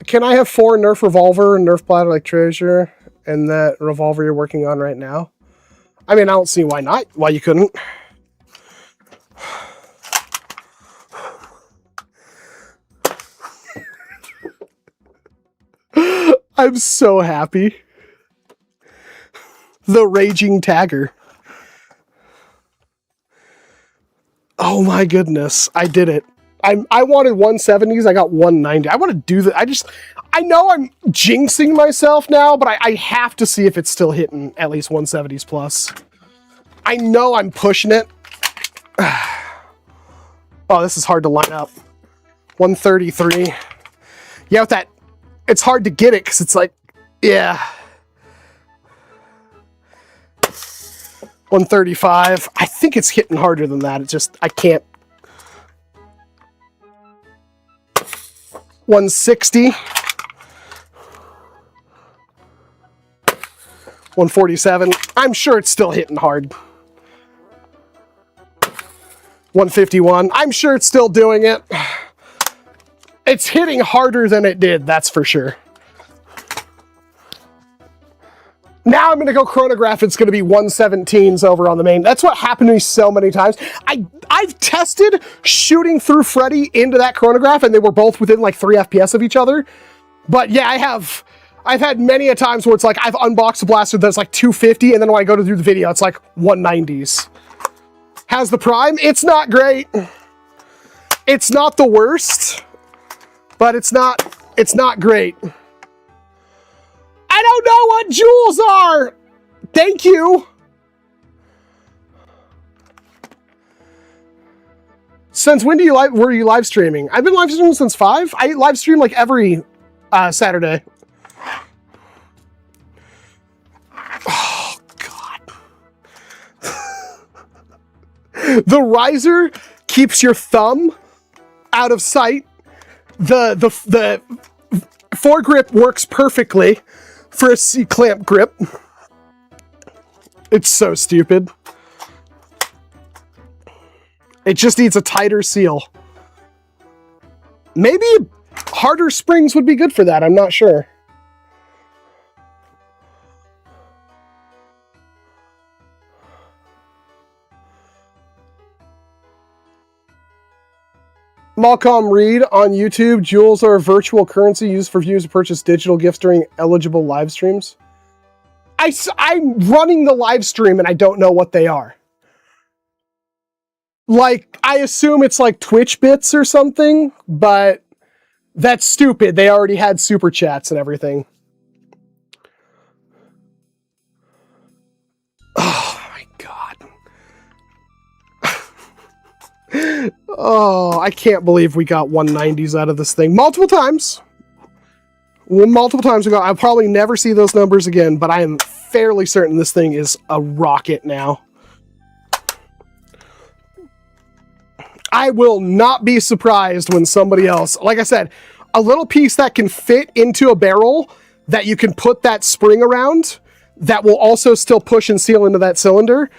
Can I have 4 Nerf revolver and Nerf bladder like treasure and that revolver you're working on right now? I mean, I don't see why not. Why you couldn't. I'm so happy. The raging tagger. Oh my goodness, I did it. I wanted 170s, I got 190. I want to do that. I know I'm jinxing myself now, but I have to see if it's still hitting at least 170s plus. I know I'm pushing it. Oh, this is hard to line up. 133. Yeah, with that, it's hard to get it because it's like, yeah. 135. I think it's hitting harder than that. It's just, I can't. 160. 147. I'm sure it's still hitting hard. 151. I'm sure it's still doing it. It's hitting harder than it did, that's for sure. Now I'm going to go chronograph. It's going to be 117s over on the main. That's what happened to me so many times. I've tested shooting through Freddy into that chronograph, and they were both within like 3 FPS of each other. But yeah, I've had many a times where it's like I've unboxed a blaster that's like 250, and then when I go to do the video, it's like 190s. Has the prime? It's not great. It's not the worst, but it's not great. I don't know what jewels are! Thank you! Since when were you live streaming? I've been live streaming since 5. I live stream like every Saturday. Oh, God. The riser keeps your thumb out of sight. The foregrip works perfectly for a C-clamp grip. It's so stupid. It just needs a tighter seal. Maybe harder springs would be good for that, I'm not sure. Walcom read on YouTube, jewels are a virtual currency used for viewers to purchase digital gifts during eligible live streams. I'm running the live stream and I don't know what they are. Like, I assume it's like Twitch bits or something, but that's stupid. They already had super chats and everything. Oh my God. Oh, I can't believe we got 190s out of this thing multiple times. Multiple times ago. I'll probably never see those numbers again, but I am fairly certain this thing is a rocket now. I will not be surprised when somebody else, like I said, a little piece that can fit into a barrel that you can put that spring around that will also still push and seal into that cylinder,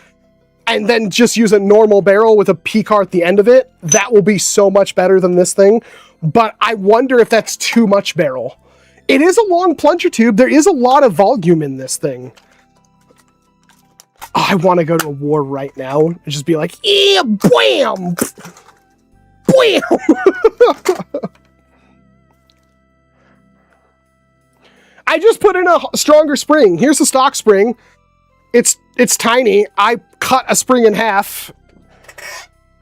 and then just use a normal barrel with a P-car at the end of it. That will be so much better than this thing. But I wonder if that's too much barrel. It is a long plunger tube. There is a lot of volume in this thing. Oh, I want to go to a war right now and just be like, yeah, bam! Bam! I just put in a stronger spring. Here's the stock spring. It's tiny. I cut a spring in half.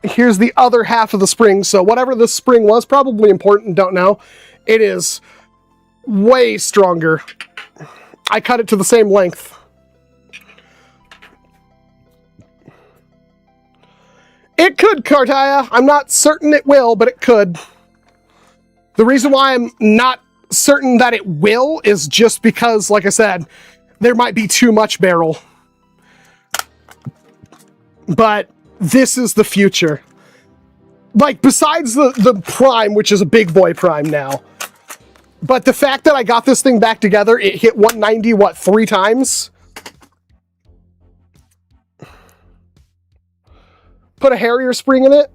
Here's the other half of the spring. So whatever the spring was, probably important, don't know. It is way stronger. I cut it to the same length. It could, Cartaya. I'm not certain it will, but it could. The reason why I'm not certain that it will is just because, like I said, there might be too much barrel. But this is the future. Like, besides the prime, which is a big boy prime now. But the fact that I got this thing back together, it hit 190, what, 3 times? Put a Harrier spring in it.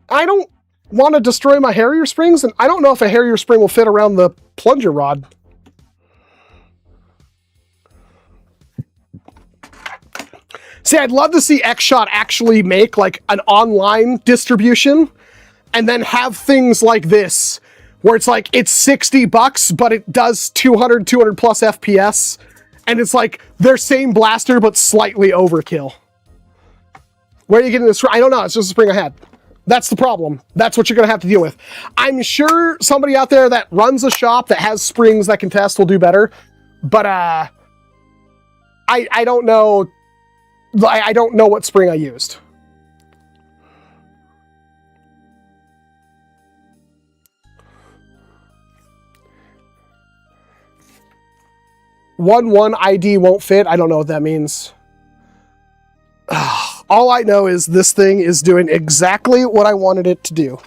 I don't want to destroy my Harrier springs, and I don't know if a Harrier spring will fit around the plunger rod. See, I'd love to see XShot actually make like an online distribution and then have things like this where it's like, it's $60, but it does 200 plus FPS. And it's like their same blaster, but slightly overkill. Where are you getting this from? I don't know. It's just a spring I had. That's the problem. That's what you're going to have to deal with. I'm sure somebody out there that runs a shop that has springs that can test will do better. But I don't know. I don't know what spring I used. One ID won't fit. I don't know what that means. All I know is this thing is doing exactly what I wanted it to do.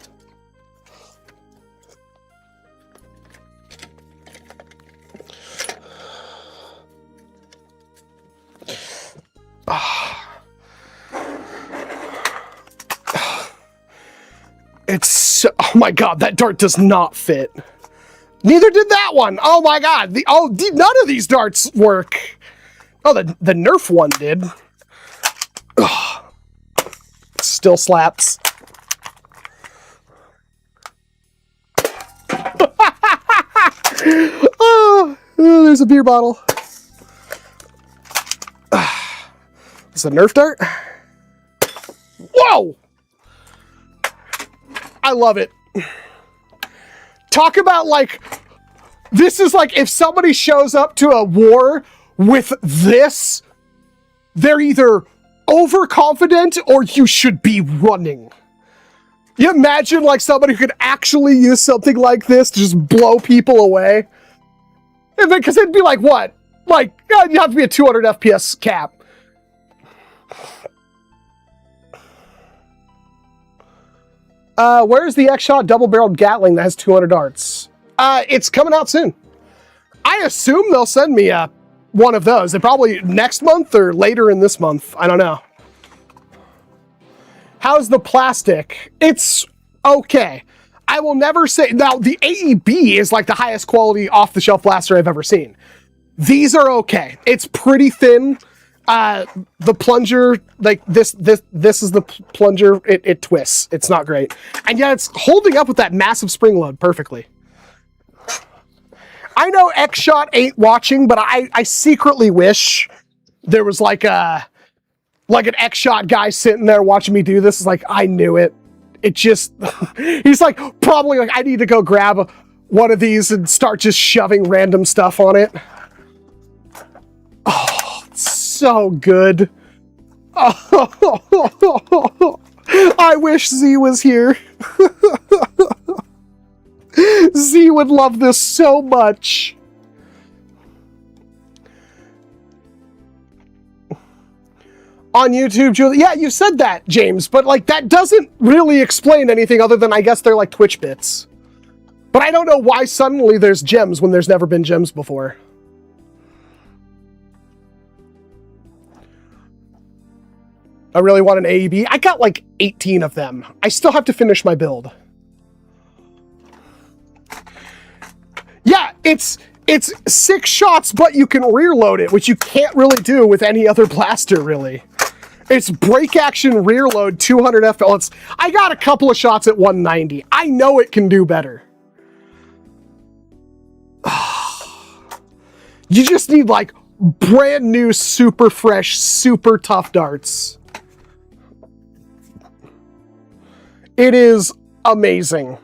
It's so, oh my god, that dart does not fit. Neither did that one. Oh my god, none of these darts work. Oh, the NERF one did. Ugh. Still slaps. Oh, there's a beer bottle. It's a NERF dart. Whoa! I love it. Talk about like, this is like if somebody shows up to a war with this, they're either overconfident or you should be running. You imagine like somebody who could actually use something like this to just blow people away? And then, because it'd be like what? Like, you have to be a 200 FPS cap. Where's the XShot double-barreled Gatling that has 200 darts? It's coming out soon. I assume they'll send me one of those. They probably next month or later in this month. I don't know. How's the plastic? It's okay. I will never say... Now, the AEB is like the highest quality off-the-shelf blaster I've ever seen. These are okay. It's pretty thin. The plunger, like this is the plunger. It twists. It's not great, and yet it's holding up with that massive spring load perfectly. I know XShot ain't watching, but I secretly wish there was like an XShot guy sitting there watching me do this. It's like, I knew it. It just, he's like, probably like, I need to go grab one of these and start just shoving random stuff on it. Oh, it's so good. Oh, I wish Z was here. Z would love this so much. On YouTube, Julie. Yeah, you said that, James, but like that doesn't really explain anything other than I guess they're like Twitch bits. But I don't know why suddenly there's gems when there's never been gems before. I really want an AEB. I got like 18 of them. I still have to finish my build. Yeah, it's 6 shots, but you can rear load it, which you can't really do with any other blaster, really. It's break action rear load, 200 FL. I got a couple of shots at 190. I know it can do better. You just need like brand new, super fresh, super tough darts. It is amazing.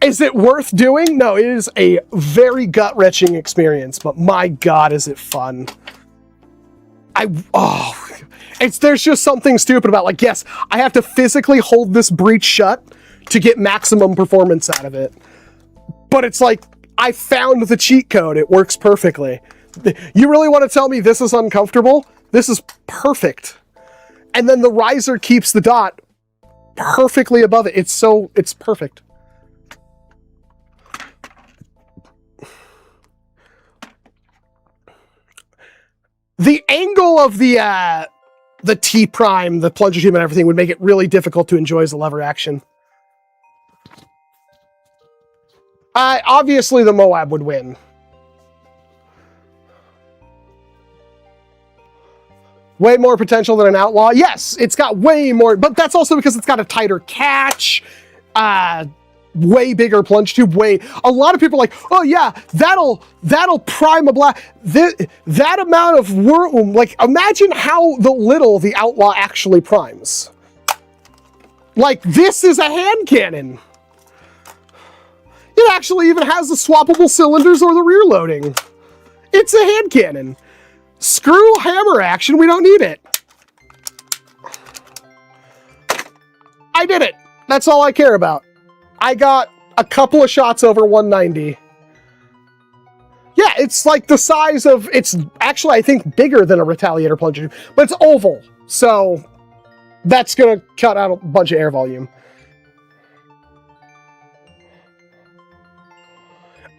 Is it worth doing? No, it is a very gut-wrenching experience, but my God, is it fun. There's just something stupid about, like, yes, I have to physically hold this breech shut to get maximum performance out of it. But it's like, I found the cheat code. It works perfectly. You really want to tell me this is uncomfortable? This is perfect. And then the riser keeps the dot perfectly above it. It's perfect. The angle of the T-prime, the plunger tube and everything would make it really difficult to enjoy as a lever action. Obviously the Moab would win. Way more potential than an Outlaw. Yes, it's got way more, but that's also because it's got a tighter catch, way bigger plunge tube, a lot of people are like, oh yeah, that'll prime a blast. That amount of room, like imagine how little the Outlaw actually primes. Like this is a hand cannon. It actually even has the swappable cylinders or the rear loading. It's a hand cannon. Screw hammer action, we don't need it. I did it. That's all I care about. I got a couple of shots over 190. Yeah, it's like the size of, it's actually, I think, bigger than a Retaliator plunger, but it's oval. So that's going to cut out a bunch of air volume.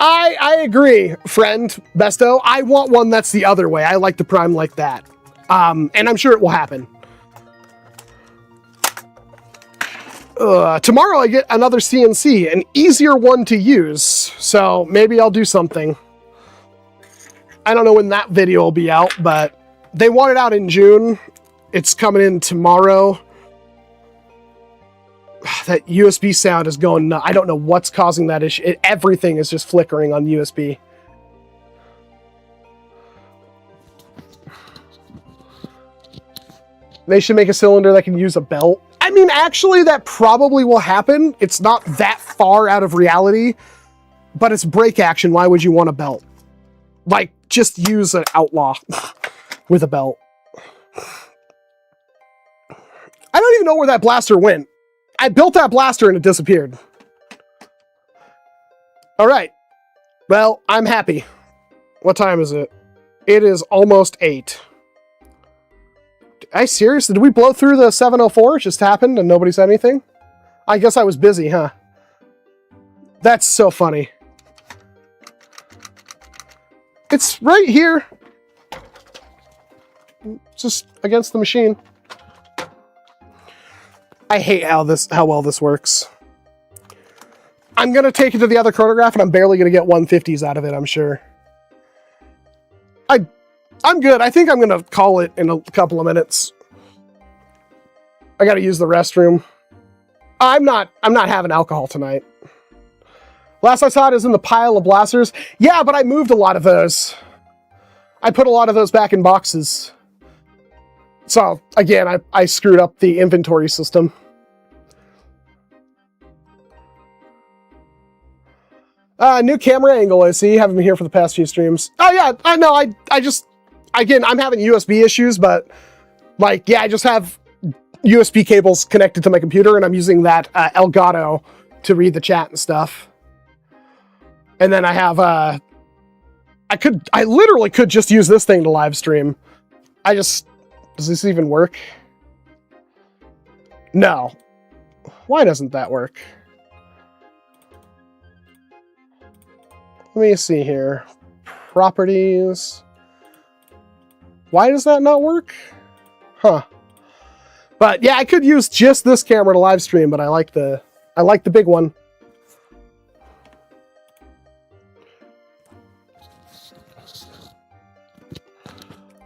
I agree, friend, Besto. I want one that's the other way. I like the prime like that. And I'm sure it will happen. Tomorrow I get another CNC, an easier one to use. So maybe I'll do something. I don't know when that video will be out, but they want it out in June. It's coming in tomorrow. That USB sound is going nuts. I don't know what's causing that issue. Everything is just flickering on USB. They should make a cylinder that can use a belt. I mean, actually, that probably will happen. It's not that far out of reality, but it's break action. Why would you want a belt? Like, just use an Outlaw with a belt. I don't even know where that blaster went. I built that blaster and it disappeared. All right. Well, I'm happy. What time is it? It is almost 8. Seriously? Did we blow through the 704? It just happened and nobody said anything? I guess I was busy, huh? That's so funny. It's right here. Just against the machine. I hate how well this works. I'm going to take it to the other chronograph and I'm barely going to get 150s out of it, I'm sure. I'm good. I think I'm going to call it in a couple of minutes. I got to use the restroom. I'm not having alcohol tonight. Last I saw it is in the pile of blasters. Yeah, but I moved a lot of those. I put a lot of those back in boxes. So, again, I screwed up the inventory system. New camera angle, I see. Haven't been here for the past few streams. Oh, yeah, I know. I just, again, I'm having USB issues, but, like, yeah, I just have USB cables connected to my computer, and I'm using that Elgato to read the chat and stuff. And then I have, I literally could just use this thing to live stream. Does this even work? No. Why doesn't that work? Let me see here. Properties. Why does that not work? Huh. But yeah, I could use just this camera to live stream, but I like the big one.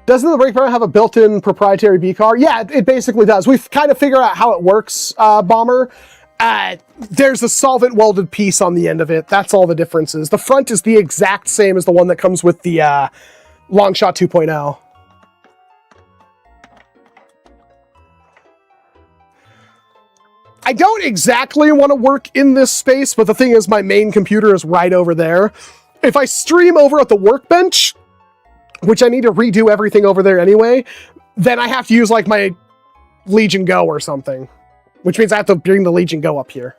Doesn't the brake bar have a built-in proprietary B-car? Yeah, it basically does. We've kind of figured out how it works, Bomber. There's a solvent welded piece on the end of it. That's all the difference is. The front is the exact same as the one that comes with the Longshot 2.0. I don't exactly want to work in this space, but the thing is my main computer is right over there. If I stream over at the workbench, which I need to redo everything over there anyway, then I have to use like my Legion Go or something, which means I have to bring the Legion Go up here.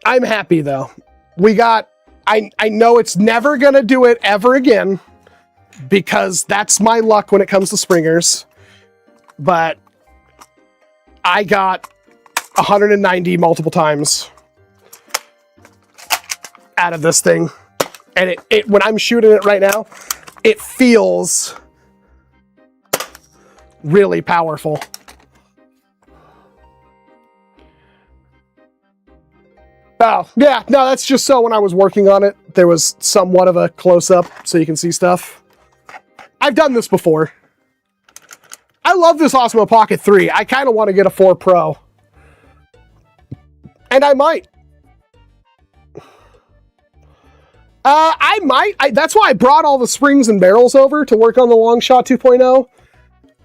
I'm happy though. I know it's never gonna do it ever again because that's my luck when it comes to springers, but I got 190 multiple times out of this thing. And it when I'm shooting it right now, it feels really powerful. Oh, yeah, no, that's just so when I was working on it, there was somewhat of a close-up so you can see stuff. I've done this before. I love this Osmo Pocket 3. I kind of want to get a 4 Pro. And I might. I might. That's why I brought all the springs and barrels over to work on the Longshot 2.0.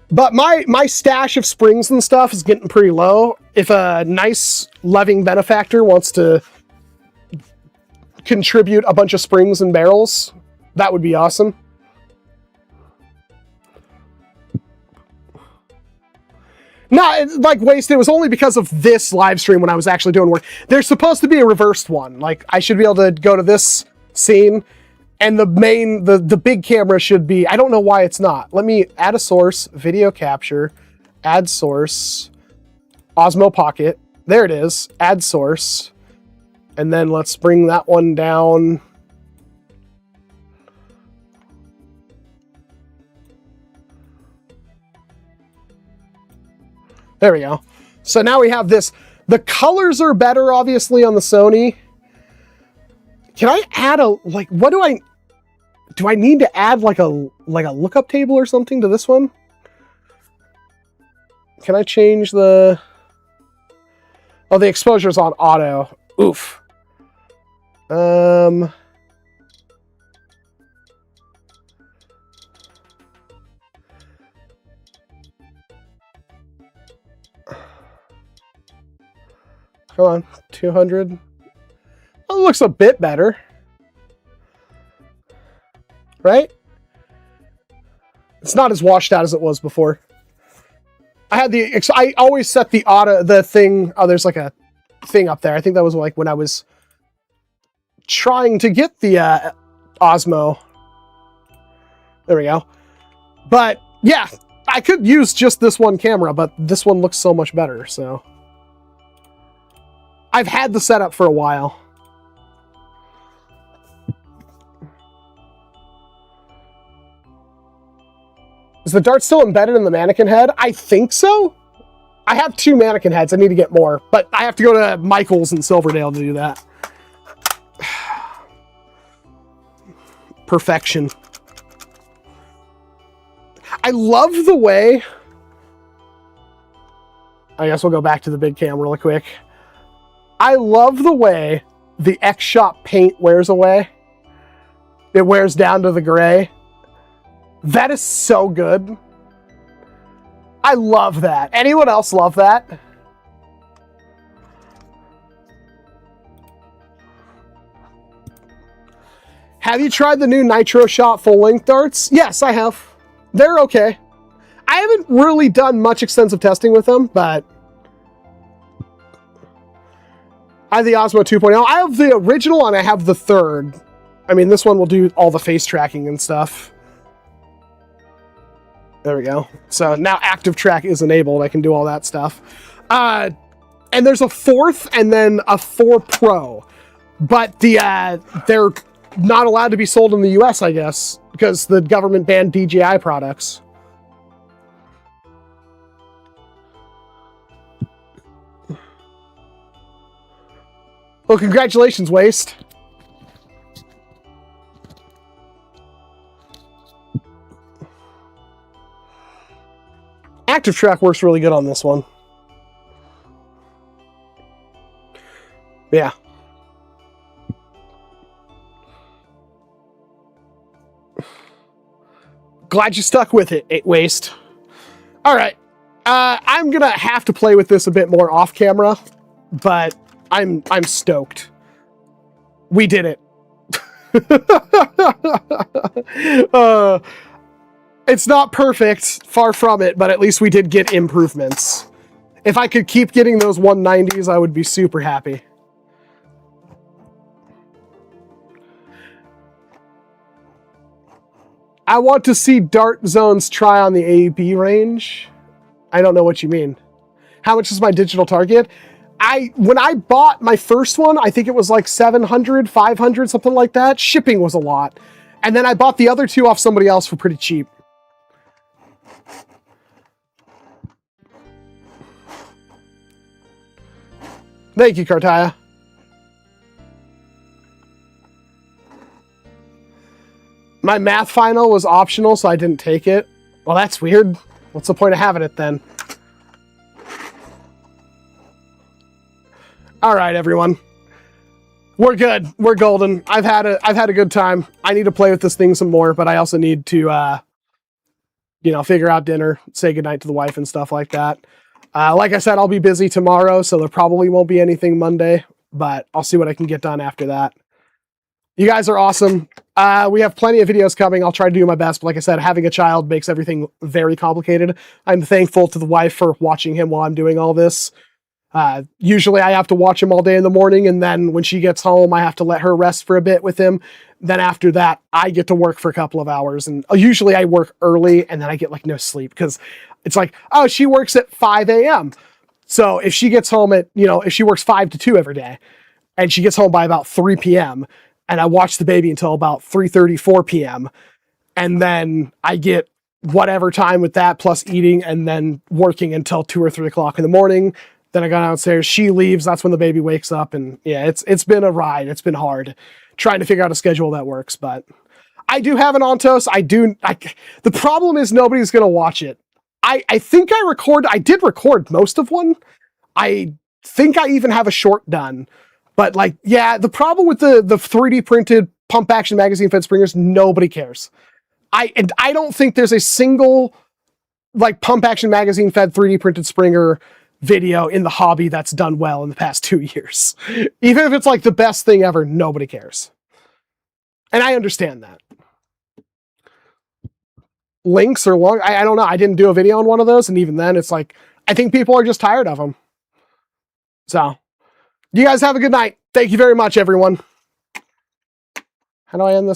But my stash of springs and stuff is getting pretty low. If a nice, loving benefactor wants to contribute a bunch of springs and barrels, that would be awesome. No, it's like wasted. It was only because of this live stream when I was actually doing work. There's supposed to be a reversed one. Like, I should be able to go to this scene, and the big camera should be, I don't know why it's not. Let me add a source, video capture, add source, Osmo Pocket. There it is, add source. And then let's bring that one down. There we go. So now we have this. The colors are better, obviously, on the Sony. Can I add a, like, what do I need to add like a lookup table or something to this one? Can I change the, oh, the exposure's on auto. Oof. Come on, 200. Oh, it looks a bit better. Right? It's not as washed out as it was before. I always set the auto, the thing, oh, there's like a thing up there. I think that was like when I was trying to get the Osmo. There we go. But yeah, I could use just this one camera, but this one looks so much better, so. I've had the setup for a while. Is the dart still embedded in the mannequin head? I think so. I have 2 mannequin heads. I need to get more, but I have to go to Michael's in Silverdale to do that. perfection. I love the way... I guess we'll go back to the big cam really quick. I love the way the XShot paint wears away. It wears down to the gray. That is so good. I love that. Anyone else love that? Have you tried the new Nitro Shot full-length darts? Yes, I have. They're okay. I haven't really done much extensive testing with them, but... I have the Osmo 2.0. I have the original and I have the third. I mean, this one will do all the face tracking and stuff. There we go. So now active track is enabled. I can do all that stuff. And there's a fourth and then a 4 Pro. But they're not allowed to be sold in the US, I guess, because the government banned DJI products. Well, congratulations, Waste. Active track works really good on this one. Yeah. Glad you stuck with it, Waste. All right. I'm going to have to play with this a bit more off camera, but I'm stoked. We did it. It's not perfect, far from it, but at least we did get improvements. If I could keep getting those 190s, I would be super happy. I want to see Dart Zones try on the AEB range. I don't know what you mean. How much is my digital target? When I bought my first one, I think it was like 700, 500, something like that. Shipping was a lot. And then I bought the other two off somebody else for pretty cheap. Thank you, Cartaya. My math final was optional, so I didn't take it. Well, that's weird. What's the point of having it then? All right, everyone. We're good. We're golden. I've had a good time. I need to play with this thing some more, but I also need to, you know, figure out dinner, say goodnight to the wife and stuff like that. Like I said, I'll be busy tomorrow, so there probably won't be anything Monday, but I'll see what I can get done after that. You guys are awesome. We have plenty of videos coming. I'll try to do my best, but like I said, having a child makes everything very complicated. I'm thankful to the wife for watching him while I'm doing all this. Usually I have to watch him all day in the morning, and then when she gets home, I have to let her rest for a bit with him. Then after that, I get to work for a couple of hours, and usually I work early, and then I get like no sleep, because it's like, oh, she works at 5 a.m. So if she gets home at, you know, if she works 5 to 2 every day, and she gets home by about 3 p.m., and I watch the baby until about 3:30, 4 p.m., and then I get whatever time with that, plus eating, and then working until 2 or 3 o'clock in the morning. Then I got downstairs, she leaves, that's when the baby wakes up, and yeah, it's been a ride. It's been hard trying to figure out a schedule that works, but I do have an Ontos. The problem is nobody's going to watch it. I think I did record most of one. I think I even have a short done, but like, yeah, the problem with the 3D printed pump action magazine fed springers, nobody cares. I don't think there's a single like pump action magazine fed 3D printed springer video in the hobby that's done well in the past 2 years. Even if it's like the best thing ever, nobody cares. And I understand that. Links are long. I don't know. I didn't do a video on one of those, and even then it's like, I think people are just tired of them. So, you guys have a good night. Thank you very much, everyone. How do I end this?